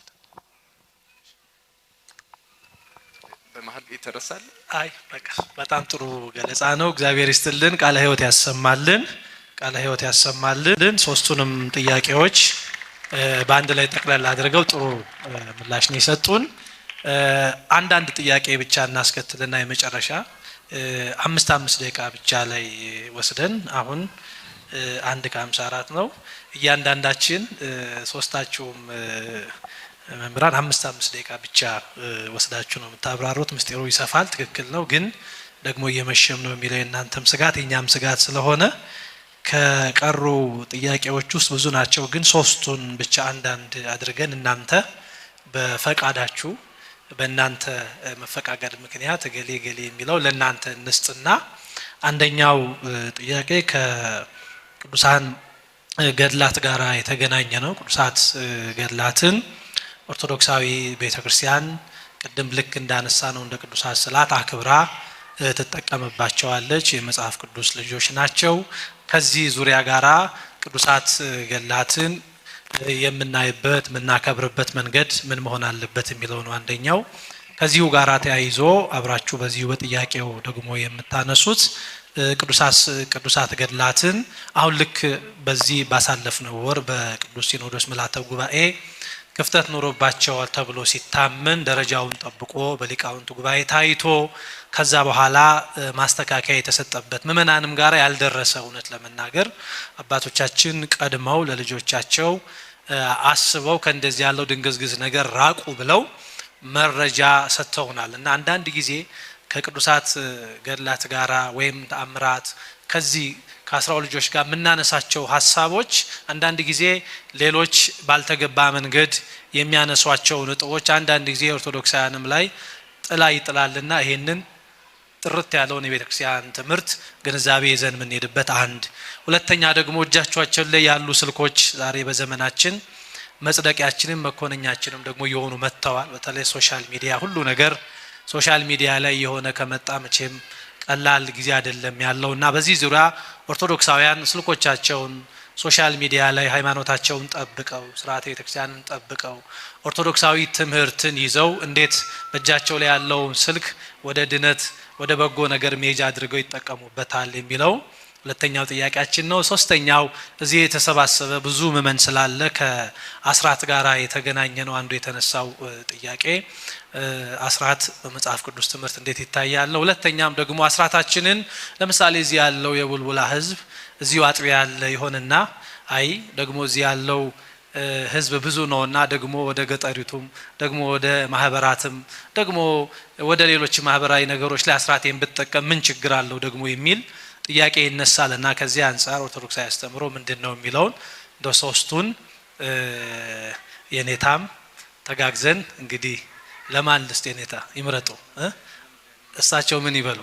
በመሃል የተረሳል? አይ በቃ በጣም ጥሩ ገለጻ ነው። እግዚአብሔር ይስጥልን፣ ቃለ ሕይወት ያሰማልን፣ ቃለ ሕይወት ያሰማልን። ሶስቱንም ጥያቄዎች በአንድ ላይ ጠቅላላ አድርገው ጥሩ ምላሽ ነው የሰጡን። አንዳንድ ጥያቄ ብቻ እናስከትልና የመጨረሻ 5 ደቂቃ ብቻ ላይ ወስደን አሁን 1:54 ነው። እያንዳንዳችን ሶስታችሁም መምህራን 5 ደቂቃ ብቻ ወስዳችሁ ነው የምታብራሩት። ምስጢሩ ይሰፋል፣ ትክክል ነው። ግን ደግሞ እየመሸም ነው የሚለው የእናንተም ስጋት የኛም ስጋት ስለሆነ ከቀሩ ጥያቄዎች ውስጥ ብዙ ናቸው። ግን ሶስቱን ብቻ አንዳንድ አድርገን እናንተ በፈቃዳችሁ በእናንተ መፈቃቀድ ምክንያት ገሌ የሚለው ለእናንተ እንስጥና አንደኛው ጥያቄ ከቅዱሳን ገድላት ጋር የተገናኘ ነው። ቅዱሳት ገድላትን ኦርቶዶክሳዊ ቤተክርስቲያን ቅድም ልክ እንዳነሳ ነው እንደ ቅዱሳት ስዕላት አክብራ ትጠቀምባቸዋለች። የመጽሐፍ ቅዱስ ልጆች ናቸው። ከዚህ ዙሪያ ጋራ ቅዱሳት ገድላትን የምናይበት የምናከብርበት መንገድ ምን መሆን አለበት የሚለው ነው አንደኛው። ከዚሁ ጋራ ተያይዞ አብራችሁ በዚሁ በጥያቄው ደግሞ የምታነሱት ቅዱሳት ገድላትን አሁን ልክ በዚህ ባሳለፍነው ወር በቅዱስ ሲኖዶስ ምልዓተ ጉባኤ ክፍተት ኖሮባቸዋል ተብሎ ሲታመን ደረጃውን ጠብቆ በሊቃውንት ጉባኤ ታይቶ ከዛ በኋላ ማስተካከያ የተሰጠበት ምእመናንም ጋር ያልደረሰ እውነት ለመናገር አባቶቻችን ቀድመው ለልጆቻቸው አስበው ከእንደዚህ ያለው ድንግዝግዝ ነገር ራቁ ብለው መረጃ ሰጥተውናል። እና አንዳንድ ጊዜ ከቅዱሳት ገድላት ጋራ ወይም ተአምራት ከዚህ ከ12 ልጆች ጋር የምናነሳቸው ሀሳቦች አንዳንድ ጊዜ ሌሎች ባልተገባ መንገድ የሚያነሷቸው ነጥቦች አንዳንድ ጊዜ ኦርቶዶክሳውያንም ላይ ጥላ ይጥላልና ይሄንን ጥርት ያለውን የቤተ ክርስቲያን ትምህርት ግንዛቤ ይዘን የምንሄድበት አንድ። ሁለተኛ ደግሞ እጃቸው ላይ ያሉ ስልኮች ዛሬ በዘመናችን መጽደቂያችንም መኮነኛችንም ደግሞ የሆኑ መጥተዋል። በተለይ ሶሻል ሚዲያ ሁሉ ነገር ሶሻል ሚዲያ ላይ የሆነ ከመጣ መቼም ቀላል ጊዜ አይደለም ያለውና በዚህ ዙሪያ ኦርቶዶክሳውያን ስልኮቻቸውን ሶሻል ሚዲያ ላይ ሃይማኖታቸውን ጠብቀው ስርዓተ ቤተክርስቲያንን ጠብቀው ኦርቶዶክሳዊ ትምህርትን ይዘው እንዴት በእጃቸው ላይ ያለውን ስልክ ወደ ድነት ወደ በጎ ነገር መሄጃ አድርገው ይጠቀሙበታል የሚለው ሁለተኛው ጥያቄያችን ነው። ሶስተኛው እዚህ የተሰባሰበ ብዙ ምእመን ስላለ ከአስራት ጋራ የተገናኘ ነው። አንዱ የተነሳው ጥያቄ አስራት በመጽሐፍ ቅዱስ ትምህርት እንዴት ይታያል ነው። ሁለተኛም ደግሞ አስራታችንን ለምሳሌ እዚህ ያለው የቡልቡላ ሕዝብ እዚሁ አጥቢያ ያለ ይሆንና አይ ደግሞ እዚህ ያለው ሕዝብ ብዙ ነውና ደግሞ ወደ ገጠሪቱም ደግሞ ወደ ማህበራትም ደግሞ ወደ ሌሎች ማህበራዊ ነገሮች ላይ አስራቴን ብትጠቀም ምን ችግር አለው ደግሞ የሚል ጥያቄ ይነሳልና ከዚህ አንፃር ኦርቶዶክሳዊ አስተምሮ ምንድነው የሚለውን እንደ ሶስቱን የኔታም ተጋግዘን እንግዲህ ለማን ልስጥ የኔታ ይምረጡ እሳቸው ምን ይበሉ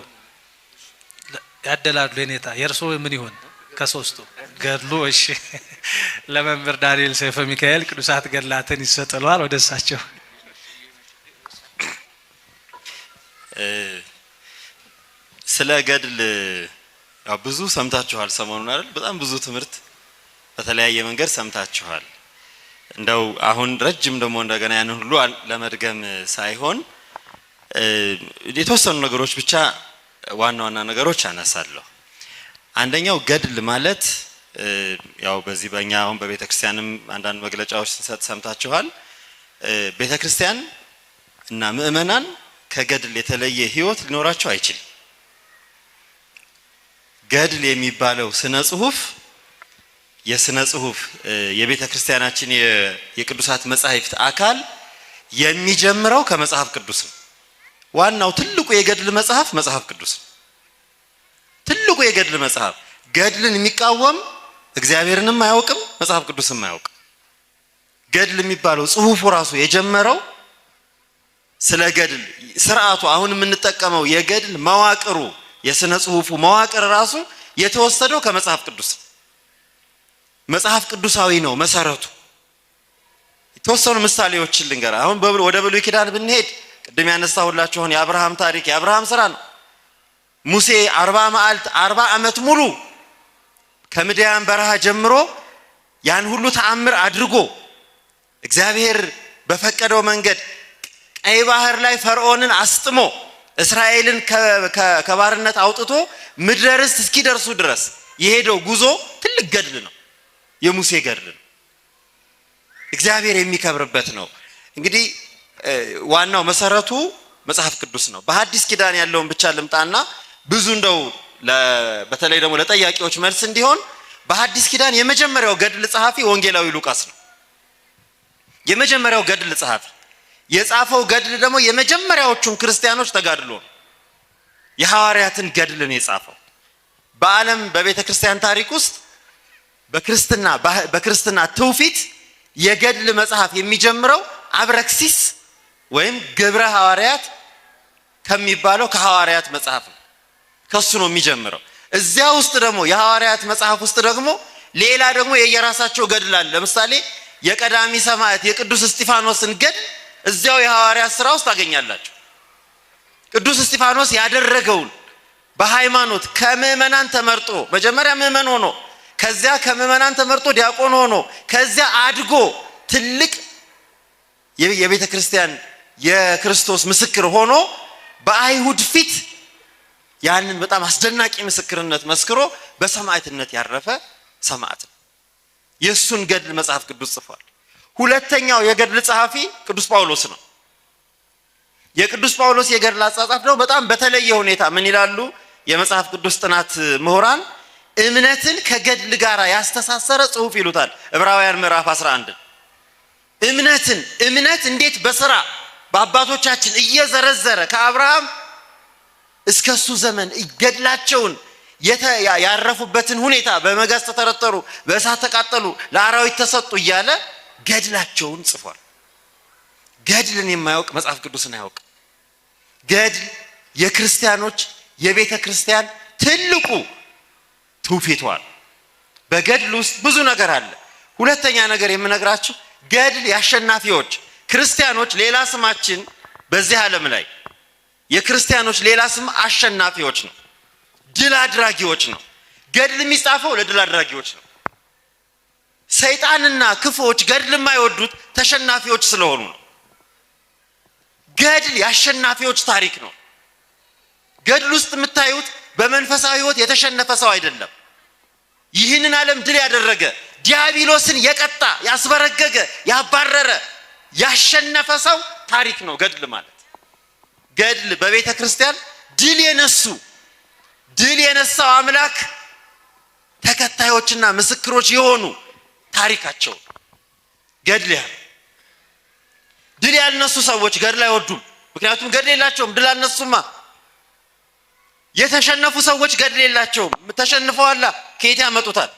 ያደላሉ። የኔታ የርሶ ምን ይሆን ከሶስቱ ገድሉ? እሺ ለመምህር ዳንኤል ሰይፈ ሚካኤል ቅዱሳት ገድላትን ይሰጥሏል። ወደ እሳቸው ስለ ገድል ብዙ ሰምታችኋል ሰሞኑን አይደል? በጣም ብዙ ትምህርት በተለያየ መንገድ ሰምታችኋል። እንደው አሁን ረጅም ደግሞ እንደገና ያንን ሁሉ ለመድገም ሳይሆን የተወሰኑ ነገሮች ብቻ ዋና ዋና ነገሮች አነሳለሁ። አንደኛው ገድል ማለት ያው በዚህ በእኛ አሁን በቤተ ክርስቲያንም አንዳንድ መግለጫዎች ስንሰጥ ሰምታችኋል። ቤተ ክርስቲያን እና ምእመናን ከገድል የተለየ ህይወት ሊኖራቸው አይችልም። ገድል የሚባለው ስነ ጽሁፍ የስነ ጽሁፍ የቤተ ክርስቲያናችን የቅዱሳት መጻሕፍት አካል የሚጀምረው ከመጽሐፍ ቅዱስ ነው። ዋናው ትልቁ የገድል መጽሐፍ መጽሐፍ ቅዱስ ነው። ትልቁ የገድል መጽሐፍ ገድልን የሚቃወም እግዚአብሔርንም አያውቅም፣ መጽሐፍ ቅዱስም አያውቅም። ገድል የሚባለው ጽሁፉ ራሱ የጀመረው ስለ ገድል ስርዓቱ አሁን የምንጠቀመው የገድል መዋቅሩ የስነ ጽሁፉ መዋቅር ራሱ የተወሰደው ከመጽሐፍ ቅዱስ መጽሐፍ ቅዱሳዊ ነው መሰረቱ። የተወሰኑ ምሳሌዎችን ልንገር። አሁን ወደ ብሉይ ኪዳን ብንሄድ ቅድም ያነሳሁላችሁን የአብርሃም ታሪክ የአብርሃም ስራ ነው። ሙሴ 40 መዓልት 40 ዓመት ሙሉ ከምድያም በረሃ ጀምሮ ያን ሁሉ ተአምር አድርጎ እግዚአብሔር በፈቀደው መንገድ ቀይ ባህር ላይ ፈርዖንን አስጥሞ እስራኤልን ከባርነት አውጥቶ ምድረ ርስት እስኪደርሱ ድረስ የሄደው ጉዞ ትልቅ ገድል ነው። የሙሴ ገድል ነው። እግዚአብሔር የሚከብርበት ነው። እንግዲህ ዋናው መሰረቱ መጽሐፍ ቅዱስ ነው። በሐዲስ ኪዳን ያለውን ብቻ ልምጣና ብዙ እንደው በተለይ ደግሞ ለጠያቂዎች መልስ እንዲሆን በሐዲስ ኪዳን የመጀመሪያው ገድል ጸሐፊ ወንጌላዊ ሉቃስ ነው። የመጀመሪያው ገድል ጸሐፊ የጻፈው ገድል ደግሞ የመጀመሪያዎቹን ክርስቲያኖች ተጋድሎ ነው። የሐዋርያትን ገድል ነው የጻፈው። በዓለም በቤተ ክርስቲያን ታሪክ ውስጥ በክርስትና ትውፊት የገድል መጽሐፍ የሚጀምረው አብረክሲስ ወይም ግብረ ሐዋርያት ከሚባለው ከሐዋርያት መጽሐፍ ነው። ከሱ ነው የሚጀምረው። እዚያ ውስጥ ደግሞ የሐዋርያት መጽሐፍ ውስጥ ደግሞ ሌላ ደግሞ የየራሳቸው ገድል አለ። ለምሳሌ የቀዳሚ ሰማዕት የቅዱስ እስጢፋኖስን ገድል እዚያው የሐዋርያት ሥራ ውስጥ ታገኛላችሁ። ቅዱስ እስጢፋኖስ ያደረገውን በሃይማኖት ከምዕመናን ተመርጦ መጀመሪያ ምዕመን ሆኖ ከዚያ ከምዕመናን ተመርጦ ዲያቆን ሆኖ ከዚያ አድጎ ትልቅ የቤተ ክርስቲያን የክርስቶስ ምስክር ሆኖ በአይሁድ ፊት ያንን በጣም አስደናቂ ምስክርነት መስክሮ በሰማዕትነት ያረፈ ሰማዕት ነው። የሱን ገድል መጽሐፍ ቅዱስ ጽፏል። ሁለተኛው የገድል ጸሐፊ ቅዱስ ጳውሎስ ነው። የቅዱስ ጳውሎስ የገድል አጻጻፍ ነው በጣም በተለየ ሁኔታ ምን ይላሉ የመጽሐፍ ቅዱስ ጥናት ምሁራን? እምነትን ከገድል ጋር ያስተሳሰረ ጽሁፍ ይሉታል። ዕብራውያን ምዕራፍ 11 እምነት እንዴት በስራ በአባቶቻችን እየዘረዘረ ከአብርሃም እስከሱ ዘመን ገድላቸውን ያረፉበትን ሁኔታ በመጋዝ ተተረተሩ፣ በእሳት ተቃጠሉ፣ ለአራዊት ተሰጡ እያለ ገድላቸውን ጽፏል። ገድልን የማያውቅ መጽሐፍ ቅዱስን አያውቅ። ገድል የክርስቲያኖች የቤተ ክርስቲያን ትልቁ ትውፊቷል። በገድል ውስጥ ብዙ ነገር አለ። ሁለተኛ ነገር የምነግራችሁ ገድል የአሸናፊዎች ክርስቲያኖች ሌላ ስማችን በዚህ ዓለም ላይ የክርስቲያኖች ሌላ ስም አሸናፊዎች ነው፣ ድል አድራጊዎች ነው። ገድል የሚጻፈው ለድል አድራጊዎች ነው። ሰይጣንና ክፉዎች ገድል የማይወዱት ተሸናፊዎች ስለሆኑ ነው። ገድል የአሸናፊዎች ታሪክ ነው። ገድል ውስጥ የምታዩት በመንፈሳዊ ሕይወት የተሸነፈ ሰው አይደለም። ይህንን ዓለም ድል ያደረገ ዲያብሎስን የቀጣ ያስበረገገ ያባረረ ያሸነፈ ሰው ታሪክ ነው ገድል ማለት። ገድል በቤተ ክርስቲያን ድል የነሳው አምላክ ተከታዮችና ምስክሮች የሆኑ ታሪካቸው ገድል ያለ። ድል ያልነሱ ሰዎች ገድል አይወዱም። ምክንያቱም ገድል የላቸውም። ድል አልነሱማ። የተሸነፉ ሰዎች ገድል የላቸውም። ተሸንፈዋላ ከየት ያመጡታል?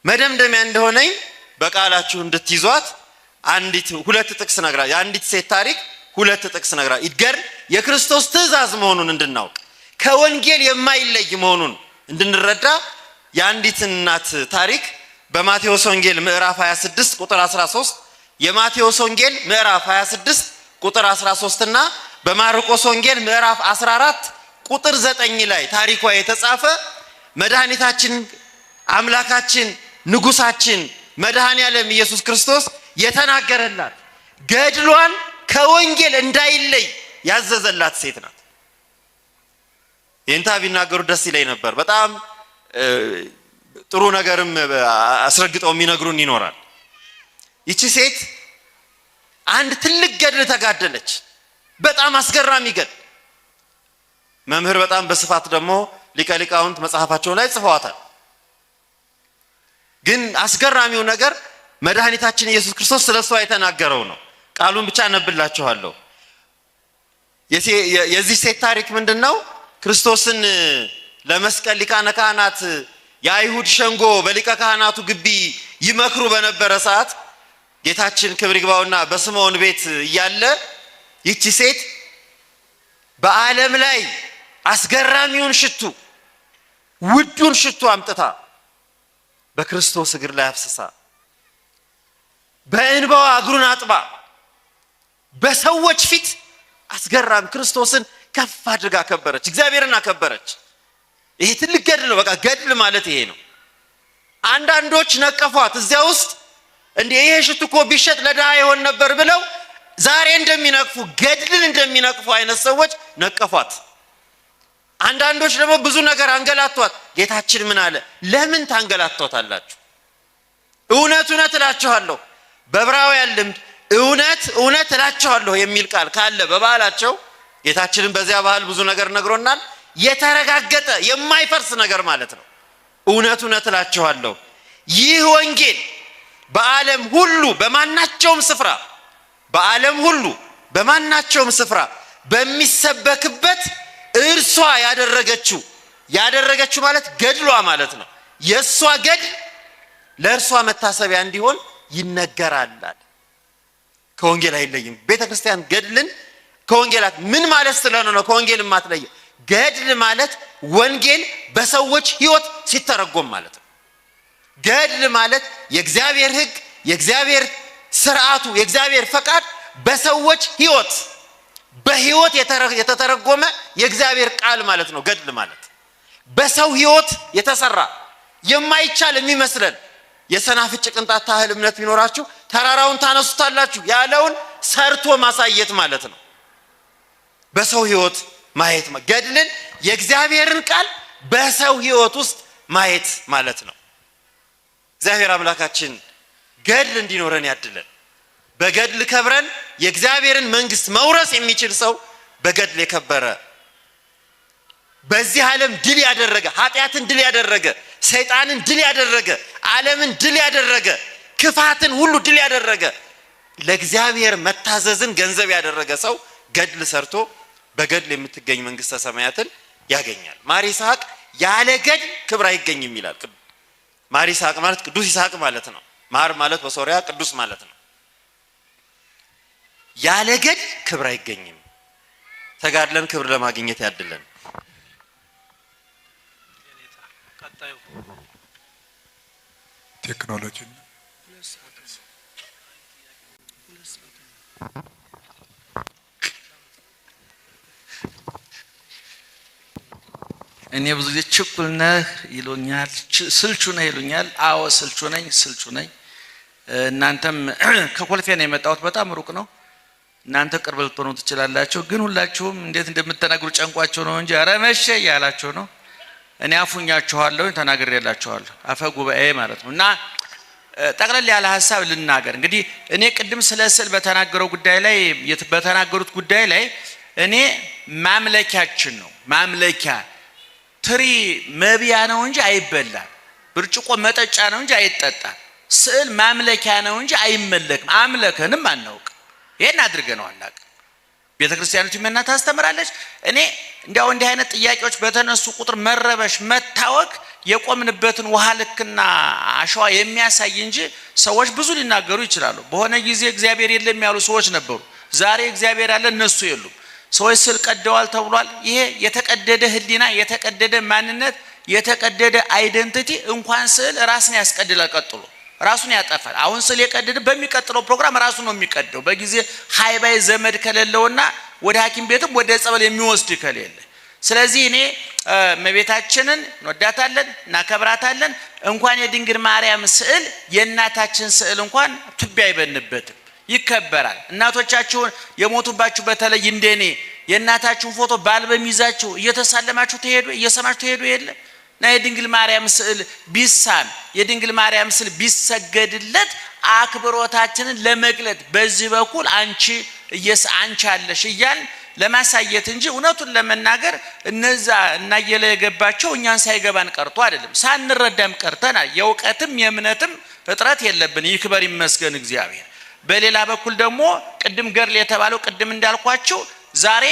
መደምደሚያ እንደሆነኝ በቃላችሁ እንድትይዟት ሁለት ጥቅስ ነግራ የአንዲት ሴት ታሪክ ሁለት ጥቅስ ነግራ ይገር የክርስቶስ ትእዛዝ መሆኑን እንድናውቅ ከወንጌል የማይለይ መሆኑን እንድንረዳ የአንዲት እናት ታሪክ በማቴዎስ ወንጌል ምዕራፍ 26 ቁጥር 13 የማቴዎስ ወንጌል ምዕራፍ 26 ቁጥር 13 እና በማርቆስ ወንጌል ምዕራፍ 14 ቁጥር 9 ላይ ታሪኳ የተጻፈ መድኃኒታችን አምላካችን ንጉሳችን መድኃኔ ዓለም ኢየሱስ ክርስቶስ የተናገረላት ገድሏን ከወንጌል እንዳይለይ ያዘዘላት ሴት ናት። ይህንታ ቢናገሩ ደስ ይለኝ ነበር። በጣም ጥሩ ነገርም አስረግጠው የሚነግሩን ይኖራል። ይቺ ሴት አንድ ትልቅ ገድል ተጋደለች። በጣም አስገራሚ ገድል። መምህር በጣም በስፋት ደግሞ ሊቀ ሊቃውንት መጽሐፋቸው ላይ ጽፈዋታል። ግን አስገራሚው ነገር መድኃኒታችን ኢየሱስ ክርስቶስ ስለሷ የተናገረው ነው። ቃሉን ብቻ አነብላችኋለሁ። የዚህ ሴት ታሪክ ምንድነው? ክርስቶስን ለመስቀል ሊቃነ ካህናት የአይሁድ ሸንጎ በሊቀ ካህናቱ ግቢ ይመክሩ በነበረ ሰዓት ጌታችን ክብር ይግባውና በስምዖን ቤት እያለ ይቺ ሴት በዓለም ላይ አስገራሚውን ሽቱ ውዱን ሽቱ አምጥታ በክርስቶስ እግር ላይ አፍስሳ በእንባዋ እግሩን አጥባ በሰዎች ፊት አስገራሚ ክርስቶስን ከፍ አድርጋ አከበረች፣ እግዚአብሔርን አከበረች። ይሄ ትልቅ ገድል ነው። በቃ ገድል ማለት ይሄ ነው። አንዳንዶች ነቀፏት። እዚያ ውስጥ እንዴ ይሄ ሽቱ እኮ ቢሸጥ ለድሃ ይሆን ነበር ብለው ዛሬ እንደሚነቅፉ ገድልን እንደሚነቅፉ አይነት ሰዎች ነቀፏት። አንዳንዶች ደግሞ ብዙ ነገር አንገላቷት። ጌታችን ምን አለ? ለምን ታንገላቷታላችሁ? እውነት እውነት እላችኋለሁ፣ በዕብራውያን ልምድ እውነት እውነት እላችኋለሁ የሚል ቃል ካለ በባህላቸው ጌታችንን በዚያ ባህል ብዙ ነገር ነግሮናል። የተረጋገጠ የማይፈርስ ነገር ማለት ነው። እውነት እውነት እላችኋለሁ ይህ ወንጌል በዓለም ሁሉ በማናቸውም ስፍራ በዓለም ሁሉ በማናቸውም ስፍራ በሚሰበክበት እርሷ ያደረገችው ማለት ገድሏ ማለት ነው። የእሷ ገድል ለእርሷ መታሰቢያ እንዲሆን ይነገራል። ከወንጌል አይለይም። ቤተ ክርስቲያን ገድልን ከወንጌላት ምን ማለት ስለሆነ ነው ከወንጌል የማትለየው? ገድል ማለት ወንጌል በሰዎች ህይወት ሲተረጎም ማለት ነው። ገድል ማለት የእግዚአብሔር ሕግ፣ የእግዚአብሔር ስርዓቱ፣ የእግዚአብሔር ፈቃድ በሰዎች ህይወት በህይወት የተተረጎመ የእግዚአብሔር ቃል ማለት ነው። ገድል ማለት በሰው ህይወት የተሰራ የማይቻል የሚመስለን የሰናፍጭ ቅንጣት ታህል እምነት ቢኖራችሁ ተራራውን ታነሱታላችሁ ያለውን ሰርቶ ማሳየት ማለት ነው። በሰው ህይወት ማየት ገድልን የእግዚአብሔርን ቃል በሰው ህይወት ውስጥ ማየት ማለት ነው። እግዚአብሔር አምላካችን ገድል እንዲኖረን ያድለን። በገድል ከብረን የእግዚአብሔርን መንግስት መውረስ የሚችል ሰው በገድል የከበረ በዚህ ዓለም ድል ያደረገ ኃጢአትን ድል ያደረገ ሰይጣንን ድል ያደረገ ዓለምን ድል ያደረገ ክፋትን ሁሉ ድል ያደረገ ለእግዚአብሔር መታዘዝን ገንዘብ ያደረገ ሰው ገድል ሰርቶ በገድል የምትገኝ መንግስተ ሰማያትን ያገኛል። ማር ይስሐቅ ያለ ገድል ክብር አይገኝም ይላል። ማር ይስሐቅ ማለት ቅዱስ ይስሐቅ ማለት ነው። ማር ማለት በሶሪያ ቅዱስ ማለት ነው። ያለ ገድል ክብር አይገኝም። ተጋድለን ክብር ለማግኘት ያድለን። ቴክኖሎጂ እኔ ብዙ ጊዜ ችኩል ነህ ይሉኛል፣ ስልቹ ነህ ይሉኛል። አዎ ስልቹ ነኝ። እናንተም ከኮልፌ ነው የመጣሁት፣ በጣም ሩቅ ነው። እናንተ ቅርብ ልትሆኑ ትችላላችሁ፣ ግን ሁላችሁም እንዴት እንደምትናገሩ ጨንቋቸው ነው እንጂ ኧረ መሸ ያላችሁ ነው። እኔ አፉኛችኋለሁ፣ ተናግሬላችኋለሁ። አፈ ጉባኤ ማለት ነው። እና ጠቅለል ያለ ሐሳብ ልናገር። እንግዲህ እኔ ቅድም ስለ ስዕል በተናገሩት ጉዳይ ላይ እኔ ማምለኪያችን ነው ማምለኪያ ትሪ መብያ ነው እንጂ አይበላም። ብርጭቆ መጠጫ ነው እንጂ አይጠጣም። ስዕል ማምለኪያ ነው እንጂ አይመለክም። አምለከንም አናውቅ። ይሄን አድርገነው አናውቅ። ቤተክርስቲያኒቱ ምን ታስተምራለች? እኔ እንዲያው እንዲህ አይነት ጥያቄዎች በተነሱ ቁጥር መረበሽ መታወክ የቆምንበትን ውሃ ልክና አሸዋ የሚያሳይ እንጂ ሰዎች ብዙ ሊናገሩ ይችላሉ። በሆነ ጊዜ እግዚአብሔር የለም ያሉ ሰዎች ነበሩ። ዛሬ እግዚአብሔር አለ፣ እነሱ የሉም። ሰዎች ስዕል ቀደዋል ተብሏል። ይሄ የተቀደደ ህሊና፣ የተቀደደ ማንነት፣ የተቀደደ አይደንቲቲ እንኳን ስዕል ራስን ያስቀድላል፣ ቀጥሎ ራሱን ያጠፋል። አሁን ስዕል የቀደደ በሚቀጥለው ፕሮግራም ራሱ ነው የሚቀደው። በጊዜ ሃይባይ ዘመድ ከሌለውና ወደ ሐኪም ቤትም ወደ ጸበል የሚወስድ ከሌለ። ስለዚህ እኔ እመቤታችንን እንወዳታለን፣ እናከብራታለን። እንኳን የድንግል ማርያም ስዕል የእናታችን ስዕል እንኳን ትቢያ አይበንበትም፣ ይከበራል። እናቶቻችሁን የሞቱባችሁ በተለይ እንደኔ የእናታችሁን ፎቶ በአልበም ይዛችሁ እየተሳለማችሁ ትሄዱ እየሰማችሁ ትሄዱ የለ እና የድንግል ማርያም ስዕል ቢሳም የድንግል ማርያም ስዕል ቢሰገድለት አክብሮታችንን ለመግለጥ በዚህ በኩል አንቺ አለሽ እያል ለማሳየት እንጂ እውነቱን ለመናገር እነዛ እናየለ የገባቸው እኛን ሳይገባን ቀርቶ አይደለም፣ ሳንረዳም ቀርተናል። የእውቀትም የእምነትም እጥረት የለብን፣ ይክበር ይመስገን እግዚአብሔር። በሌላ በኩል ደግሞ ቅድም ገርል የተባለው ቅድም እንዳልኳቸው ዛሬ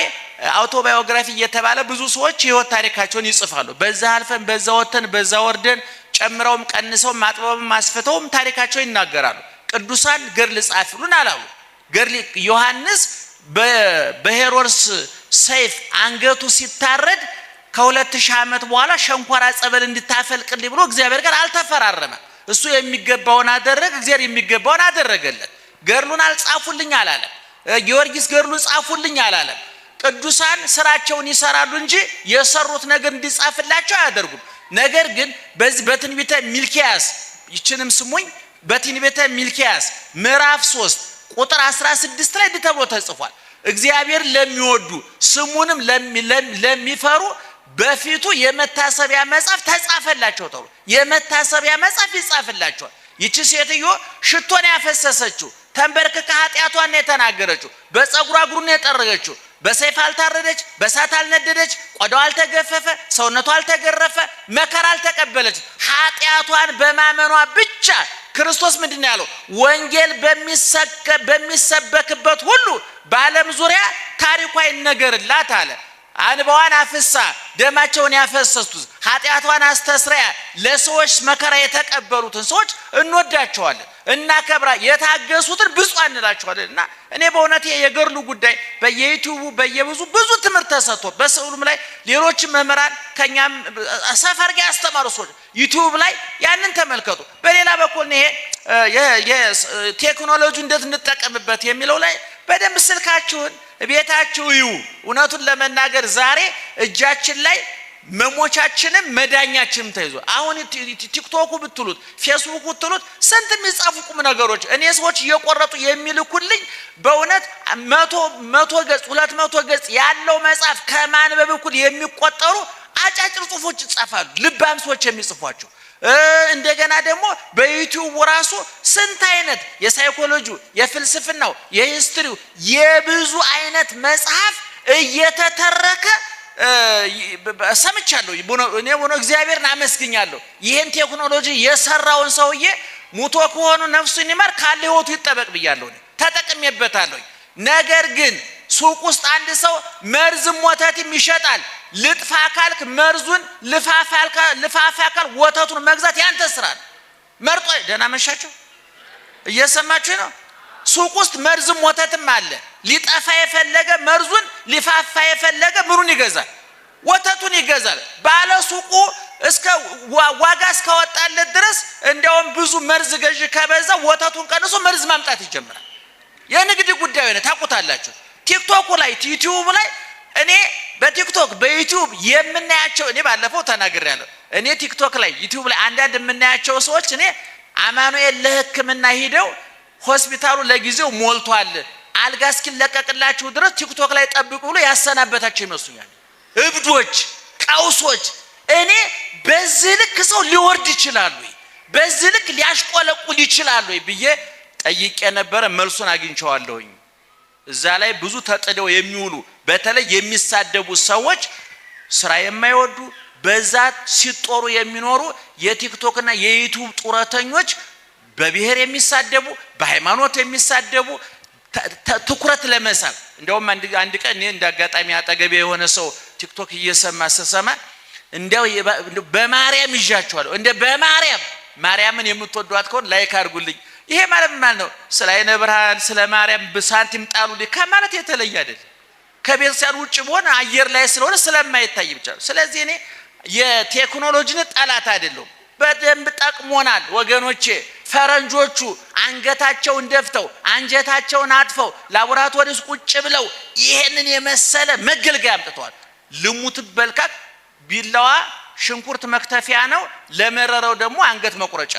አውቶባዮግራፊ እየተባለ ብዙ ሰዎች የህይወት ታሪካቸውን ይጽፋሉ። በዛ አልፈን በዛ ወተን በዛ ወርደን ጨምረውም ቀንሰውም ማጥበውም ማስፈተውም ታሪካቸው ይናገራሉ። ቅዱሳን ገድል ጻፉልን አላሉ። ገድል ዮሐንስ በሄሮድስ ሰይፍ አንገቱ ሲታረድ ከ2000 ዓመት በኋላ ሸንኮራ ጸበል እንድታፈልቅልኝ ብሎ እግዚአብሔር ጋር አልተፈራረመ። እሱ የሚገባውን አደረገ፣ እግዚአብሔር የሚገባውን አደረገለት። ገድሉን አልጻፉልኝ አላለም። ጊዮርጊስ ገድሉን ጻፉልኝ አላለም። ቅዱሳን ስራቸውን ይሰራሉ እንጂ የሰሩት ነገር እንዲጻፍላቸው አያደርጉም። ነገር ግን በዚህ በትንቢተ ሚልኪያስ ይችንም ስሙኝ፣ በትንቢተ ሚልኪያስ ምዕራፍ 3 ቁጥር 16 ላይ ተብሎ ተጽፏል። እግዚአብሔር ለሚወዱ ስሙንም ለሚፈሩ በፊቱ የመታሰቢያ መጽሐፍ ተጻፈላቸው ተብሎ የመታሰቢያ መጽሐፍ ይጻፍላቸዋል። ይቺ ሴትዮ ሽቶን ያፈሰሰችው ተንበርክካ ኃጢአቷን የተናገረችው በፀጉሯ እግሩን የጠረገችው በሰይፍ አልታረደች፣ በሳት አልነደደች፣ ቆዳዋ አልተገፈፈ፣ ሰውነቷ አልተገረፈ፣ መከራ አልተቀበለች። ኃጢአቷን በማመኗ ብቻ ክርስቶስ ምንድነው ያለው? ወንጌል በሚሰበክበት ሁሉ በዓለም ዙሪያ ታሪኳ ይነገርላት አለ። አንባዋን አፍሳ ደማቸውን ያፈሰሱት ኃጢአቷን አስተስረያ ለሰዎች መከራ የተቀበሉትን ሰዎች እንወዳቸዋለን፣ እናከብራ፣ የታገሱትን ብፁዓን እንላቸዋለን። እና እኔ በእውነት የገድሉ ጉዳይ በየዩቲዩቡ ብዙ ትምህርት ተሰጥቶ በስዕሉም ላይ ሌሎች መምህራን ከኛም ሰፈር ጋር ያስተማሩ ሰዎች ዩቲዩብ ላይ ያንን ተመልከቱ። በሌላ በኩል ይሄ ቴክኖሎጂ እንዴት እንጠቀምበት የሚለው ላይ በደንብ ስልካችሁን ቤታችሁ ይዩ። እውነቱን ለመናገር ዛሬ እጃችን ላይ መሞቻችንም መዳኛችንም ተይዞ አሁን ቲክቶክ ብትሉት ፌስቡክ ብትሉት ስንት የሚጻፉ ቁም ነገሮች እኔ ሰዎች እየቆረጡ የሚልኩልኝ በእውነት 100 ገጽ 200 ገጽ ያለው መጽሐፍ ከማንበብ እኩል የሚቆጠሩ አጫጭር ጽሁፎች ይጻፋሉ። ልባም ሰዎች የሚጽፏቸው እንደገና ደግሞ በዩቲዩብ ራሱ ስንት አይነት የሳይኮሎጂው፣ የፍልስፍናው፣ የሂስትሪው የብዙ አይነት መጽሐፍ እየተተረከ ሰምቻለሁ። እኔ እግዚአብሔርን አመስግኛለሁ። ይሄን ቴክኖሎጂ የሰራውን ሰውዬ ሙቶ ከሆኑ ነፍሱን ይማር፣ ካለ ህይወቱ ይጠበቅ ብያለሁ። ተጠቅሜበታለሁ። ነገር ግን ሱቅ ውስጥ አንድ ሰው መርዝም ወተትም ይሸጣል። ልጥፋ ካልክ መርዙን ልፋፋ አካል ወተቱን መግዛት ያንተ ስራ ነው። መርጦ ደህና መሻቸው እየሰማችሁ ነው። ሱቅ ውስጥ መርዝም ወተትም አለ። ሊጠፋ የፈለገ መርዙን ሊፋፋ የፈለገ ምኑን ይገዛል? ወተቱን ይገዛል። ባለ ሱቁ እስከ ዋጋ እስከወጣለት ድረስ እንደውም ብዙ መርዝ ገዥ ከበዛ ወተቱን ቀንሶ መርዝ ማምጣት ይጀምራል። የንግድ ጉዳይ ነው፣ ታውቁታላችሁ። ቲክቶክ ላይ ዩቲዩብ ላይ እኔ በቲክቶክ በዩቲዩብ የምናያቸው እኔ ባለፈው ተናግሬያለሁ። እኔ ቲክቶክ ላይ ዩቲዩብ ላይ አንዳንድ የምናያቸው ሰዎች እኔ አማኑኤል ለሕክምና ሂደው ሆስፒታሉ ለጊዜው ሞልቷል አልጋ እስኪለቀቅላችሁ ድረስ ቲክቶክ ላይ ጠብቁ ብሎ ያሰናበታቸው ይመስሉኛል። እብዶች፣ ቀውሶች። እኔ በዚህ ልክ ሰው ሊወርድ ይችላል ወይ? በዚህ ልክ ሊያሽቆለቁል ይችላል ወይ ብዬ ጠይቄ ነበረ። መልሱን አግኝቼዋለሁኝ። እዛ ላይ ብዙ ተጥደው የሚውሉ በተለይ የሚሳደቡ ሰዎች ስራ የማይወዱ በዛት ሲጦሩ የሚኖሩ የቲክቶክና የዩቲዩብ ጡረተኞች በብሔር የሚሳደቡ በሃይማኖት የሚሳደቡ ትኩረት ለመሳብ እንደውም አንድ ቀን እኔ እንዳጋጣሚ አጠገቤ የሆነ ሰው ቲክቶክ እየሰማ እንደው በማርያም ይዣቸዋለሁ እንደ ማርያምን የምትወዷት ከሆነ ላይክ አድርጉልኝ። ይሄ ማለት ምን ነው? ስለ አይነ ብርሃን ስለ ማርያም በሳንቲም ጣሉልኝ ከማለት የተለየ አይደለም። ከቤተክርስቲያን ውጭ በሆነ አየር ላይ ስለሆነ ስለማይታይ ብቻ። ስለዚህ እኔ የቴክኖሎጂን ጠላት አይደለም። በደንብ ጠቅሞናል ወገኖቼ። ፈረንጆቹ አንገታቸውን ደፍተው አንጀታቸውን አጥፈው ላቦራቶሪ ውስጥ ቁጭ ብለው ይሄንን የመሰለ መገልገያ አምጥተዋል። ልሙት በልካክ ቢላዋ ሽንኩርት መክተፊያ ነው፣ ለመረረው ደግሞ አንገት መቁረጫ።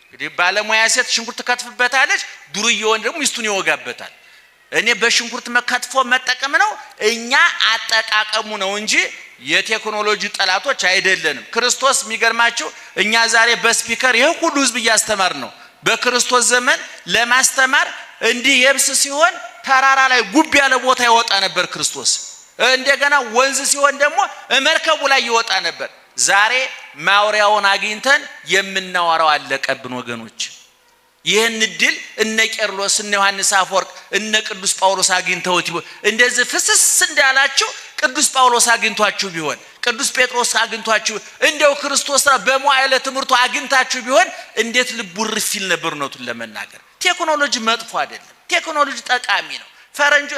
እንግዲህ ባለሙያ ሴት ሽንኩርት ከትፍበታለች፣ ዱርዬውን ደግሞ ሚስቱን ይወጋበታል። እኔ በሽንኩርት መከትፎ መጠቀም ነው፣ እኛ አጠቃቀሙ ነው እንጂ የቴክኖሎጂ ጠላቶች አይደለንም። ክርስቶስ የሚገርማችሁ እኛ ዛሬ በስፒከር ይሄ ሁሉ ህዝብ እያስተማር ነው። በክርስቶስ ዘመን ለማስተማር እንዲህ የብስ ሲሆን ተራራ ላይ ጉብ ያለ ቦታ ይወጣ ነበር ክርስቶስ። እንደገና ወንዝ ሲሆን ደግሞ መርከቡ ላይ ይወጣ ነበር። ዛሬ ማውሪያውን አግኝተን የምናወራው አለቀብን ወገኖች። ይህን ድል እነ ቄርሎስ እነ ዮሐንስ አፈወርቅ እነ ቅዱስ ጳውሎስ አግኝተውት እንደዚህ ፍስስ እንዳላችሁ ቅዱስ ጳውሎስ አግኝቷችሁ ቢሆን ቅዱስ ጴጥሮስ አግኝቷችሁ እንደው ክርስቶስ በመዋዕለ ትምህርቱ አግኝታችሁ ቢሆን እንዴት ልቡ ርፊል ነበር ነው ለመናገር። ቴክኖሎጂ መጥፎ አይደለም፣ ቴክኖሎጂ ጠቃሚ ነው። ፈረንጆ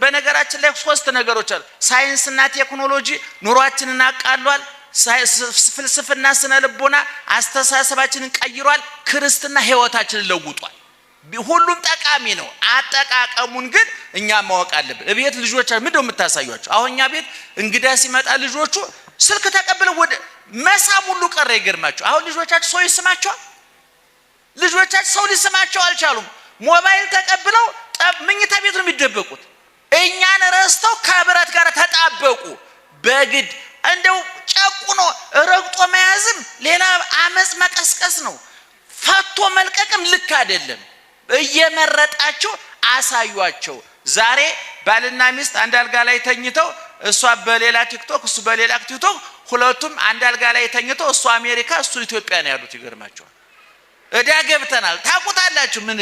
በነገራችን ላይ ሶስት ነገሮች አሉ። ሳይንስና ቴክኖሎጂ ኑሯችንን አቃሏል። ፍልስፍና ስነ ልቦና አስተሳሰባችንን ቀይሯል። ክርስትና ህይወታችንን ለውጧል። ሁሉም ጠቃሚ ነው። አጠቃቀሙን ግን እኛ ማወቅ አለብን። እቤት ልጆች ምንድነው የምታሳዩአቸው? አሁን እኛ ቤት እንግዳ ሲመጣ ልጆቹ ስልክ ተቀብለው ወደ መሳም ሁሉ ቀረ። ይገርማቸው። አሁን ልጆቻቸው ሰው ይስማቸዋል። ልጆቻቸው ሰው ሊስማቸው አልቻሉም። ሞባይል ተቀብለው መኝታ ቤት ነው የሚደበቁት። እኛን ረስተው ከብረት ጋር ተጣበቁ። በግድ እንደው ጨቁኖ ረግጦ መያዝም ሌላ አመጽ መቀስቀስ ነው። ፈቶ መልቀቅም ልክ አይደለም። እየመረጣቸው አሳዩአቸው። ዛሬ ባልና ሚስት አንድ አልጋ ላይ ተኝተው እሷ በሌላ ቲክቶክ እሱ በሌላ ቲክቶክ ሁለቱም አንድ አልጋ ላይ ተኝተው እሱ አሜሪካ እሱ ኢትዮጵያ ነው ያሉት። ይገርማቸዋል። እዳ ገብተናል። ታውቁታላችሁ። ምን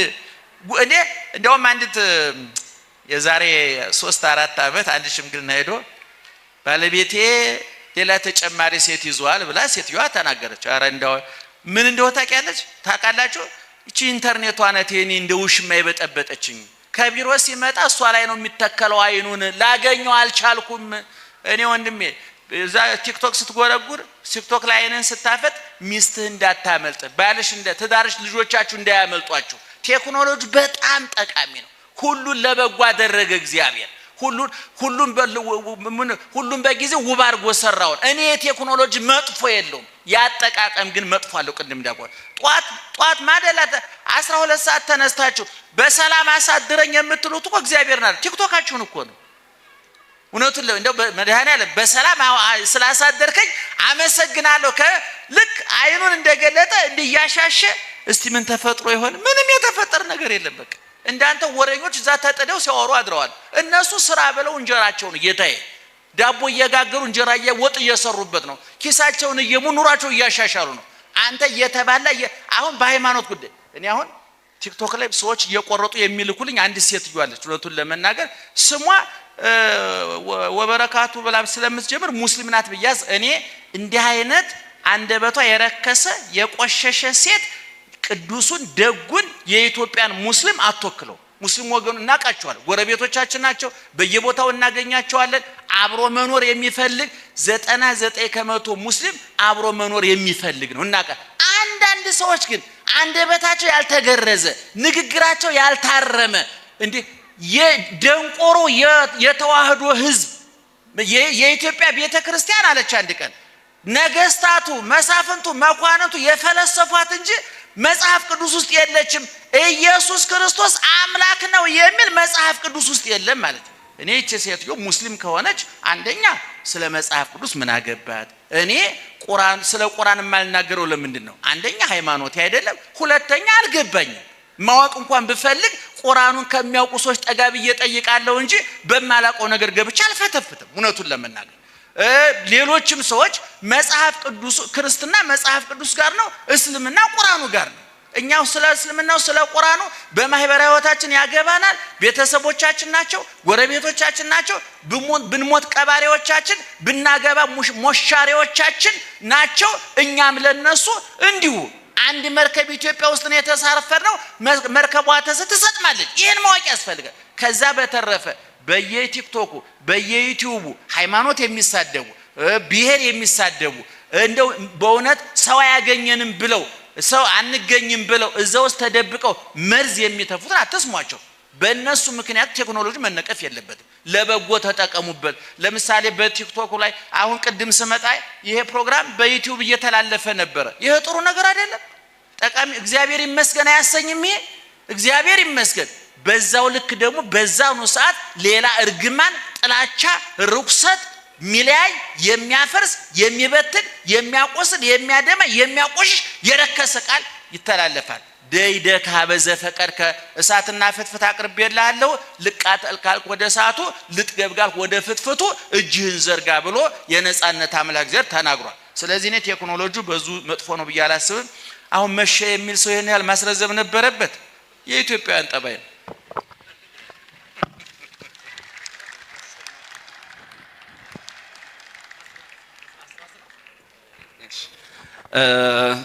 እኔ እንደውም አንዲት የዛሬ 3-4 ዓመት አንድ ሽምግልና ሄዶ ባለቤቴ ሌላ ተጨማሪ ሴት ይዟል ብላ ሴትዮዋ ተናገረች። አረ እንደው ምን እንደው ታውቃላችሁ? እቺ ኢንተርኔቷ ናት የኔ እንደ ውሽማ የበጠበጠችኝ። ከቢሮ ሲመጣ እሷ ላይ ነው የሚተከለው አይኑን። ላገኘው አልቻልኩም። እኔ ወንድሜ እዛ ቲክቶክ ስትጎረጉር ቲክቶክ ላይ አይነን ስታፈጥ ሚስትህ እንዳታመልጥ፣ ባልሽ ትዳርሽ፣ ልጆቻችሁ እንዳያመልጧችሁ። ቴክኖሎጂ በጣም ጠቃሚ ነው። ሁሉን ለበጎ አደረገ እግዚአብሔር። ሁሉም በጊዜው ውብ አድርጎ ሰራው። እኔ የቴክኖሎጂ መጥፎ የለውም፣ ያጠቃቀም ግን መጥፎ አለው። ቅድም እንዳቆ ጧት ማደላተ 12 ሰዓት ተነስታችሁ በሰላም አሳድረኝ የምትሉት እኮ እግዚአብሔር ናል። ቲክቶካችሁን እኮ ነው። እውነቱን እንደው መድኃኒዓለም በሰላም ስላሳደርከኝ አመሰግናለሁ። ልክ አይኑን እንደገለጠ እንዲያሻሸ እስቲ ምን ተፈጥሮ ይሆን? ምንም የተፈጠረ ነገር የለም። በቃ እንዳንተ ወሬኞች እዛ ተጠደው ሲያወሩ አድረዋል። እነሱ ስራ ብለው እንጀራቸውን ጌታዬ ዳቦ እየጋገሩ እንጀራ ወጥ እየሰሩበት ነው። ኪሳቸውን ኑሯቸው እያሻሻሉ ነው። አንተ እየተባላ አሁን በሃይማኖት ጉዳይ እኔ አሁን ቲክቶክ ላይ ሰዎች እየቆረጡ የሚልኩልኝ አንድ ሴትዮ አለች። እውነቱን ለመናገር ስሟ ወበረካቱ ብላ ስለምትጀምር ሙስሊም ናት ብያዝ እኔ እንዲህ አይነት አንደበቷ የረከሰ የቆሸሸ ሴት ቅዱሱን ደጉን የኢትዮጵያን ሙስሊም አትወክለው። ሙስሊም ወገኑ እናቃቸዋለን፣ ጎረቤቶቻችን ናቸው፣ በየቦታው እናገኛቸዋለን። አብሮ መኖር የሚፈልግ 99% ሙስሊም አብሮ መኖር የሚፈልግ ነው። እናቃ አንዳንድ ሰዎች ግን አንደበታቸው ያልተገረዘ ንግግራቸው ያልታረመ እንዴ የደንቆሮ የተዋህዶ ህዝብ የኢትዮጵያ ቤተክርስቲያን አለች አንድ ቀን ነገስታቱ መሳፍንቱ መኳንንቱ የፈለሰፏት እንጂ መጽሐፍ ቅዱስ ውስጥ የለችም። ኢየሱስ ክርስቶስ አምላክ ነው የሚል መጽሐፍ ቅዱስ ውስጥ የለም ማለት ነው። እኔ እቺ ሴትዮ ሙስሊም ከሆነች አንደኛ ስለ መጽሐፍ ቅዱስ ምን አገባት? እኔ ስለ ቁርአን የማልናገረው ለምንድን ነው? አንደኛ ሃይማኖት አይደለም፣ ሁለተኛ አልገባኝም። ማወቅ እንኳን ብፈልግ ቁርአኑን ከሚያውቁ ሰዎች ጠጋ ብዬ እጠይቃለሁ እንጂ በማላውቀው ነገር ገብቼ አልፈተፍትም። እውነቱን ለመናገር ሌሎችም ሰዎች መጽሐፍ ቅዱስ ክርስትና መጽሐፍ ቅዱስ ጋር ነው፣ እስልምና ቁርአኑ ጋር ነው። እኛው ስለ እስልምናው ስለ ቁርአኑ በማህበራዊ ህይወታችን ያገባናል። ቤተሰቦቻችን ናቸው፣ ጎረቤቶቻችን ናቸው፣ ብንሞት ቀባሪዎቻችን፣ ብናገባ ሞሻሪዎቻችን ናቸው። እኛም ለነሱ እንዲሁ አንድ መርከብ ኢትዮጵያ ውስጥ ነው የተሳፈርነው። መርከቧ ትሰጥማለች። ይሄን ማወቅ ያስፈልጋል። ከዛ በተረፈ በየቲክቶኩ በየዩቲዩቡ ሃይማኖት የሚሳደቡ ብሔር የሚሳደቡ እንደው በእውነት ሰው አያገኘንም ብለው ሰው አንገኝም ብለው እዛ ውስጥ ተደብቀው መርዝ የሚተፉት አትስሟቸው። በእነሱ ምክንያት ቴክኖሎጂ መነቀፍ የለበትም። ለበጎ ተጠቀሙበት። ለምሳሌ በቲክቶክ ላይ አሁን ቅድም ስመጣ ይሄ ፕሮግራም በዩቲዩብ እየተላለፈ ነበረ። ይሄ ጥሩ ነገር አይደለም? ጠቃሚ እግዚአብሔር ይመስገን አያሰኝም? ይሄ እግዚአብሔር ይመስገን። በዛው ልክ ደግሞ በዛው ነው ሰዓት ሌላ እርግማን፣ ጥላቻ፣ ርኩሰት ሚለያይ የሚያፈርስ የሚበትን የሚያቆስል የሚያደማ የሚያቆሽሽ የረከሰ ቃል ይተላለፋል። ደይደካ በዘፈቀድ ከእሳትና ፍትፍት አቅርቤልሃለሁ ልቃጠል ካልክ ወደ እሳቱ ልትገብ ካልክ ወደ ፍትፍቱ እጅህን ዘርጋ ብሎ የነጻነት አምላክ ዘር ተናግሯል። ስለዚህ እኔ ቴክኖሎጂው በዙ መጥፎ ነው ብዬ አላስብም። አሁን መሸ የሚል ሰው ይሄን ያህል ማስረዘብ ነበረበት? የኢትዮጵያውያን ጠባይ ነው።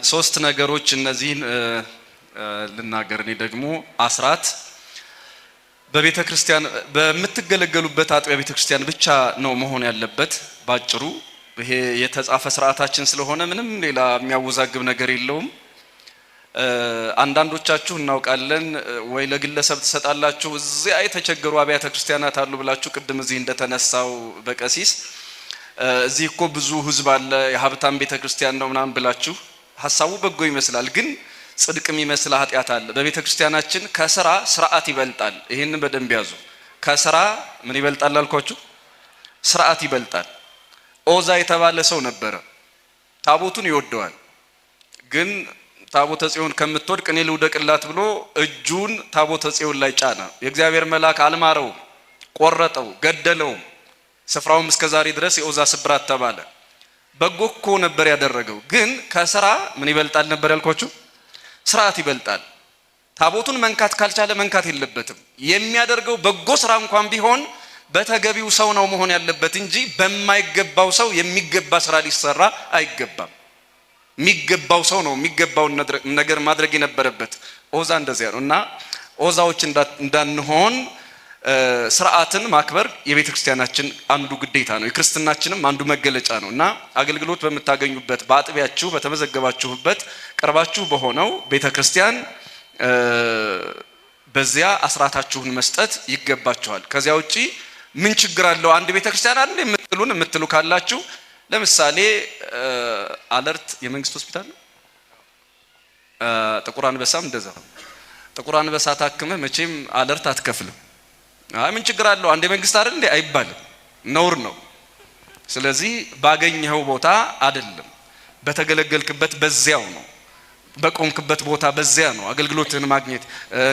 ሶስት ነገሮች እነዚህን ልናገር። እኔ ደግሞ አስራት በቤተ ክርስቲያን በምትገለገሉበት አጥቢያ ቤተ ክርስቲያን ብቻ ነው መሆን ያለበት። ባጭሩ ይሄ የተጻፈ ስርዓታችን ስለሆነ ምንም ሌላ የሚያወዛግብ ነገር የለውም። አንዳንዶቻችሁ እናውቃለን ወይ ለግለሰብ ትሰጣላችሁ፣ እዚያ የተቸገሩ አብያተ ክርስቲያናት አሉ ብላችሁ ቅድም እዚህ እንደተነሳው በቀሲስ እዚህ እኮ ብዙ ህዝብ አለ የሀብታም ቤተ ክርስቲያን ነው ምናምን ብላችሁ ሐሳቡ በጎ ይመስላል፣ ግን ጽድቅ የሚመስል ኃጢአት አለ። በቤተ ክርስቲያናችን ከስራ ስርዓት ይበልጣል። ይሄንን በደንብ ያዙ። ከስራ ምን ይበልጣል አልኳችሁ? ስርዓት ይበልጣል። ኦዛ የተባለ ሰው ነበረ። ታቦቱን ይወደዋል፣ ግን ታቦተ ጽዮን ከምትወድቅ እኔ ልውደቅላት ብሎ እጁን ታቦተ ጽዮን ላይ ጫነ። የእግዚአብሔር መልአክ አልማረው፣ ቆረጠው፣ ገደለው። ስፍራውም እስከዛሬ ድረስ የኦዛ ስብራት ተባለ። በጎ እኮ ነበር ያደረገው፣ ግን ከስራ ምን ይበልጣል ነበር ያልኳችሁ? ስርዓት ይበልጣል። ታቦቱን መንካት ካልቻለ መንካት የለበትም። የሚያደርገው በጎ ስራ እንኳን ቢሆን በተገቢው ሰው ነው መሆን ያለበት እንጂ በማይገባው ሰው የሚገባ ስራ ሊሰራ አይገባም። የሚገባው ሰው ነው የሚገባውን ነገር ማድረግ የነበረበት። ኦዛ እንደዚያ ነው እና ኦዛዎች እንዳንሆን ስርዓትን ማክበር የቤተ ክርስቲያናችን አንዱ ግዴታ ነው፣ የክርስትናችንም አንዱ መገለጫ ነው እና አገልግሎት በምታገኙበት በአጥቢያችሁ በተመዘገባችሁበት ቀርባችሁ በሆነው ቤተ ክርስቲያን በዚያ አስራታችሁን መስጠት ይገባችኋል። ከዚያ ውጪ ምን ችግር አለው? አንድ ቤተ ክርስቲያን አይደል የምትሉ ካላችሁ ለምሳሌ አለርት የመንግስት ሆስፒታል ነው፣ ጥቁር አንበሳም እንደዛ። ጥቁር አንበሳ ታክመህ መቼም አለርት አትከፍልም። አይ ምን ችግር አለው? አንድ የመንግስት አይደል እንዴ አይባልም፣ ነውር ነው። ስለዚህ ባገኘኸው ቦታ አይደለም፣ በተገለገልክበት በዚያው ነው፣ በቆምክበት ቦታ በዚያ ነው አገልግሎትን ማግኘት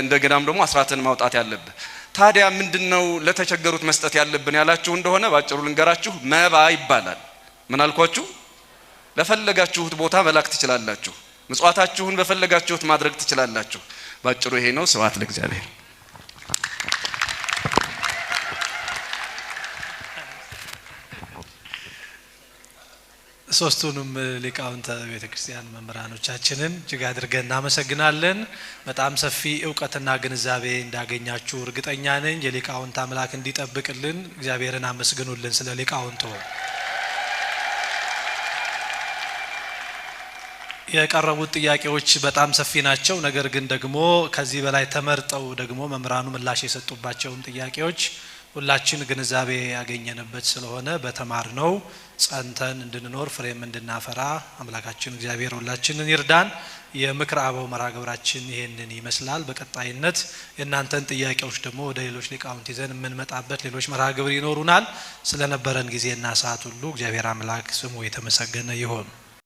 እንደገናም ደግሞ አስራትን ማውጣት ያለብህ። ታዲያ ምንድነው ለተቸገሩት መስጠት ያለብን ያላችሁ እንደሆነ ባጭሩ ልንገራችሁ፣ መባ ይባላል። ምን አልኳችሁ? ለፈለጋችሁት ቦታ መላክ ትችላላችሁ። ምጽዋታችሁን በፈለጋችሁት ማድረግ ትችላላችሁ። ባጭሩ ይሄ ነው። ስብሐት ለእግዚአብሔር። ሶስቱንም ሊቃውንተ ቤተክርስቲያን መምህራኖቻችንን እጅግ አድርገን እናመሰግናለን። በጣም ሰፊ እውቀትና ግንዛቤ እንዳገኛችሁ እርግጠኛ ነኝ። የሊቃውንት አምላክ እንዲጠብቅልን እግዚአብሔርን አመስግኑልን። ስለ ሊቃውንቱ የቀረቡት ጥያቄዎች በጣም ሰፊ ናቸው። ነገር ግን ደግሞ ከዚህ በላይ ተመርጠው ደግሞ መምህራኑ ምላሽ የሰጡባቸውን ጥያቄዎች ሁላችን ግንዛቤ ያገኘንበት ስለሆነ በተማርነው ጸንተን እንድንኖር ፍሬም እንድናፈራ አምላካችን እግዚአብሔር ሁላችንን ይርዳን። የምክር አበው መርሃ ግብራችን ይሄንን ይመስላል። በቀጣይነት የእናንተን ጥያቄዎች ደግሞ ወደ ሌሎች ሊቃውንት ይዘን የምንመጣበት ሌሎች መርሃ ግብር ይኖሩናል። ስለነበረን ጊዜና ሰዓት ሁሉ እግዚአብሔር አምላክ ስሙ የተመሰገነ ይሁን።